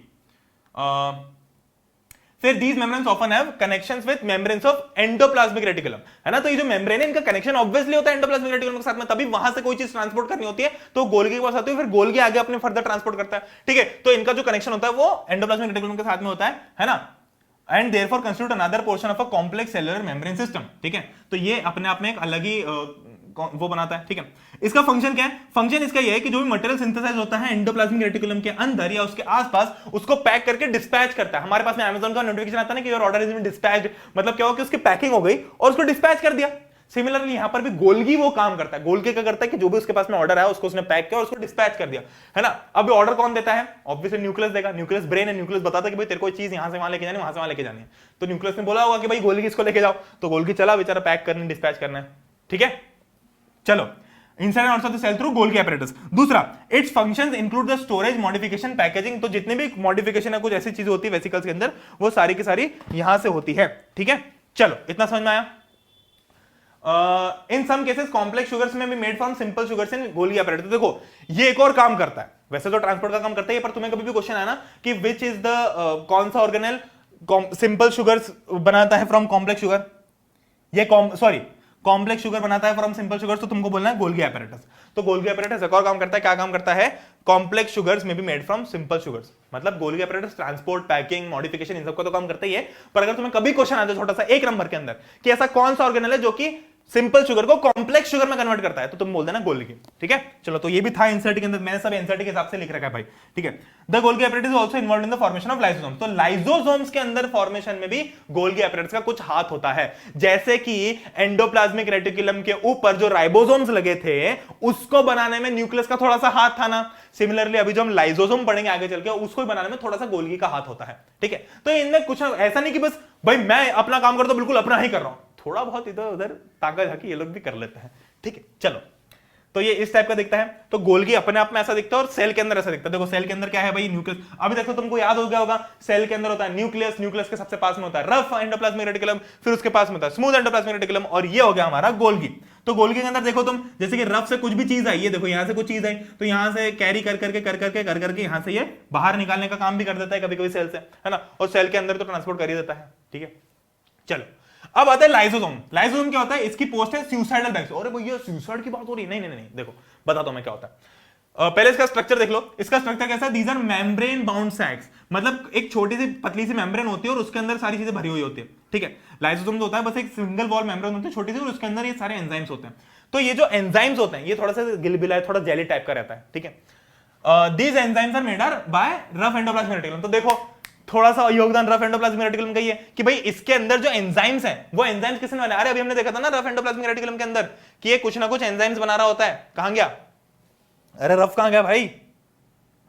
Speaker 1: फिर these membranes often have connections with membranes of endoplasmic reticulum, है ना, तो ये जो मेम्ब्रेन है इनका कनेक्शन ऑब्वियसली होता है एंडोप्लाज्मिक रेटिकुलम के साथ में, तभी वहां से कोई चीज ट्रांसपोर्ट करनी होती है तो गोल्गी के पास आती है, फिर गोल्गी आगे अपने फर्दर ट्रांसपोर्ट करता है। ठीक है, तो इनका जो कनेक्शन होता है वो एंडोप्लाज्मिक रेटिकुलम के साथ में होता है ना, and therefore constitute another portion of a complex cellular membrane system. ठीक है, तो ये अपने आप में एक अलग ही वो बनाता है। ठीक है, इसका फंक्शन क्या है? फंक्शन इसका ये है कि जो भी मटेरियल सिंथेसाइज होता है एंडोप्लाज्मिक रेटिकुलम के अंदर या उसके आसपास, उसको पैक करके डिस्पैच करता है। हमारे पास में अमेज़न का नोटिफिकेशन आता है ना कि your order is been dispatched, मतलब क्या हो कि उसकी पैकिंग हो गई और उसको डिस्पैच कर दिया। सिमिलरली यहां पर भी गोल्गी वो काम करता है। गोल्गी क्या करता है कि जो भी उसके पास में ऑर्डर है उसको उसने पैक किया और उसको डिस्पैच कर दिया, है ना। अब ऑर्डर कौन देता है? ऑब्वियसली न्यूक्लियस देगा। न्यूक्लियस ब्रेन है, न्यूक्लियस बताता है कि भाई तेरे को चीज यहां से वहां लेके जानी है, वहां से वहां लेके जानी है, तो न्यूक्लियस ने बोला होगा कि भाई गोल्गी इसको लेके जाओ, तो गोल्गी चला बेचारा पैक करने, डिस्पैच करना है। ठीक है, चलो inside and outside the cell through Golgi apparatus। दूसरा, its functions include the storage, modification, packaging। तो जितने भी मॉडिफिकेशन है, कुछ ऐसी चीजें होती है वेसिकल्स के अंदर, वो सारी की सारी यहां से होती है। ठीक है, चलो इतना समझ में आया। इन सम केसेस कॉम्प्लेक्स शुगर्स में भी made from simple sugars in Golgi apparatus। देखो ये एक और काम करता है, वैसे तो ट्रांसपोर्ट का काम करता है, पर तुम्हें कभी भी क्वेश्चन आया ना कि विच इज द कौन सा ऑर्गेनल सिंपल शुगर्स बनाता है फ्रॉम कॉम्प्लेक्स शुगर, ये कॉम्प्लेक्स शुगर बनाता है फ्रॉम सिंपल शुगर, तो तुमको बोलना है गोल्गी एपैरेटस। तो गोल्गी एपैरेटस एक और काम करता है, क्या काम करता है? कॉम्प्लेक्स शुगर्स में भी मेड फ्रॉम सिंपल शुगर्स, मतलब Golgi apparatus transport, packing, modification, इन सबका तो काम करता ही है। पर अगर तुम्हें कभी क्वेश्चन आता है छोटा सा एक नंबर के अंदर कि ऐसा कौन सा ऑर्गेनल है जो कि सिंपल शुगर को कॉम्प्लेक्स शुगर में कन्वर्ट करता है, तो तुम बोल देना गोल्गी। ठीक है, चलो तो ये भी था इंसर्ट के अंदर, मैंने सब इंसर्ट के हिसाब से लिख रखा है भाई। ठीक है, the Golgi apparatus is also involved in the formation of lysosome. तो लाइसोसोम्स के अंदर फॉर्मेशन में भी गोल्गी एपैरेटस का कुछ हाथ होता है। जैसे कि एंडोप्लाज्मिक रेटिकुलम के ऊपर जो राइबोसोम्स लगे थे उसको बनाने में न्यूक्लियस का थोड़ा सा हाथ था ना, सिमिलरली अभी जो हम लाइसोसोम पढ़ेंगे आगे चल के, उसको बनाने में थोड़ा सा गोल्गी का हाथ होता है। ठीक है, तो इनमें कुछ ऐसा नहीं कि बस भाई मैं अपना काम करता हूं बिल्कुल अपना ही कर रहा हूं, थोड़ा बहुत इधर उधर ताकत है कि ये लोग भी कर लेते हैं। ठीक है, चलो तो ये इस टाइप का दिखता है। तो गोल्गी अपने आप में ऐसा दिखता है और सेल के अंदर ऐसा दिखता है। देखो सेल के अंदर क्या है भाई? न्यूक्लियस। अभी देखो तुमको याद हो गया होगा, सेल के अंदर होता है न्यूक्लियस, न्यूक्लियस के सबसे पास में होता है रफ एंडोप्लाज्मिक रेटिकुलम, फिर उसके पास में होता है स्मूथ एंडोप्लाज्मिक रेटिकुलम, और ये हो गया हमारा गोल्गी। तो गोल्गी के अंदर देखो तुम, जैसे कि रफ से कुछ भी चीज आई है, देखो यहां से कुछ चीज आई तो यहां से कैरी कर करके यहां से ये बाहर निकालने का काम भी कर देता है कभी कभी सेल से, है ना, और सेल के अंदर तो ट्रांसपोर्ट कर ही देता है। ठीक है, चलो अब आता है लाइसोसोम। लाइसोसोम क्या होता है? इसकी पोस्ट है सुसाइडल बैक्स। अरे भैया सुसाइड की बात हो रही है? नहीं, देखो बताता हूं मैं क्या होता है। पहले इसका स्ट्रक्चर देख लो। इसका स्ट्रक्चर कैसा है? दीज आर मेम्ब्रेन बाउंड सैक्स, मतलब एक छोटी सी पतली सी मेम्ब्रेन होती है और उसके अंदर सारी चीजें भरी हुई होती है। ठीक है, लाइसोसोम जो होता है बस एक सिंगल वॉल मेम्ब्रेन होती है छोटी सी, और उसके अंदर ये सारे एंजाइम्स होते हैं। तो ये जो एंजाइम्स होते हैं ये थोड़ा सा गिलबिला थोड़ा जेली टाइप का रहता है, ठीक है। These enzymes are made by rough endoplasmic reticulum. तो देखो थोड़ा सा योगदान रफ एंडोप्लाज्मिक रेटिकुलम का ही है कि भाई इसके अंदर जो एंजाइम्स हैं वो एंजाइम्स किसने बनाया? अरे अभी हमने देखा था ना रफ एंडोप्लाज्मिक रेटिकुलम के अंदर कि ये कुछ ना कुछ एंजाइम्स बना रहा होता है। कहां गया? अरे रफ कहां गया भाई?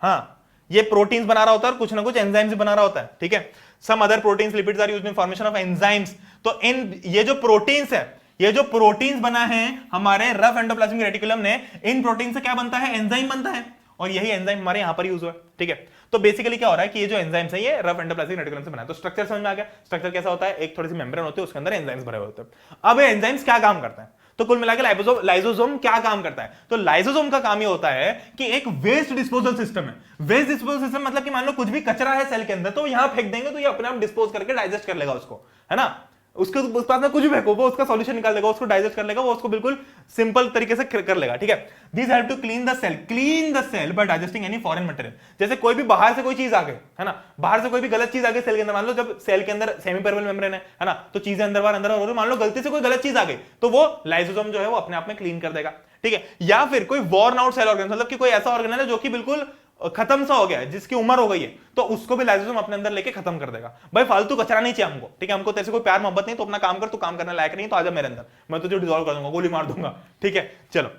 Speaker 1: हाँ, ये प्रोटीन्स बना रहा होता है और कुछ ना कुछ एंजाइम्स बना रहा होता है, ठीक है। Some other proteins lipids are used in formation of enzymes. तो इन ये जो प्रोटीन्स है, ये जो प्रोटीन्स बना है हमारे रफ एंडोप्लाज्मिक रेटिकुलम ने, इन प्रोटीन से क्या बनता है? एंजाइम बनता है, और यही एंजाइम हमारे यहां पर यूज हुआ है, ठीक है। तो बेसिकली क्या हो रहा है कि ये जो एंजाइम्स है ये रफ एंडोप्लाज्मिक रेटिकुलम से बना है। तो स्ट्रक्चर समझ में आ गया। स्ट्रक्चर कैसा होता है? एक थोड़ी सी मेम्ब्रेन होती है, उसके अंदर एंजाइम्स भरे होते हैं। अब ये एंजाइम्स क्या काम करते हैं? तो कुल मिलाकर लाइसोसोम क्या काम करता है? तो लाइसोसोम का काम ये होता है कि एक वेस्ट डिस्पोजल सिस्टम है। वेस्ट डिस्पोजल सिस्टम मतलब कि मान लो कुछ भी कचरा है सेल के अंदर, तो यहां फेंक देंगे तो ये अपने आप डिस्पोज करके डाइजेस्ट कर लेगा उसको, है ना। उसके उस पास में कुछ भी फेंको वो उसका सॉल्यूशन निकाल देगा, उसको डाइजेस्ट कर लेगा, वो उसको बिल्कुल सिंपल तरीके से कर लेगा, ठीक है। This help to clean the cell by digesting any foreign material. जैसे कोई भी बाहर से कोई चीज आ गई, है ना, बाहर से कोई भी गलत चीज आ गई सेल के अंदर, मान लो जब सेल के अंदर सेमी परमेबल मेम्ब्रेन है ना, तो चीजें अंदर बाहर हो रही, मान लो गलती से कोई गलत चीज आ गई तो वो लाइसोसोम जो है वो अपने आप में क्लीन कर देगा, ठीक है। या फिर कोई वॉर्न आउट सेल ऑर्गेन, मतलब कि कोई ऐसा ऑर्गेनल है जो कि बिल्कुल खत्म सा हो गया है, जिसकी उम्र हो गई है, तो उसको भी लाइसोसोम अपने अंदर लेके खत्म कर देगा। भाई फालतू कचरा नहीं चाहिए हमको, ठीक है। हमको तेरे से कोई प्यार मोहब्बत नहीं, तो अपना काम कर, तू काम करने लायक नहीं तो आजा मेरे अंदर, मैं तुझे डिसॉल्व कर दूंगा, गोली मार दूंगा, ठीक है। चलो,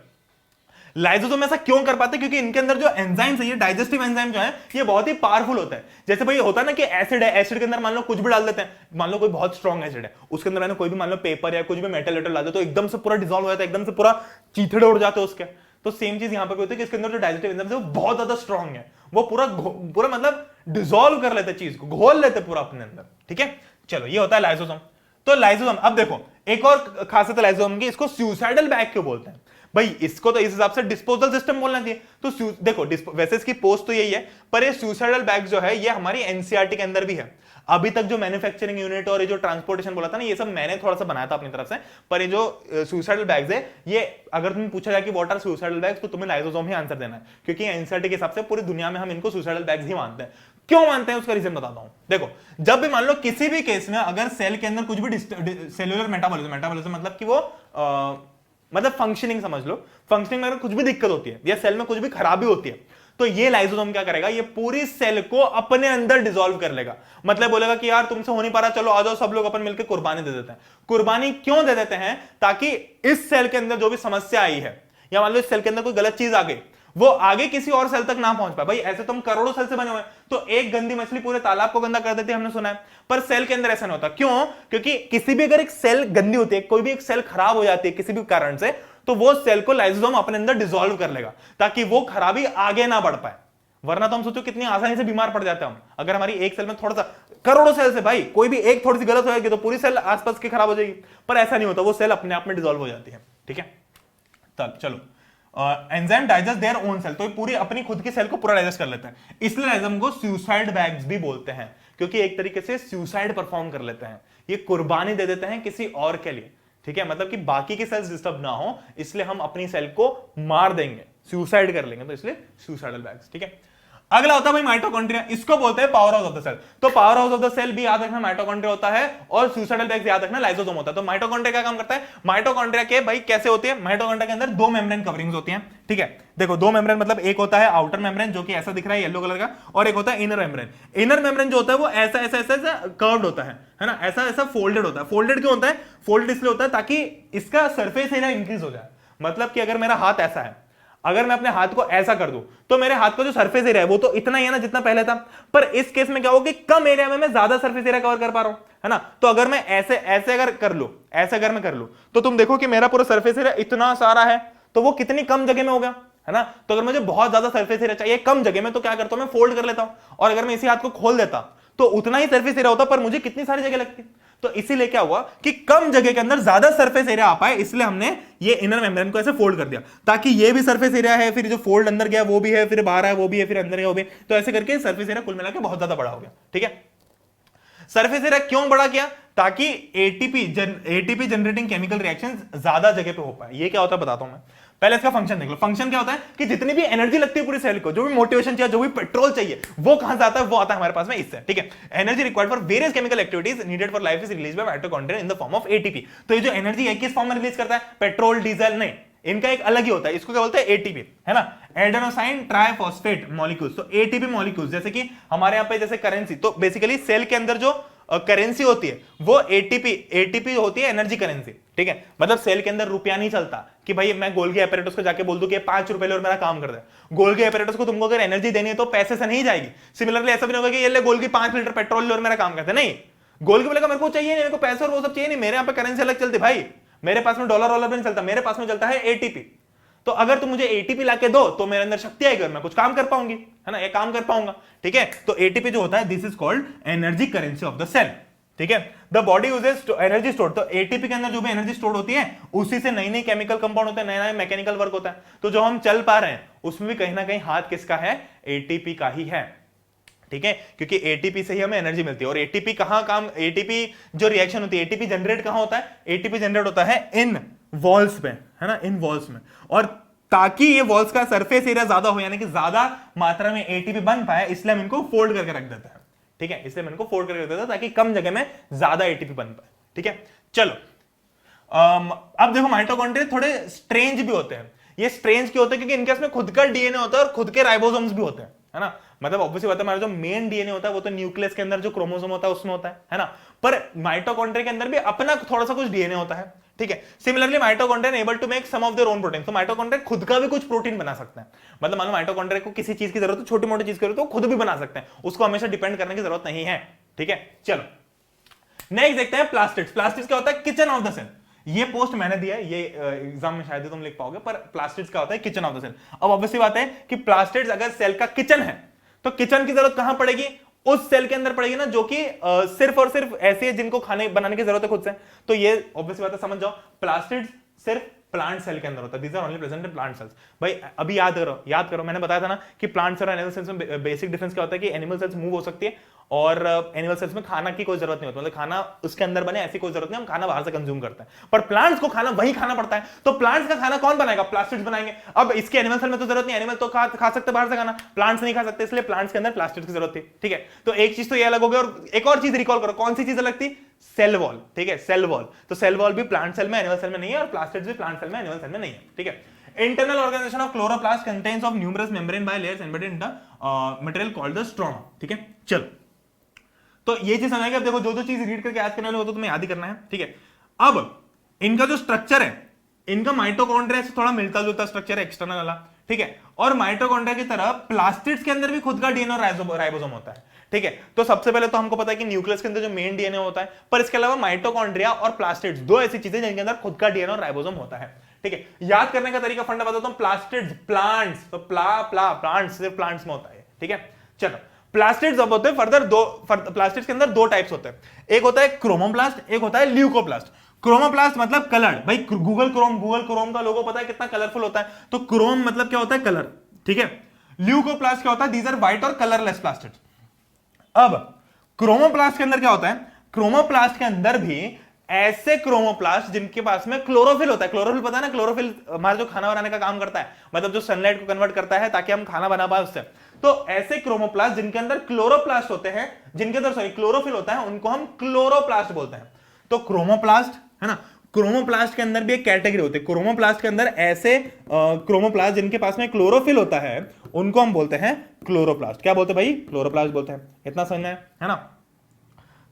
Speaker 1: लाइसोसोम ऐसा क्यों कर पाते हैं? क्योंकि इनके अंदर जो एंजाइम्स है, ये डाइजेस्टिव एंजाइम जो है ये बहुत ही पावरफुल होता है। जैसे भाई होता है ना कि एसिड है, एसिड के अंदर मान लो कुछ भी डाल देते हैं, मान लो कोई बहुत स्ट्रॉन्ग एसिड है, उसके अंदर मैंने कोई भी मान लो पेपर या कुछ भी मेटल वेटल डाल दे तो एकदम से पूरा डिसॉल्व हो जाता है, एकदम से पूरा चीथड़े उड़ जाते हैं उसके। तो सेम चीज यहां पर होती है कि इसके अंदर जो डाइजेस्टिव एंजाइम्स है वो बहुत ज्यादा स्ट्रॉन्ग है, वो पूरा मतलब डिसॉल्व कर लेते चीज को, घोल लेते पूरा अपने अंदर, ठीक है। चलो, ये होता है लाइसोसोम। तो लाइसोसोम, अब देखो एक और खासियत है लाइसोसोम की, इसको सुसाइडल बैग क्यों बोलते हैं? भाई इसको तो इस हिसाब से डिस्पोजल सिस्टम बोलना चाहिए। तो देखो वैसे इसकी पोस्ट तो यही है, पर ये सुसाइडल बैग जो है ये हमारी एनसीईआरटी के अंदर भी है। अभी तक जो मैन्युफैक्चरिंग यूनिट और ये जो ट्रांसपोर्टेशन बोला था ना, ये सब मैंने थोड़ा सा बनाया था अपनी तरफ से, पर ये जो सुसाइडल बैग्स है, ये अगर तुम्हें पूछा जाए कि व्हाट आर सुसाइडल बैग्स, तो तुम्हें लाइसोसोम ही आंसर देना है, क्योंकि एनसीईआरटी के हिसाब से पूरी दुनिया में हम इनको सुसाइडल बैग्स ही मानते हैं। क्यों मानते हैं उसका रीजन बताता हूं। देखो, जब भी मान लो किसी भी केस में अगर सेल के अंदर कुछ भी सेलुलर मेटाबॉलिज्म मतलब कि वो मतलब फंक्शनिंग समझ लो, फंक्शनिंग में अगर कुछ भी दिक्कत होती है या सेल में कुछ भी खराबी होती है, तो ये लाइसोसोम क्या करेगा? ये पूरी सेल को अपने अंदर डिसॉल्व कर लेगा। मतलब बोलेगा कि यार तुमसे हो नहीं पा रहा, चलो आ जाओ सब लोग अपन मिलकर कुर्बानी दे देते हैं। कुर्बानी क्यों दे देते हैं? ताकि इस सेल के अंदर जो भी समस्या आई है, या मान लो इस सेल के अंदर कोई गलत चीज आ गई, वो आगे किसी और सेल तक ना पहुंच पाए। भाई ऐसे तो हम करोड़ों सेल से बने हुए हैं, तो एक गंदी मछली पूरे तालाब को गंदा कर देती है, हमने सुना है। पर सेल के अंदर ऐसा नहीं होता। क्यों? क्योंकि किसी भी अगर एक सेल गंदी होती है, कोई भी एक सेल खराब हो जाती है किसी भी कारण से, तो वो सेल को लाइसोसोम अपने अंदर डिसॉल्व कर लेगा, ताकि वो खराबी आगे ना बढ़ पाए। वरना तो हम सोचो कितनी आसानी से बीमार पड़ जाते हैं हम, अगर हमारी एक सेल में थोड़ा सा, करोड़ों सेल से भाई कोई भी एक थोड़ी सी गलत हो जाएगी तो पूरी सेल आसपास की खराब हो जाएगी। पर ऐसा नहीं होता, वो सेल अपने आप में डिसॉल्व हो जाती है, ठीक है। तब चलो, enzyme digest their own cell, तो ये पूरी अपनी खुद की सेल को पूरा डाइजेस्ट कर लेते हैं। इसलिए लाइसोसोम को सुसाइड बैग्स भी बोलते हैं, क्योंकि एक तरीके से सुसाइड परफॉर्म कर लेते हैं, ये कुर्बानी दे देते हैं किसी और के लिए, ठीक है। मतलब कि बाकी की सेल्स डिस्टर्ब ना हो, इसलिए हम अपनी सेल को मार देंगे, सुसाइड कर लेंगे, तो इसलिए सुसाइडल बैग्स, ठीक है। अगला होता है भाई माइटोकॉन्ड्रिया, इसको बोलते हैं power house of the cell. तो power house of the cell भी याद रखना माइटोकॉन्ड्रिया होता है, और सुसाइडल बैग्स याद रखना लाइसोसोम होता है। तो माइटोकॉन्ड्रिया क्या काम करता है? माइटोकॉन्ड्रिया के भाई कैसे होती है? माइटोकॉन्ड्रिया के अंदर दो मेम्ब्रेन कवरिंग्स होती हैं, ठीक है। देखो दो मेम्ब्रेन, मतलब एक होता है आउटर मेम्ब्रेन जो कि ऐसा दिख रहा है येलो कलर का, और एक होता है इनर मेम्ब्रेन। इनर मेम्ब्रेन जो होता है वो ऐसा ऐसा ऐसा ऐसा कर्व्ड होता है ना, ऐसा ऐसा फोल्डेड होता है। फोल्डेड क्यों होता है? फोल्डेड इसलिए होता है ताकि इसका सरफेस एरिया इंक्रीज हो जाए। मतलब कि अगर मेरा हाथ ऐसा है, अगर मैं अपने हाथ को ऐसा कर दूं, तो मेरे हाथ का जो सरफेस एरिया है वो तो इतना ही है ना जितना पहले था, पर इस केस में क्या होगा कि कम एरिया में मैं ज्यादा सरफेस एरिया कवर कर पा रहा हूं, है ना। तो अगर मैं ऐसे ऐसे अगर कर लूं, ऐसे अगर मैं कर लूं, तो तुम देखो कि मेरा पूरा सरफेस एरिया इतना सारा है, तो वो कितनी कम जगह में हो गया, है ना। तो अगर मुझे बहुत ज्यादा सरफेस एरिया चाहिए कम जगह में, तो क्या करता हूं मैं? फोल्ड कर लेता हूं, और अगर मैं इसी हाथ को खोल देता तो उतना ही सरफेस एरिया होता, पर मुझे कितनी सारी जगह लगती। तो इसीलिए क्या हुआ कि कम जगह के अंदर ज्यादा सरफेस एरिया आ पाए, इसलिए हमने ये इनर मेम्ब्रेन को ऐसे फोल्ड कर दिया, ताकि ये भी सरफेस एरिया है, फिर जो फोल्ड अंदर गया वो भी है, फिर बाहर है वो भी है, फिर अंदर गया वो भी, तो ऐसे करके सरफेस एरिया कुल मिलाकर बहुत ज्यादा बड़ा हो गया, ठीक है। सरफेस एरिया क्यों बड़ा किया? ताकि एटीपी जनरेटिंग केमिकल रिएक्शंस ज्यादा जगह पे हो पाए। ये क्या होता है बताता हूं मैं। पहले इसका फंक्शन देख लो। फंक्शन क्या होता है कि जितनी भी एनर्जी लगती है पूरी सेल को, जो भी मोटिवेशन चाहिए, जो भी पेट्रोल चाहिए, वो कहां से आता है? वो आता है हमारे पास में इससे, ठीक है। Energy required for various chemical activities needed for life is released by mitochondria in the form of ATP. तो ये जो एनर्जी है किस फॉर्म में रिलीज करता है? पेट्रोल, डीजल नहीं, इनका एक अलग ही होता है, इसको क्या बोलते हैं एटीपी, है ना, एडेनोसाइन ट्राइफॉस्फेट मॉलिक्यूल्स। तो एटीपी मॉलिक्यूल्स जैसे कि हमारे यहाँ पे जैसे करेंसी, तो बेसिकली सेल के अंदर जो करेंसी होती है वो एटीपी होती है, एनर्जी करेंसी, ठीक है। मतलब सेल के अंदर रुपया नहीं चलता कि भाई मैं गोल्गी एपरेटस को जाके बोल दूं कि 5 रुपए ले और मेरा काम कर दे। गोल्गी एपरेटस को तुमको अगर एनर्जी देनी है तो पैसे से नहीं जाएगी। सिमिलरली ऐसा भी नहीं होगा कि ये ले गोल्गी 5 लीटर पेट्रोल ले और मेरा काम करते, नहीं, गोल्गी बोलेगा मेरे को चाहिए नहीं, मेरे को पैसे और वो सब चाहिए नहीं, मेरे यहाँ पे करेंसी अलग चलती भाई, मेरे पास में डॉलर वॉलर भी नहीं चलता, मेरे पास में चलता है एटीपी। तो अगर तुम मुझे एटीपी लाके दो तो मेरे अंदर शक्ति आएगी और मैं कुछ काम कर पाऊंगी, है ना, ये काम कर पाऊंगा, ठीक है। तो एटीपी जो होता है this is called energy currency of the cell, ठीक है। The body uses energy store, तो एटीपी के अंदर जो भी एनर्जी स्टोर होती है उसी से नई नई केमिकल कंपाउंड होते हैं, नया नया मैकेनिकल वर्क होता है। तो जो हम चल पा रहे हैं उसमें भी कहीं ना कहीं हाथ किसका है, एटीपी का ही है, ठीक है, क्योंकि एटीपी से ही हमें एनर्जी मिलती है। और एटीपी कहां काम, एटीपी जो रिएक्शन होती है, एटीपी जनरेट कहां होता है, एटीपी जनरेट होता है इन वॉल्स में, है ना, इन वॉल्स में। और ताकि ये वॉल्स का सरफेस एरिया ज्यादा हो, यानी कि ज्यादा मात्रा में एटीपी बन पाए, इसलिए हम इनको फोल्ड करके रख देते हैं, ठीक है, इसलिए मैं इनको फोल्ड करके रख देता हूं ताकि कम जगह में ज्यादा एटीपी बन पाए, ठीक है। चलो अब देखो माइटोकॉन्ड्रिया थोड़े स्ट्रेंज भी होते हैं। ये स्ट्रेंज क्यों होते हैं, क्योंकि इनके इसमें खुद का डीएनए होता है और खुद के राइबोसोम्स भी होते हैं, है ना। मतलब ऑब्वियसली बात है, हमारा जो मेन डीएनए होता है वो तो न्यूक्लियस के अंदर जो क्रोमोसोम होता है उसमें होता है ना। पर माइटोकॉन्ड्रिया के अंदर भी अपना थोड़ा सा कुछ डीएनए होता है, ठीक है। Similarly mitochondria able to make some of their own protein, तो माइटोकॉन्ड्रिया खुद का भी कुछ प्रोटीन बना सकते हैं। मतलब मान लो माइटोकॉन्ड्रिया को किसी चीज की जरूरत है, छोटी मोटी चीज की जरूरत है, वो खुद भी बना सकते हैं, उसको हमेशा डिपेंड करने की जरूरत नहीं है, ठीक है। चलो नेक्स्ट देखते हैं प्लास्टिड्स। प्लास्टिड्स क्या होता है, किचन ऑफ द सेल। ये पोस्ट मैंने दिया है, ये एग्जाम में शायद तुम लिख पाओगे, पर प्लास्टिड्स क्या होता है, किचन ऑफ द सेल। अब ऑब्वियसली बात है कि प्लास्टिड्स अगर सेल का किचन है तो किचन की जरूरत कहां पड़ेगी, उस सेल के अंदर पड़ेगी ना जो कि सिर्फ और सिर्फ ऐसे है जिनको खाने बनाने की जरूरत है खुद से। तो ये ऑब्वियसली बात है, समझ जाओ, प्लास्टिड्स सिर्फ प्लांट सेल के अंदर होता है, these are only present in plant cells. भाई अभी याद करो मैंने बताया था ना कि प्लांट सेल और एनिमल सेल्स में बेसिक डिफरेंस क्या होता है कि एनिमल सेल्स मूव हो सकती है और एनिमल सेल्स में खाना की कोई जरूरत नहीं होती, मतलब खाना उसके अंदर बने ऐसी कोई जरूरत नहीं, हम खाना बाहर से कंज्यूम करते हैं। पर प्लांट्स को खाना वही खाना पड़ता है, तो प्लांट्स का खाना कौन बनाएगा, प्लास्टिड्स बनाएंगे। अब इसके एनिमल सेल में तो जरूरत नहीं, एनिमल तो खा सकते बाहर से खाना, प्लांट्स नहीं खा सकते, इसलिए प्लांट्स के अंदर प्लास्टिड्स की जरूरत थी, ठीक है। तो एक चीज तो ये अलग हो गया, और एक और चीज रिकॉल करो, कौन सी चीज अलग थी, सेल वॉल, ठीक है, सेल वॉल। तो सेल वॉल भी प्लांट सेल में एनिमल सेल में नहीं है, और प्लास्टिड्स भी प्लांट सेल में एनिमल सेल में नहीं है, ठीक है। Internal organization of chloroplast contains of numerous membrane by layers embedded in the material called the stroma, ठीक है। चलो तो ये चीज समझाएंगे। अब देखो जो जो चीज रीड करके याद करने वाले हो तो तुम्हें याद ही करना है, ठीक है। अब इनका जो स्ट्रक्चर है, इनका माइटोकॉन्ड्रिया से थोड़ा मिलता जुलता स्ट्रक्चर है, एक्सटर्नल वाला, ठीक है। और माइटोकॉन्ड्रिया की तरह प्लास्टिड्स के अंदर भी खुद का डीएनए और राइबोसोम होता है, ठीक है। तो सबसे पहले तो हमको पता है कि न्यूक्लियस के अंदर जो मेन डीएनए होता है, पर इसके अलावा माइटोकॉन्ड्रिया और प्लास्टिड्स दो ऐसी चीजें जिनके अंदर खुद का डीएनए और राइबोसोम होता है, ठीक है। याद करने का तरीका फंडा बताता हूं, प्लास्टिड्स प्लांट्स, तो प्लांट्स सिर्फ प्लांट्स में होता है, ठीक है। चलो प्लास्टिड्स अब होते हैं फर्दर प्लास्टिड्स के अंदर दो टाइप्स होते हैं, एक होता है क्रोमोप्लास्ट, एक होता है ल्यूकोप्लास्ट। क्रोमोप्लास्ट मतलब कलर, भाई गूगल क्रोम का लोगो पता है कितना कलरफुल होता है, तो क्रोम मतलब क्या होता है, कलर, ठीक है। ल्यूकोप्लास्ट क्या होता है, दीज आर व्हाइट और कलरलेस प्लास्टिड्स। अब क्रोमोप्लास्ट के अंदर क्या होता है, क्रोमोप्लास्ट के अंदर भी ऐसे क्रोमोप्लास्ट जिनके पास में क्लोरोफिल होता है। क्लोरोफिल पता है ना, क्लोरोफिल हमारा जो खाना बनाने का काम करता है, मतलब जो सनलाइट को कन्वर्ट करता है ताकि हम खाना बना पाए उससे। तो ऐसे क्रोमोप्लास्ट जिनके अंदर क्लोरोप्लास्ट होते हैं, जिनके अंदर सॉरी क्लोरोफिल होता है, उनको हम क्लोरोप्लास्ट बोलते हैं। तो क्रोमोप्लास्ट है ना, क्रोमोप्लास्ट के अंदर भी एक कैटेगरी होती है। क्रोमोप्लास्ट के अंदर ऐसे क्रोमोप्लास्ट जिनके पास में क्लोरोफिल होता है उनको हम बोलते हैं क्लोरोप्लास्ट। क्या बोलते हैं भाई, क्लोरोप्लास्ट बोलते हैं। इतना समझना है ना।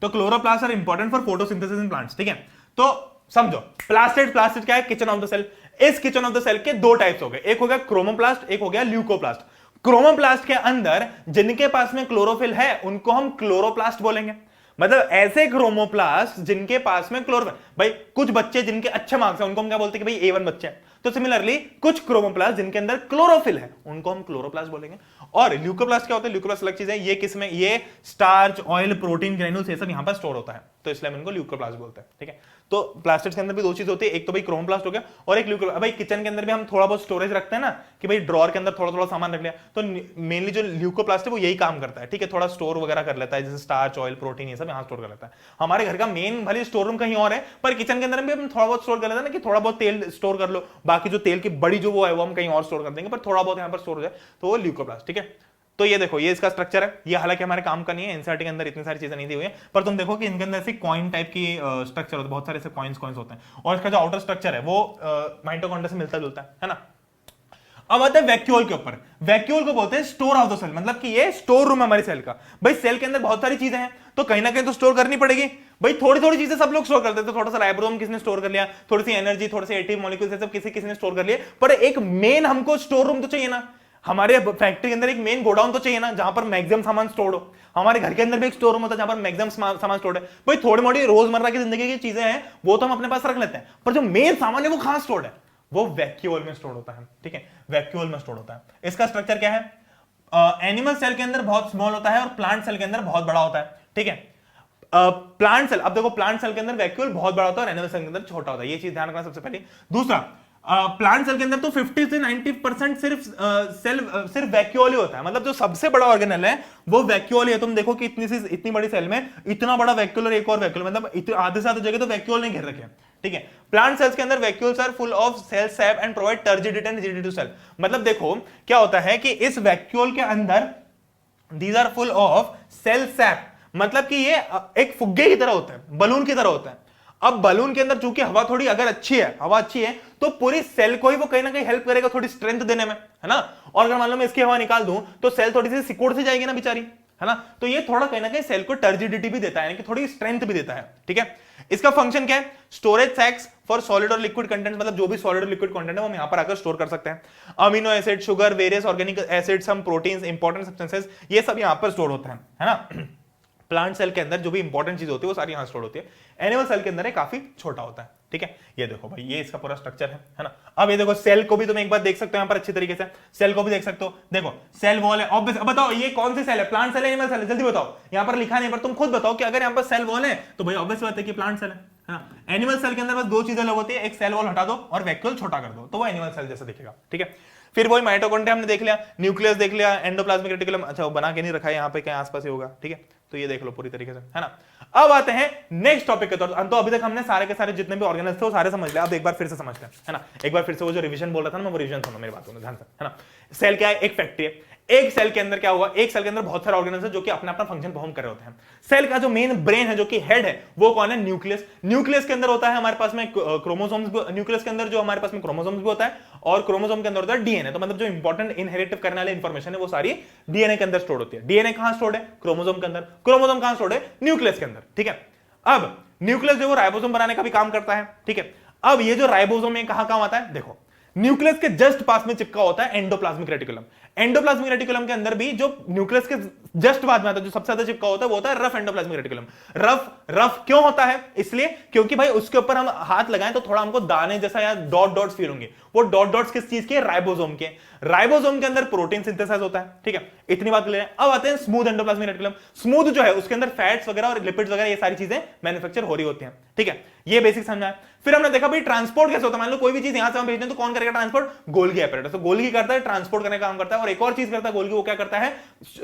Speaker 1: तो chloroplast are important for photosynthesis in plants, ठीक है। तो समझो प्लास्टिड क्या है, किचन ऑफ द सेल। इस किचन ऑफ द सेल के दो टाइप्स हो गए, एक हो गया क्रोमोप्लास्ट, एक हो गया ल्यूकोप्लास्ट। क्रोमोप्लास्ट के अंदर जिनके पास में क्लोरोफिल है उनको हम क्लोरोप्लास्ट बोलेंगे। मतलब ऐसे क्रोमोप्लास्ट जिनके पास में क्लोरोफिल, भाई कुछ बच्चे जिनके अच्छे मार्क्स हैं उनको हम क्या बोलते हैं कि भाई A1 बच्चे हैं। तो सिमिलरली कुछ क्रोमोप्लास्ट जिनके अंदर क्लोरोफिल है उनको हम क्लोरोप्लास्ट बोलेंगे। और ल्यूकोप्लास्ट क्या होता है, ल्यूकोप्लास्ट अलग चीज है, ये किसमें, ये स्टार्च, ऑयल, प्रोटीन, ग्रेन्यूल्स ये सब यहां पर स्टोर होता है, तो इसलिए हम इनको ल्यूकोप्लास्ट बोलते हैं, ठीक है। तो प्लास्टिड्स के अंदर भी दो चीज होती है, एक तो भाई क्रोमोप्लास्ट हो गया और एक ल्यूकोप्लास्ट। भाई किचन के अंदर भी हम थोड़ा बहुत स्टोरेज रखते हैं ना, कि भाई ड्रॉर के अंदर थोड़ा थोड़ा सामान रख लिया, तो मेनली जो ल्यूकोप्लास्ट है वो यही काम करता है, ठीक है। थोड़ा स्टोर वगैरह कर लेता है, जैसे स्टार्च, ऑयल, प्रोटीन ये सब यहाँ स्टोर कर लेता है। हमारे घर का मेन भले स्टोर रूम कहीं और है, पर किचन के अंदर भी हम थोड़ा बहुत स्टोर कर लेते हैं ना, कि थोड़ा बहुत तेल स्टोर कर लो, बाकी जो तेल की बड़ी जो वो है वो हम कहीं और स्टोर कर देंगे, पर थोड़ा बहुत यहाँ पर स्टोर हो जाए तो वो ल्यूकोप्लास्ट, ठीक है। तो ये देखो, ये इसका स्ट्रक्चर है। ये हालांकि हमारे काम का नहीं है, एनसीईआरटी के अंदर इतनी सारी चीजें नहीं दी हुई है, पर तुम देखो कि इनके अंदर ऐसे कॉइन टाइप की स्ट्रक्चर होता है, बहुत सारे ऐसे कॉइन्स होते हैं, और इसका जो आउटर स्ट्रक्चर है वो माइटोकॉन्ड्रिया से मिलता जुलता है ना। अब आते हैं वैक्यूल के ऊपर। वैक्यूल को बोलते हैं स्टोर ऑफ द सेल, मतलब कि ये स्टोर रूम है हमारी सेल का। भाई सेल के अंदर बहुत सारी चीजें हैं, तो कहीं ना कहीं तो स्टोर करनी पड़ेगी। भाई थोड़ी थोड़ी चीजें सब लोग स्टोर करते हैं, तो थोड़ा सा राइबोसोम किसने स्टोर कर लिया, थोड़ी सी एनर्जी, थोड़े से एटीव मॉलिक्यूल्स सब किसी ने स्टोर कर लिए, पर एक मेन हमको स्टोर रूम तो चाहिए ना। हमारे फैक्ट्री के अंदर एक मेन गोडाउन तो चाहिए ना, जहां पर मैक्सिमम सामान स्टोर हो। हमारे घर के अंदर भी एक स्टोर रूम होता है जहां पर मैक्सिमम सामान स्टोर है। भाई थोड़ी मोटी रोजमर्रा की जिंदगी की चीजें हैं वो तो हम अपने पास रख लेते हैं, पर जो मेन सामान है वो कहां स्टोर है, वो वैक्यूल में स्टोर होता है। ठीक है, वैक्यूल में स्टोर होता है। इसका स्ट्रक्चर क्या है, एनिमल सेल के अंदर बहुत स्मॉल होता है और प्लांट सेल के अंदर बहुत बड़ा होता है। ठीक है, प्लांट सेल, अब देखो प्लांट सेल के अंदर वैक्यूल बहुत बड़ा होता है और एनिमल सेल के अंदर छोटा होता है, ये चीज ध्यान रखना सबसे पहले। दूसरा, प्लांट सेल के अंदर तो 50 से 90% सिर्फ वैक्यूल ही होता है, मतलब जो सबसे बड़ा ऑर्गेनल है वो वैक्यूल ही है। तुम देखो कि इतनी बड़ी सेल में इतना बड़ा वैक्यूल और एक और वैक्यूल, मतलब आधे से ज्यादा जगह तो वैक्यूल नहीं घेर रखे हैं। ठीक है, प्लांट सेल्स के अंदर vacuoles are full of cell sap and provide turgidity and rigidity to cell. मतलब देखो क्या होता है कि इस वैक्यूल के अंदर these are full of cell sap, मतलब कि ये एक फुग्गे की तरह होता है, बलून की तरह होता है। अब बलून के अंदर चूंकि हवा थोड़ी अगर अच्छी है, हवा अच्छी है तो पूरी सेल को ही वो कहीं ना कहीं हेल्प करेगा थोड़ी स्ट्रेंथ देने में, है ना। और अगर मान लो मैं इसकी हवा निकाल दूं तो सेल थोड़ी सी सिकुड़ सी जाएगी ना बेचारी, है ना। तो ये थोड़ा कहीं ना कहीं सेल को टर्जिडिटी भी देता है, यानी कि थोड़ी स्ट्रेंथ भी देता है। ठीक है, इसका फंक्शन क्या है, स्टोरेज सैक्स फॉर सॉलिड और लिक्विड कंटेंट, मतलब जो भी सॉलिड और लिक्विड कंटेंट है वो हम यहां पर आकर स्टोर कर सकते हैं। Amino acid, sugar, various organic acid, some proteins, important substances, ये सब यहां पर स्टोर होता है ना। प्लांट सेल के अंदर जो भी इंपॉर्टेंट चीज होती है वो सारी यहां स्टोर होती है। एनिमल सेल के अंदर ये काफी छोटा होता है। ठीक है, ये देखो भाई, ये इसका पूरा स्ट्रक्चर है ना। अब ये देखो सेल को भी तुम एक बार देख सकते हो यहां पर अच्छी तरीके से, सेल को भी देख सकते हो। देखो सेल वॉल है ऑब्वियस। अब बताओ ये कौन सी सेल है, प्लांट सेल है एनिमल सेल है, जल्दी बताओ। यहां पर लिखा नहीं, पर तुम खुद बताओ कि अगर यहां पर सेल वॉल है तो भाई ऑब्वियस बात है कि प्लांट सेल है ना। एनिमल सेल के अंदर बस दो चीजें अलग होती है, एक सेल वॉल हटा दो और वैक्यूल छोटा कर दो, तो वो एनिमल सेल जैसा दिखेगा। ठीक है, फिर वही माइटोकॉन्ड्रिया हमने देख लिया, न्यूक्लियस देख लिया, एंडोप्लाज्मिक रेटिकुलम, अच्छा वो बना के नहीं रखा है यहाँ पे, कहीं आसपास ही होगा। ठीक है, तो ये देख लो पूरी तरीके से, है ना। अब आते हैं नेक्स्ट टॉपिक के तौर पर। तो अभी तक हमने सारे के सारे जितने भी ऑर्गेनल्स थे वो सारे समझ लिया। अब एक बार फिर से समझ लें, है ना। एक बार फिर से वो जो रिवीजन बोल रहा था ना, मैं वो रिवीजन सुनो मेरी बात को ध्यान से, है ना। सेल क्या है, एक फैक्ट्री है। एक सेल के अंदर क्या हुआ, एक सेल के अंदर बहुत सारे ऑर्गेनल्स हैं जो कि अपना अपना फंक्शन परफॉर्म कर रहे होते हैं। सेल का जो मेन ब्रेन है, जो कि हेड है, वो कौन है, न्यूक्लियस। न्यूक्लियस के अंदर होता है हमारे पास में क्रोमोसोम्स, न्यूक्लियस के अंदर जो हमारे पास में क्रोमोसोम्स भी होता है और क्रोमोसोम के अंदर होता है डीएनए। तो मतलब जो इंपॉर्टेंट इनहेरिटिव करने वाली इंफॉर्मेशन है वो सारी डीएनए के अंदर स्टोर होती है। डीएनए कहां स्टोर्ड है, क्रोमोसोम के अंदर। क्रोमोसोम कहां स्टोर्ड है, न्यूक्लियस के अंदर। ठीक है, अब न्यूक्लियस जो वो राइबोसोम बनाने का भी काम करता है। ठीक है, अब ये जो राइबोसोम है कहां काम आता है, देखो न्यूक्लियस के जस्ट पास में चिपका होता है एंडोप्लाज्मिक रेटिकुलम। एंडोप्लाज्मिक रेटिकुलम के अंदर भी जो न्यूक्लियस के जस्ट बाद में आता है, जो सबसे ज्यादा चिपका होता है वो होता है रफ एंडोप्लाज्मिक रेटिकुलम। रफ क्यों होता है, इसलिए क्योंकि भाई उसके ऊपर हम हाथ लगाएं तो थोड़ा हमको दाने जैसा या डॉट डॉट्स फील होंगे। वो डॉट डॉट्स किस चीज के, राइबोसोम के। राइबोसोम के अंदर प्रोटीन सिंथेसाइज होता है। ठीक है, इतनी बात क्लियर है। अब आते हैं स्मूथ एंडोप्लाज्मिक रेटिकुलम। स्मूथ जो है उसके अंदर फैट्स वगैरह और लिपिड्स वगैरह ये सारी चीजें मैन्युफैक्चर हो रही होती हैं। ठीक है, ये बेसिक समझा है। फिर हमने देखा भाई ट्रांसपोर्ट कैसे होता है। मान लो कोई भी चीज यहां से हम भेजते हैं तो कौन करेगा ट्रांसपोर्ट, गोल्गी एपरेटस। तो गोल्गी करता है ट्रांसपोर्ट करने का काम करता है, और एक और चीज करता है गोल्गी, वो क्या करता है,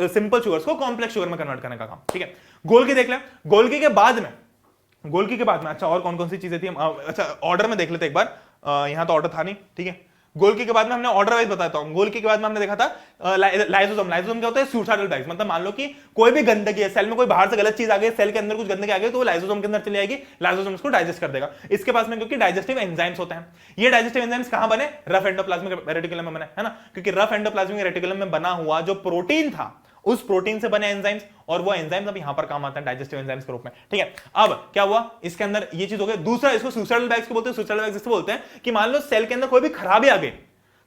Speaker 1: सिंपल शुगर्स को कॉम्प्लेक्स शुगर में कन्वर्ट करने का काम। ठीक है, गोल्गी देख ले। गोल्गी के बाद में अच्छा और कौन कौन सी चीजें थी, अच्छा ऑर्डर में देख लेते एक बार। यहां तो ऑर्डर था नहीं। ठीक है, गोल्गी के बाद में हमने ऑर्डर वाइज बताता हूं। गोल्गी के बाद में हमने देखा था लाइसोसोम। लाइसोसोम क्या होता है, सुसाइडल बैग्स। मतलब मान लो कि कोई भी गंदगी है सेल में, कोई बाहर से गलत चीज आ गई, सेल के अंदर कुछ गंदगी आ गई, तो वो लाइसोसोम के अंदर चली आएगी, लाइसोसोम इसको डाइजेस्ट कर देगा। इसके पास में क्योंकि डाइजेस्टिव एंजाइम्स होते हैं। ये डाइजेस्टिव एंजाइम्स कहां बने, रफ एंडोप्लाज्मिक रेटिकुलम में बने, है ना। क्योंकि रफ एंडोप्लाज्मिक रेटिकुलम में बना हुआ जो प्रोटीन था, उस प्रोटीन से बने एंजाइम्स, और वो एंजाइम्स अब यहां पर काम आते हैं डाइजेस्टिव एंजाइम्स के रूप में। ठीक है, अब क्या हुआ, इसके अंदर ये चीज हो गई। दूसरा, इसको सुसाइडल बैग्स बोलते हैं। सुसाइडल बैग्स इसको बोलते हैं कि मान लो सेल के अंदर कोई भी खराबी आ गई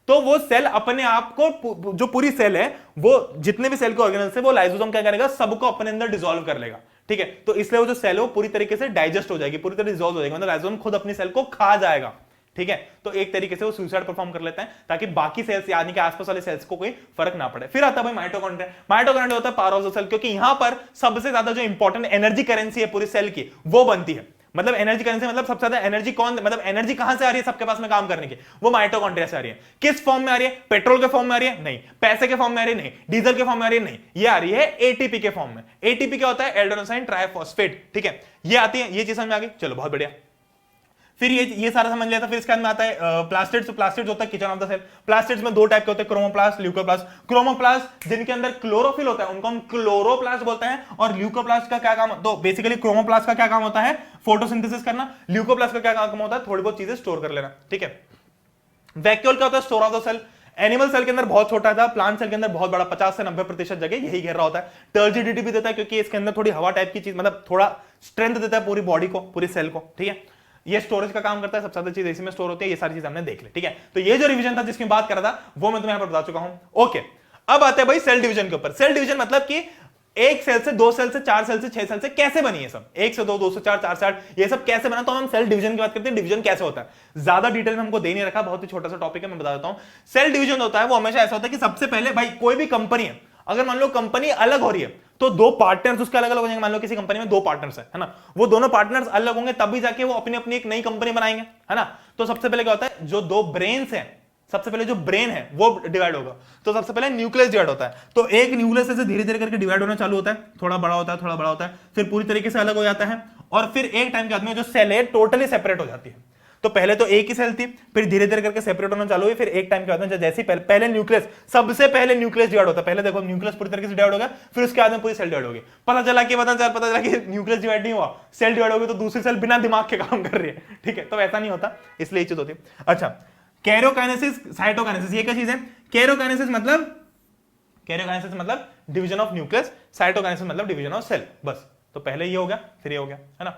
Speaker 1: तो वो सेल अपने आप को, जो पूरी सेल है, वो जितने भी सेल के ऑर्गेनल्स है, वो लाइसोसोम क्या करेगा, सबको अपने अंदर डिसॉल्व कर लेगा। ठीक है, तो इसलिए वो जो सेल है वो पूरी तरीके से डाइजेस्ट हो जाएगी, पूरी तरह डिसॉल्व हो जाएगी, मतलब लाइसोसोम खुद अपनी सेल को खा जाएगा। ठीक है, तो एक तरीके से वो सुसाइड परफॉर्म कर लेते हैं ताकि बाकी सेल्स यानी कि आसपास वाले सेल्स को कोई फर्क ना पड़े। फिर आता है भाई माइटोकॉन्ड्रिया। माइटोकॉन्ड्रिया होता है पावर ऑफ द सेल, क्योंकि यहां पर सबसे ज्यादा जो इंपॉर्टेंट एनर्जी करेंसी है पूरी सेल की वो बनती है। मतलब एनर्जी करेंसी मतलब सबसे ज्यादा एनर्जी कौन, मतलब एनर्जी कहां से आ रही है सबके पास में काम करने की, वो माइटोकॉन्ड्रिया से आ रही है। किस फॉर्म में आ रही है, पेट्रोल के फॉर्म में आ रही है, नहीं। पैसे के फॉर्म में आ रही है, नहीं। डीजल के फॉर्म में आ रही है, नहीं। ये आ रही है एटीपी के फॉर्म में। एटीपी क्या होता है, एडेनोसाइन ट्राइफॉस्फेट। ठीक है, ये आती है, ये चीज समझ में आ गई, चलो बहुत बढ़िया। फिर ये सारा समझ लिया था। फिर इसके अंदर आता है प्लास्टिड्स। प्लास्टिड्स होता है kitchen of the cell. Plastids में दो टाइप के होते हैं, क्रोमोप्लास्ट, ल्यूकोप्लास्ट। क्रोमोप्लास्ट जिनके अंदर क्लोरोफिल होता है उनको हम क्लोरोप्लास्ट बोलते हैं। और ल्यूकोप्लास्ट का क्या काम, तो बेसिकली क्रोमोप्लास्ट का क्या काम होता है, फोटोसिंथेसिस करना। ल्यूकोप्लास्ट का क्या काम होता है, थोड़ी बहुत चीजें स्टोर कर लेना, ठीक है। वैक्यूल क्या होता है, store of the cell. Animal cell के अंदर बहुत छोटा था, प्लांट सेल के अंदर बहुत बड़ा, 50 से 90% जगह यही घेर रहा होता है। टर्जिडिटी भी देता है क्योंकि इसके अंदर थोड़ी हवा टाइप की चीज, मतलब थोड़ा स्ट्रेंथ देता है पूरी बॉडी को, पूरी सेल को, ठीक है। ये स्टोरेज का काम करता है, सबसे ज्यादा चीज इसी में स्टोर होती है। ये सारी चीज हमने देख ली, ठीक है। तो ये जो रिवीजन था जिसकी बात कर रहा था वो मैं तुम्हें यहां पर बता चुका हूं। ओके, अब आते हैं भाई सेल डिवीजन के ऊपर। सेल डिवीजन मतलब कि एक सेल से, दो सेल से, चार सेल से, छह सेल से कैसे बनी है सब, एक से दो, दो से चार, चार से आठ, ये सब कैसे बना। तो हम सेल डिवीजन की बात करते हैं, डिवीजन कैसे होता है। ज्यादा डिटेल में हमको दे नहीं रखा, बहुत ही छोटा सा टॉपिक है, मैं बता देता हूं। सेल डिवीजन होता है वो हमेशा ऐसा होता है कि सबसे पहले भाई कोई भी कंपनी है, अगर मान लो कंपनी अलग हो रही है तो दो पार्टनर्स उसके अलग अलग हो जाएंगे। मान लो किसी कंपनी में दो पार्टनर्स है ना, वो दोनों पार्टनर्स अलग होंगे तभी जाके वो अपनी अपनी एक नई कंपनी बनाएंगे, है ना। तो सबसे पहले क्या होता है, जो दो ब्रेन्स हैं, सबसे पहले जो ब्रेन है वो डिवाइड होगा। तो सबसे पहले न्यूक्लियस डिवाइड होता है। तो एक न्यूक्लियस से धीरे धीरे करके डिवाइड होना चालू होता है, थोड़ा बड़ा होता है, थोड़ा बड़ा होता है, फिर पूरी तरीके से अलग हो जाता है। और फिर एक टाइम के बाद में जो सेल है टोटली सेपरेट हो जाती है। तो पहले तो एक ही सेल थी, फिर धीरे धीरे करके सेपरेट होना चालू हुई। फिर एक टाइम के बाद में जैसे पहले न्यूक्लियस, सबसे पहले न्यूक्लियस डिवाइड होता है। पहले देखो न्यूक्लियस पूरी तरीके से डिवाइड हो गया, फिर उसके बाद में पूरी सेल डिवाइड हो गई। पता चला कि न्यूक्लियस डिवाइड नहीं हुआ, सेल डिवाइड हो गई, तो दूसरी सेल बिना दिमाग के काम कर रही है, ठीक है। तो ऐसा नहीं होता, इसलिए ये चीज होती है। अच्छा, कैरियोकाइनेसिस, साइटोकाइनेसिस, ये क्या चीज है। कैरियोकाइनेसिस मतलब डिवीजन ऑफ न्यूक्लियस, साइटोकाइनेसिस मतलब डिवीजन ऑफ सेल, बस। तो पहले ये हो गया, फिर ये हो गया, है ना।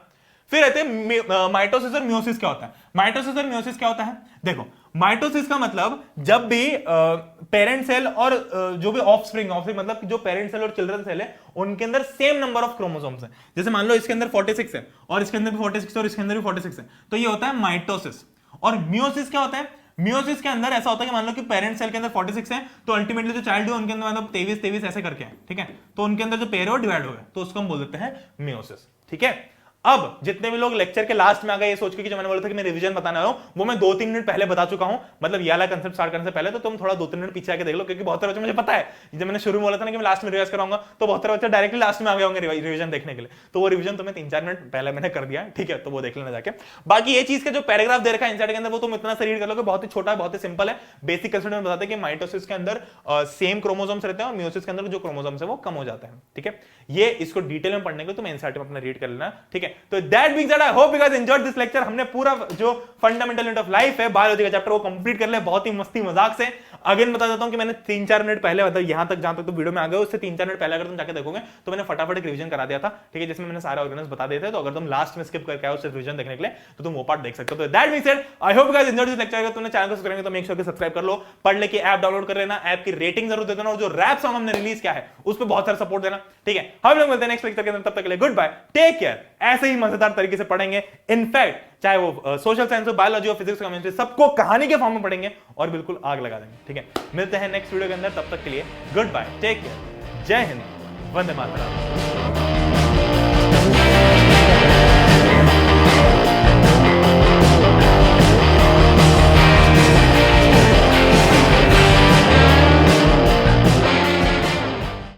Speaker 1: फिर रहते हैं माइटोसिस और मियोसिस। क्या होता है माइटोसिस और मियोसिस, क्या होता है, देखो माइटोसिस का मतलब जब भी पेरेंट सेल और जो भी ऑफस्प्रिंग मतलब जो पेरेंट सेल और चिल्ड्रन सेल है उनके अंदर सेम नंबर ऑफ क्रोमोसोम्स है। जैसे मान लो इसके अंदर 46 है और इसके अंदर भी 46 और इसके अंदर भी 46 है, तो ये होता है माइटोसिस। और मियोसिस क्या होता है, मियोसिस के अंदर ऐसा होता है कि मान लो कि पेरेंट सेल के अंदर 46 है, तो अल्टीमेटली जो चाइल्ड है उनके अंदर मतलब 23 ऐसे करके है, ठीक है। तो उनके अंदर जो पेयर है वो डिवाइड हो गया, तो उसको हम बोल देते हैं मियोसिस, ठीक है। अब जितने भी लोग लेक्चर के लास्ट में आ गए ये सोच के कि जो मैंने बोला था कि मैं रिवीजन बताने वाला हूं, वो मैं 2-3 मिनट पहले बता चुका हूं। मतलब ये वाला कंसेप्ट स्टार्ट करने से पहले, तो तुम थोड़ा 2-3 मिनट पीछे आके देख लो, क्योंकि बहुत सारे बच्चे, मुझे पता है जब मैंने शुरू में बोला था ना कि मैं लास्ट में रिवाइज कराऊंगा, तो बहुत सारे बच्चे डायरेक्टली लास्ट में आ गए होंगे रिवीजन देखने के लिए। तो वो रिवीजन तुम्हें 3-4 मिनट पहले मैंने कर दिया, ठीक है, तो वो देख लेना जाके। बाकी ये चीज का जो पैराग्राफ दे रखा है इनसाइड के अंदर, वो तुम इतना से रीड कर लो, बहुत ही छोटा है, बहुत ही सिंपल है। बेसिक कंसेप्ट में बताते हैं कि माइटोसिस के अंदर सेम क्रोमोसोम्स रहते हैं और मियोसिस के अंदर जो क्रोमोसोम्स है वो कम हो जाते हैं, ठीक है। ये इसको डिटेल में पढ़ने के तुम एनसीईआरटी में अपना रीड कर लेना, ठीक है। तो that being said, I hope you guys enjoyed this lecture. हमने पूरा जो फंडामेंटल यूनिट ऑफ लाइफ है बायोलॉजी का चैप्टर वो कंप्लीट कर लिया, बहुत ही मस्ती मजाक से। अगेन बता देता हूं कि मैंने 3-4 मिनट पहले, मतलब यहां तक जहां तक तो वीडियो में आ गए, उससे 3-4 मिनट पहले अगर तुम जाके देखोगे तो मैंने फटाफट एक रिवीजन करा दिया था, ठीक है, जिसमें मैंने सारे ऑर्गेनल्स बता दिए थे। तो अगर तुम लास्ट में स्किप करके आओ उस रिवीजन देखने के लिए, तो तुम वो पार्ट देख सकते हो। तो that being said, I hope you guys enjoyed this lecture. अगर तुमने चैनल को सब्सक्राइब किया तो मेक श्योर कि सब्सक्राइब कर लो, पढ़ लेके ऐप डाउनलोड कर लेना, ऐप की रेटिंग जरूर दे देना, और जो रैप सॉन्ग हमने रिलीज किया है उस पर बहुत सारा सपोर्ट देना, ठीक है। हम लोग मिलते हैं नेक्स्ट लेक्चर के अंदर, तब तक के लिए गुड बाय, टेक केयर। ऐसे ही मजेदार तरीके से पढ़ेंगे, इनफैक्ट चाहे वो सोशल साइंस हो, बायोलॉजी हो, फिजिक्स, केमिस्ट्री, सबको कहानी के फॉर्म में पढ़ेंगे और बिल्कुल आग लगा देंगे, ठीक है। मिलते हैं नेक्स्ट वीडियो के अंदर, तब तक के लिए गुड बाय, टेक केयर, जय हिंद, वंदे मातरम।